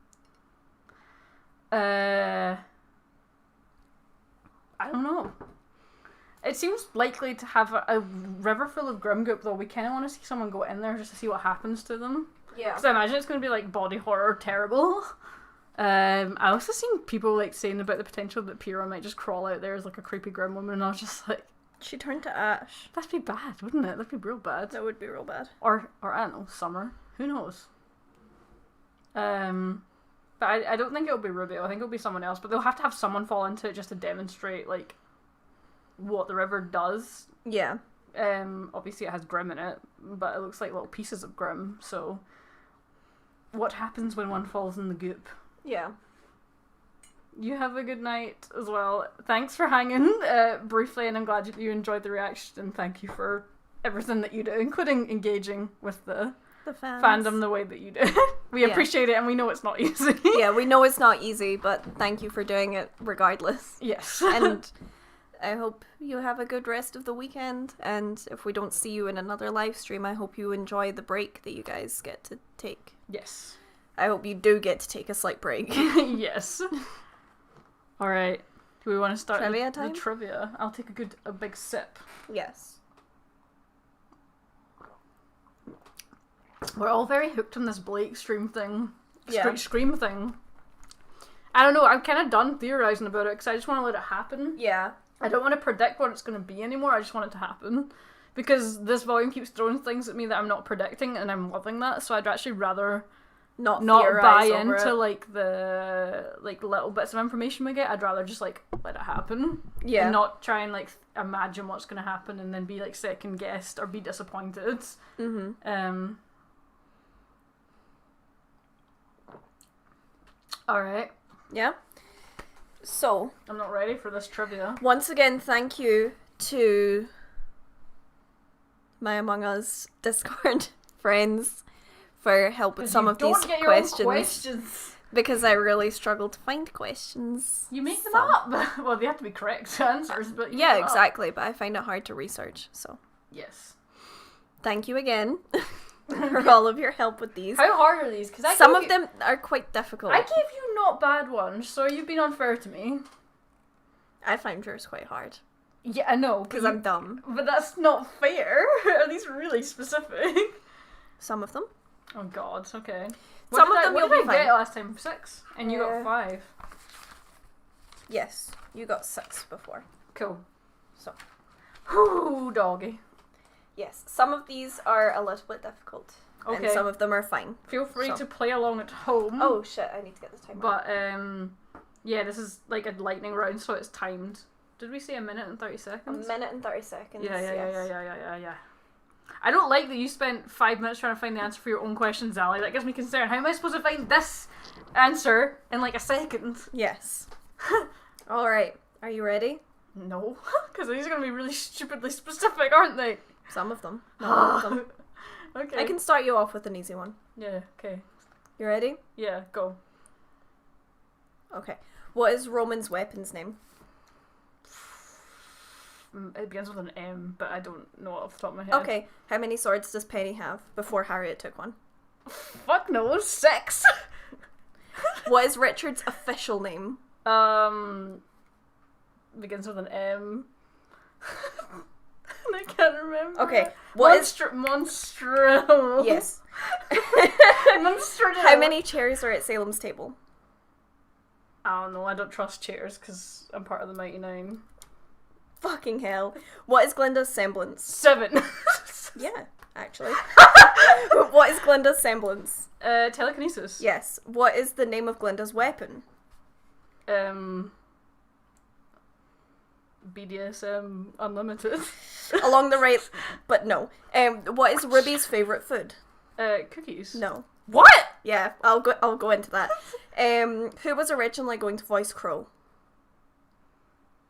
I don't know. It seems likely to have a river full of Grimm goop, though. We kind of want to see someone go in there just to see what happens to them. Yeah. Because I imagine it's going to be like body horror terrible. I also seen people like saying about the potential that Pyrrha might just crawl out there as like a creepy Grimm woman, and I was just like, She turned to ash. that'd be bad, wouldn't it? That'd be real bad. That would be real bad. Or I don't know, Summer. Who knows? But I don't think it'll be Ruby. I think it'll be someone else. But they'll have to have someone fall into it just to demonstrate like what the river does. Yeah. Obviously it has Grimm in it, but it looks like little pieces of Grimm. So what happens when one falls in the goop? Yeah. You have a good night as well. Thanks for hanging briefly, and I'm glad you enjoyed the reaction, and thank you for everything that you do, including engaging with the fans. fandom the way that you do. We appreciate it, and we know it's not easy. Yeah, we know it's not easy, but thank you for doing it regardless. Yes. And I hope you have a good rest of the weekend, and if we don't see you in another live stream, I hope you enjoy the break that you guys get to take. Yes. I hope you do get to take a slight break. Yes. Alright. Do we want to start Trivia the time? trivia? I'll take a big sip. Yes. We're all very hooked on this Blake stream thing. Yeah. Scream thing. I don't know, I'm kind of done theorising about it because I just want to let it happen. Yeah. I don't want to predict what it's going to be anymore, I just want it to happen. Because this volume keeps throwing things at me that I'm not predicting, and I'm loving that, so I'd actually rather Not buy over into it. like the like little bits of information we get. I'd rather just like let it happen. Yeah. And not try and like imagine what's going to happen and then be like second guessed or be disappointed. Mm-hmm. Alright. Yeah. So, I'm not ready for this trivia. once again, thank you to my Among Us Discord friends for help with some of these questions. Because I really struggled to find questions. You make them So- up. Well, they have to be correct answers, but you Yeah, make them up. exactly, but I find it hard to research, so Yes. thank you again for all of your help with these. How hard are these? Because Some of them are quite difficult. I gave you not bad ones, so you've been unfair to me. I find yours quite hard. Yeah, I know. Because I'm dumb. But that's not fair. Are these really specific? Some of them. Oh god, okay. Some of them what you'll did be I get fine. last time? 6? And you got 5. Yes, you got 6 before. Cool. So, Whoo, doggy. yes, some of these are a little bit difficult. Okay. And some of them are fine. Feel free So. to play along at home. Oh shit, I need to get this timer. But, yeah, this is like a lightning round, so it's timed. Did we say a minute and 30 a seconds? minute and 30 seconds. Yeah. yes. I don't like that you spent 5 minutes trying to find the answer for your own question, Zally. That gives me concern. How am I supposed to find this answer in like a second? Yes. Alright, are you ready? No, because these are going to be really stupidly specific, aren't they? Some of them. Not all of them. Okay. I can start you off with an easy one. Yeah, okay. You ready? Yeah, go. Okay. What is Roman's weapon's name? It begins with an M, but I don't know it off the top of my head. Okay. How many swords does Penny have before Harriet took one? Fuck no, 6. What is Richard's official name? Begins with an M. I can't remember. Okay, what is... Monstro. Yes. Monstro. How many chairs are at Salem's table? I don't know, I don't trust chairs because I'm part of the Mighty Nine. Fucking hell. What is Glinda's semblance? 7. Yeah, actually. What is Glinda's semblance? Telekinesis. Yes. What is the name of Glinda's weapon? BDSM Unlimited. Along the right, but no. What is RWBY's favourite food? Cookies. No. What? Yeah, I'll go into that. Who was originally going to voice Crow?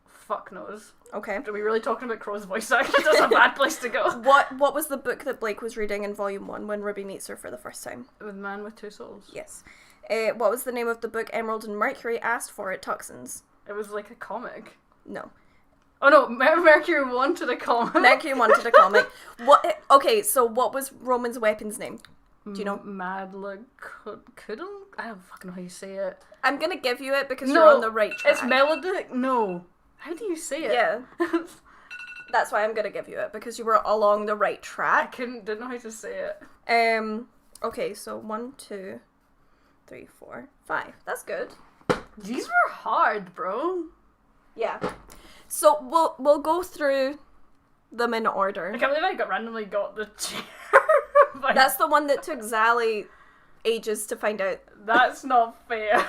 Fuck knows. Okay. Are we really talking about Crow's voice actor? That's a bad place to go. What was the book that Blake was reading in Volume 1 when RWBY meets her for the first time? With Man with Two Souls. Yes. What was the name of the book Emerald and Mercury asked for at Tuxton's? It was like a comic. No. Oh no, Mercury wanted a comic. Mercury wanted a comic. What? Okay, so what was Roman's weapon's name? Do you know? Madla Cuddle? I don't fucking know how you say it. I'm gonna give you it because No, you're on the right track. It's Melodic? No. How do you say it? Yeah. That's why I'm gonna give you it, because you were along the right I track. didn't know how to say it. Okay, so 1, 2, 3, 4, 5. That's good. These were hard, bro. Yeah. So we'll go through them in order. I can't believe I randomly got the chair. That's the one that took Zally ages to find out. That's not fair.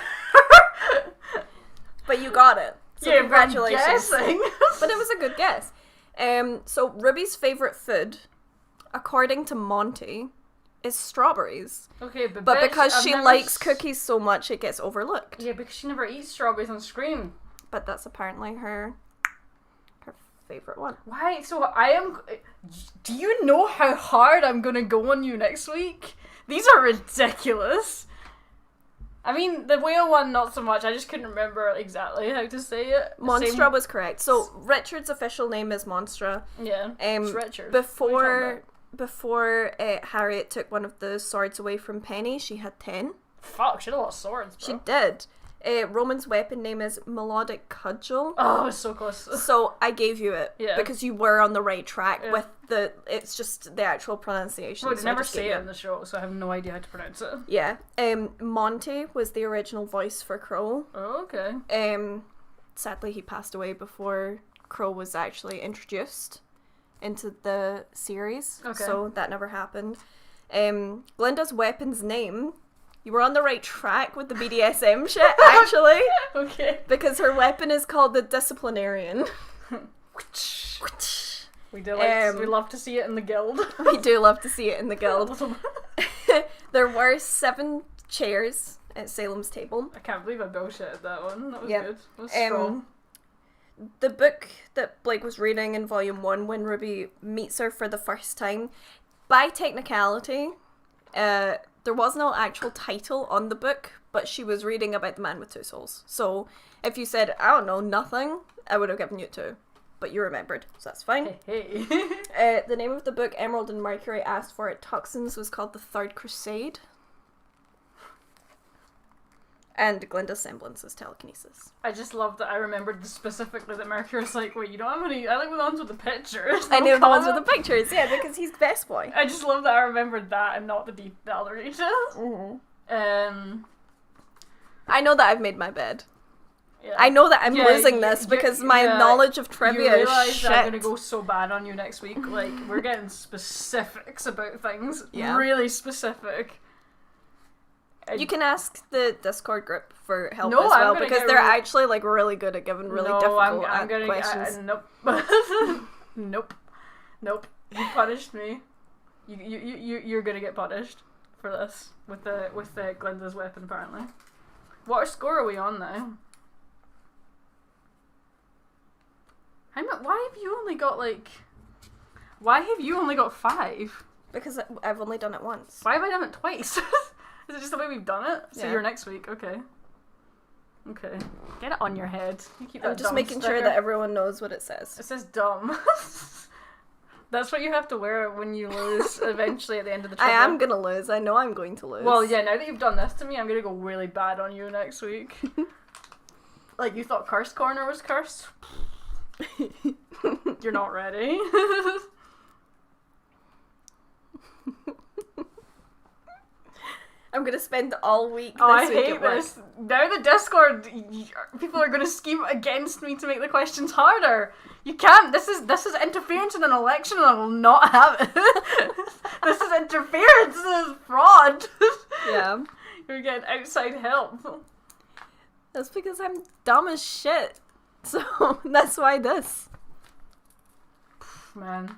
But you got it. So yeah, congratulations. Guessing. But it was a good guess. So RWBY's favourite food, according to Monty, is strawberries. Okay, But because she likes cookies so much, it gets overlooked. Yeah, because she never eats strawberries on screen. But that's apparently her favourite one. Why? So do you know how hard I'm gonna go on you next week? These are ridiculous. I mean, the whale one, not so much. I just couldn't remember exactly how to say it. Monstra was correct. So Richard's official name is Monstra. Yeah, it's Richard. Before Harriet took one of the swords away from Penny, she had 10. Fuck, she had a lot of swords, bro. She did. Roman's weapon name is Melodic Cudgel. Oh, it was so close. So I gave you it because you were on the right track with it's just the actual pronunciation. Well, so never say it in the show, so I have no idea how to pronounce it. Yeah. Monty was the original voice for Crow. Oh, okay. Sadly, he passed away before Crow was actually introduced into the series. Okay. So that never happened. Glinda's weapon's name... You were on the right track with the BDSM shit, actually. Okay. Because her weapon is called the Disciplinarian. We love to see it in the guild. We do love to see it in the guild. There were 7 chairs at Salem's table. I can't believe I bullshitted that one. That was good. That was strong. The book that Blake was reading in Volume 1 when RWBY meets her for the first time, by technicality, there was no actual title on the book, but she was reading about the man with 2 souls. So if you said, I don't know, nothing, I would have given you 2. But you remembered, so that's fine. Hey. The name of the book Emerald and Mercury asked for at Tuxton's was called The Third Crusade. And Glinda's semblance is telekinesis. I just love that I remembered specifically that Mercury was like, wait, you don't have any... I like the ones with the pictures. I knew the ones with the pictures, yeah, because he's the best boy. I just love that I remembered that and not the other details. Mm-hmm. I know that I've made my bed. Yeah. I know that I'm losing this because my knowledge of trivia is shit. I'm gonna go so bad on you next week. Like, we're getting specifics about things. Yeah. Really specific. You can ask the Discord group for help No, as well, I'm gonna because they're actually like really good at giving really difficult questions. Nope. Nope. You punished me. You're gonna get punished for this with the Glinda's weapon apparently. What score are we on now? Why have you only got 5? Because I've only done it once. Why have I done it twice? Is it just the way we've done it? So Yeah. you're next week, okay. Okay. Get it on your head. You keep that I'm just dumb making sticker. sure that everyone knows what it says. It says dumb. That's what you have to wear when you lose eventually at the end of the I trivia. am gonna lose. I know I'm going to lose. Well, yeah, now that you've done this to me, I'm gonna go really bad on you next week. Like, you thought Cursed Corner was cursed? You're not ready. I'm gonna spend all week this I week hate at work. this. Now the Discord, people are gonna scheme against me to make the questions harder. You can't. This is interference in an election, and I will not have it. This is interference. This is fraud. Yeah. You're getting outside help. That's because I'm dumb as shit. So that's why this. Man.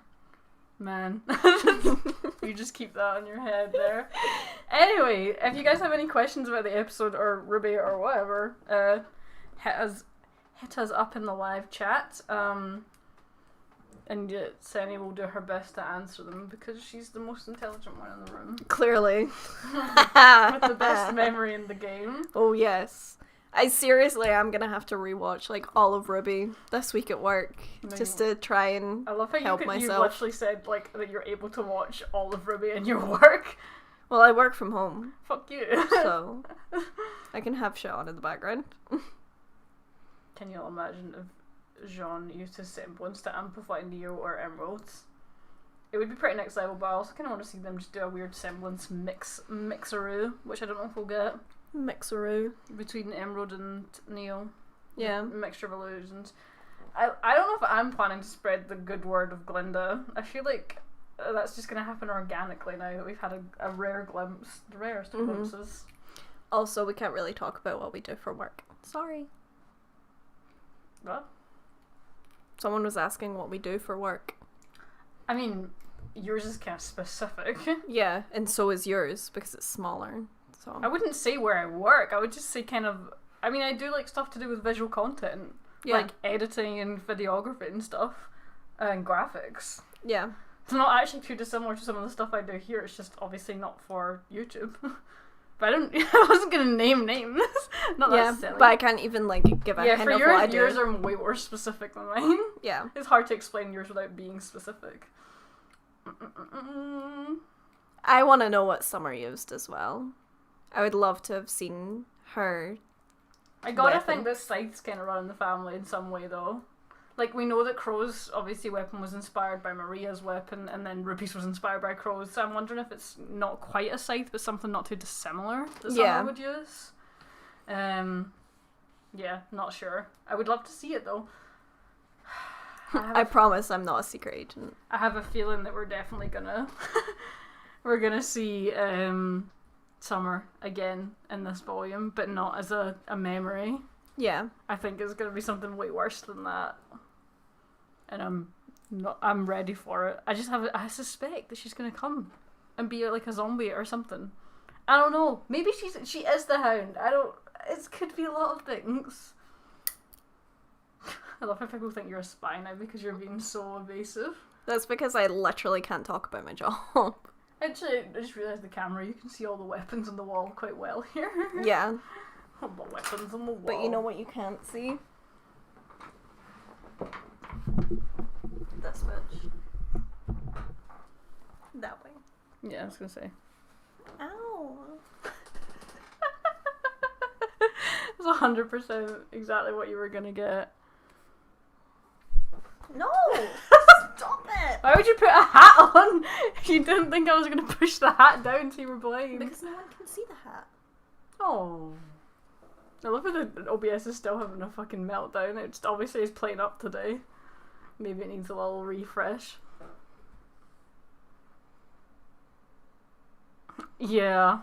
You just keep that on your head there. Anyway, if you guys have any questions about the episode or RWBY or whatever, hit us up in the live chat. And Senny will do her best to answer them because she's the most intelligent one in the room. Clearly. With the best memory in the game. Oh yes. I seriously am gonna have to rewatch like all of RWBY this week at work just to try and I love how help you myself. literally said like that you're able to watch all of RWBY in your work. Well, I work from home, Fuck you. so I can have shit on in the background. Can you imagine if Jean used his semblance to amplify Neo or Emeralds? It would be pretty next level, but I also kind of want to see them just do a weird semblance mixeroo, which I don't know if we'll get. Mixeroo. Between Emerald and Neo. Yeah. Mixture of illusions. I don't know if I'm planning to spread the good word of Glinda. I feel like that's just going to happen organically now that we've had a rare glimpse, the rarest of glimpses. Also, we can't really talk about what we do for work. Sorry. What? Someone was asking what we do for work. I mean, yours is kind of specific. Yeah, and so is yours because it's smaller. So I wouldn't say where I work. I would just say kind of. I mean, I do like stuff to do with visual content, like editing and videography and stuff, and graphics. Yeah. It's not actually too dissimilar to some of the stuff I do here. It's just obviously not for YouTube. But I wasn't gonna name names. Not that silly. But I can't even like give a hint for of yours, what I do. yours are way more specific than mine. Yeah. It's hard to explain yours without being specific. I want to know what Summer used as well. I would love to have seen her. I gotta weapon. think that Scythe's kind of run in the family in some way, though. Like, we know that Crow's, obviously, weapon was inspired by Maria's weapon, and then Ruby's was inspired by Crow's, so I'm wondering if it's not quite a Scythe, but something not too dissimilar that Summer would use. Yeah, not sure. I would love to see it, though. I promise I'm not a secret agent. I have a feeling that we're definitely gonna... we're gonna see, Summer again in this volume, but not as a memory. Yeah. I think it's gonna be something way worse than that. And I'm ready for it. I suspect that she's gonna come and be like a zombie or something. I don't know. Maybe she is the Hound. It could be a lot of things. I love how people think you're a spy now because you're being so evasive. That's because I literally can't talk about my job. Actually, I just realised the camera, you can see all the weapons on the wall quite well here. Yeah. All the weapons on the wall. But you know what you can't see? This bitch. That way. Yeah, I was gonna say. Ow. It's 100% exactly what you were gonna get. No! Stop it! Why would you put a hat on? You didn't think I was gonna push the hat down so you were blind. Because no one can see the hat. Oh. I love how the OBS is still having a fucking meltdown. It just obviously is playing up today. Maybe it needs a little refresh. Yeah.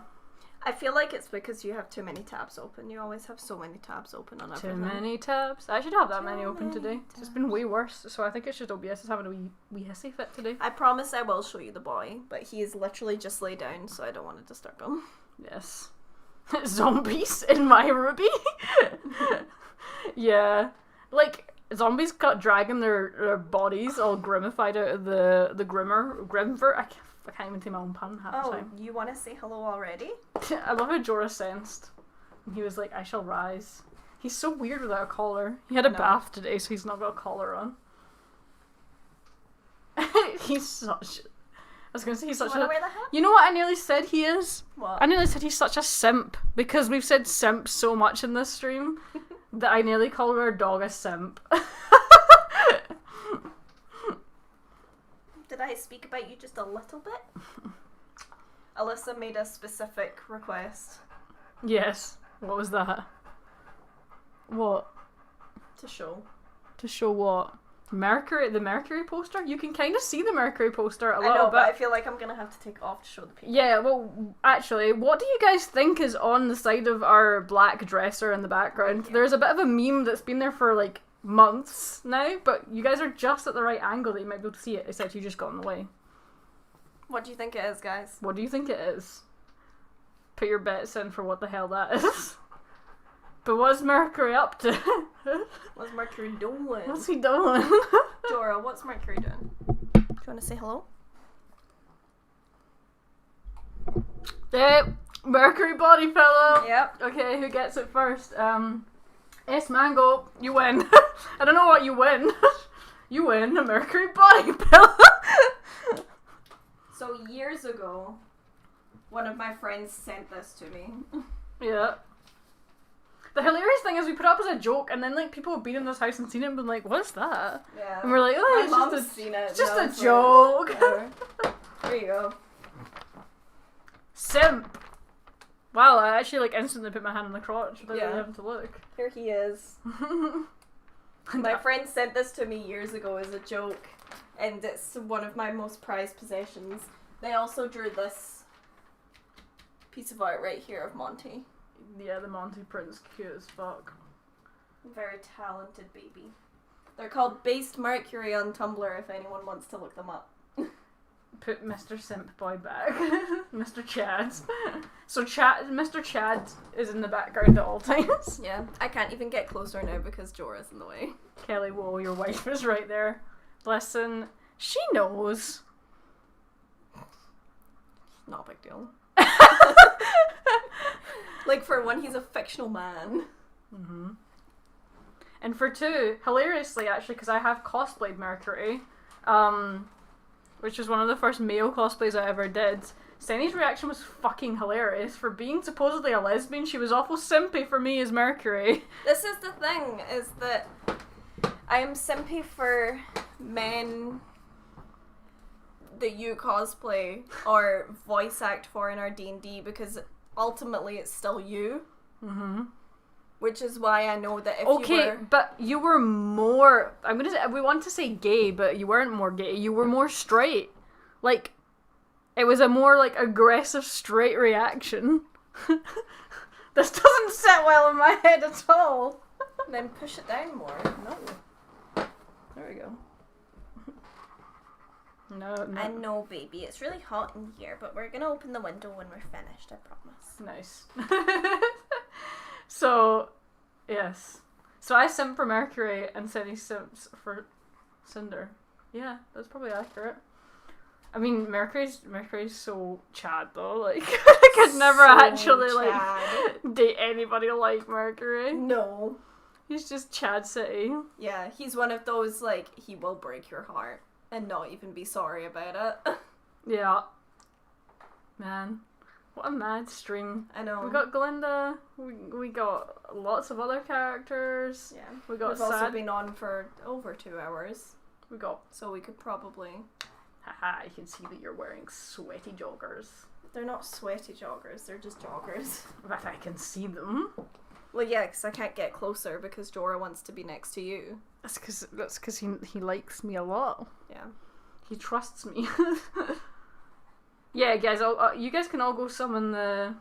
I feel like it's because you have too many tabs open. You always have so many tabs open on everything. Too many tabs. I should have that many open today. It's been way worse, so I think it's just OBS is having a wee hissy fit today. I promise I will show you the boy, but he is literally just laid down, so I don't want to disturb him. Yes. Zombies in my RWBY? Yeah. Like, zombies dragging their bodies all grimmified out of the Grimver. I can't even say my own pun half the time. You want to say hello already? I love how Jorah sensed. And he was like, I shall rise. He's so weird without a collar. He had a bath today, so he's not got a collar on. He's such. I was gonna say he's such Wanna a. wear the hat? You know what I nearly said he is? What? I nearly said he's such a simp because we've said simp so much in this stream that I nearly called our dog a simp. Did I speak about you just a little bit? Alyssa made a specific request Yes. What was that? What? to show. To show what? Mercury? The Mercury poster? You can kind of see the Mercury poster a I little know, bit. but I feel like I'm gonna have to take off to show the people. Yeah, well, actually, what do you guys think is on the side of our black dresser in the background? Yeah. There's a bit of a meme that's been there for, like, months now, but you guys are just at the right angle that you might be able to see it, except you just got in the way. What do you think it is, guys? What do you think it is? Put your bets in for what the hell that is. But what's Mercury up to? What's Mercury doing? What's he doing? Dora, what's Mercury doing? Do you want to say hello? Mercury body pillow! Yep. Okay, who gets it first? S Mango, you win. I don't know what you win. You win a Mercury body pillow. So years ago, one of my friends sent this to me. Yeah. The hilarious thing is we put it up as a joke and then like people have been in this house and seen it and been like, what's that? Yeah. And we're like, oh, My it's mom's just a, seen it. it's just and I a was joke. Like, whatever. There you go. Simp. Wow, I actually like instantly put my hand on the crotch without Yeah. really having to look. Here he is. My friend sent this to me years ago as a joke, and it's one of my most prized possessions. They also drew this piece of art right here of Monty. Yeah, the Monty Prince, cute as fuck. Very talented baby. They're called Based Mercury on Tumblr if anyone wants to look them up. Put Mr. Simp Boy back. Mr. Chad. So Mr. Chad is in the background at all times. Yeah, I can't even get closer now because Jorah's in the way. Kelly, whoa, your wife is right there. Listen, she knows. Not a big deal. Like, for one, he's a fictional man. Mm-hmm. And for two, hilariously actually, because I have cosplayed Mercury, which was one of the first male cosplays I ever did, Senny's reaction was fucking hilarious. For being supposedly a lesbian, she was awful simpy for me as Mercury. This is the thing, is that I am simpy for men that you cosplay or voice act for in our D&D because ultimately it's still you. Mm-hmm. Which is why I know that if Okay, you were... but you were more... I'm gonna say... We want to say gay, but you weren't more gay. You were more straight. Like, it was a more, like, aggressive straight reaction. This doesn't sit well in my head at all. Then push it down more. No. There we go. No. I know, baby. It's really hot in here, but we're gonna open the window when we're finished, I promise. Nice. So, yes. So I simp for Mercury and Senny simps for Cinder. Yeah, that's probably accurate. I mean, Mercury's so Chad though. Like, I could never So actually Chad. like date anybody like Mercury. No. He's just Chad City. Yeah, he's one of those, like, he will break your heart and not even be sorry about it. Yeah. Man, what a mad stream. I know. We got Glinda. We got lots of other characters. Yeah. We got We've also Sad. been on for over 2 hours, We got. so we could probably... Haha, I can see that you're wearing sweaty joggers. They're not sweaty joggers, they're just joggers. But I can see them. Well, yeah, because I can't get closer because Jorah wants to be next to you. That's because he likes me a lot. Yeah. He trusts me. Yeah, guys, you guys can all go summon the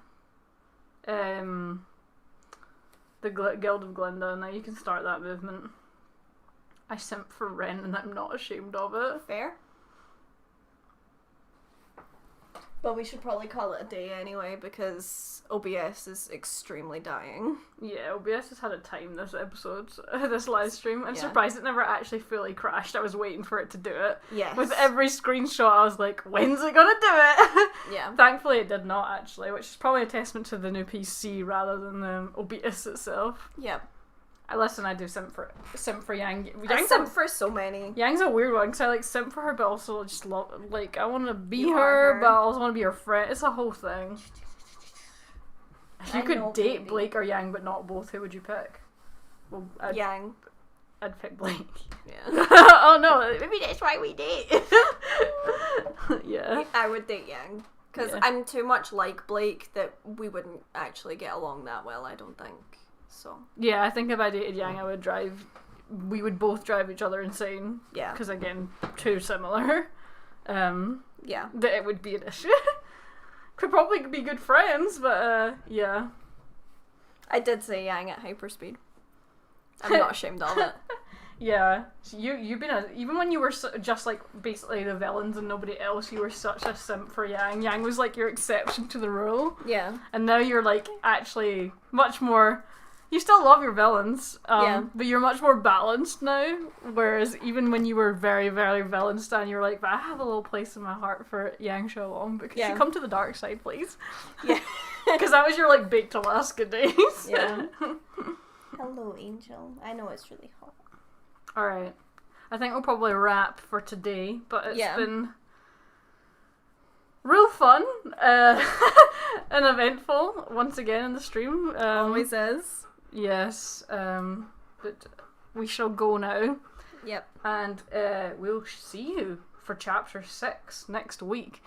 Guild of Glinda, and now you can start that movement. I simp for Ren, and I'm not ashamed of it. Fair. But we should probably call it a day anyway because OBS is extremely dying. Yeah, OBS has had a time this episode, this live stream. I'm Yeah. surprised it never actually fully crashed. I was waiting for it to do it. Yes. With every screenshot, I was like, when's it gonna do it? Yeah. Thankfully, it did not actually, which is probably a testament to the new PC rather than the OBS itself. Yep. Listen, I do simp for Yang. I simp for so many. Yang's a weird one because I like simp for her, but also just love like I want to be You her, are her. but I also want to be her friend. It's a whole thing. If you I could know, date baby. Blake or Yang, but not both, who would you pick? Well, Yang. I'd pick Blake. Yeah. Oh no, maybe that's why we date. Yeah. I would date Yang. Because Yeah. I'm too much like Blake that we wouldn't actually get along that well, I don't think. So, Yeah, I think if I dated Yang, we would both drive each other insane. yeah. Because again, too similar. Yeah. That it would be an issue. Could probably be good friends, but yeah. I did say Yang at hyperspeed. I'm not ashamed of it. Yeah, so you've been even when you were just like basically the villains and nobody else, you were such a simp for Yang. Yang was like your exception to the rule, Yeah. and now you're like actually much more. You still love your villains, Yeah. but you're much more balanced now. Whereas even when you were very, very villain stan, you were like, but I have a little place in my heart for Yang Shalom because Yeah. you come to the dark side, please. Yeah. Because that was your like baked Alaska days. Yeah. Hello, Angel. I know it's really hot. Alright. I think we'll probably wrap for today, but it's Yeah. been real fun and eventful once again in the stream. Always is. Yes, but we shall go now, Yep. and we'll see you for chapter 6 next week,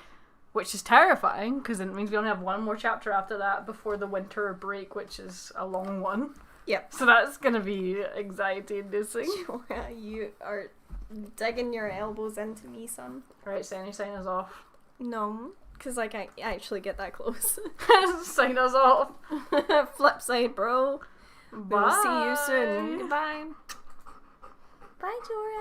which is terrifying because it means we only have one more chapter after that before the winter break, which is a long one. Yep. So that's gonna be anxiety-inducing. You are digging your elbows into me, son. Right, Sandy, sign us off. No, because I can't actually get that close. Sign us off. Flip side, bro. Bye. We'll see you soon. Goodbye. Bye, Jorah.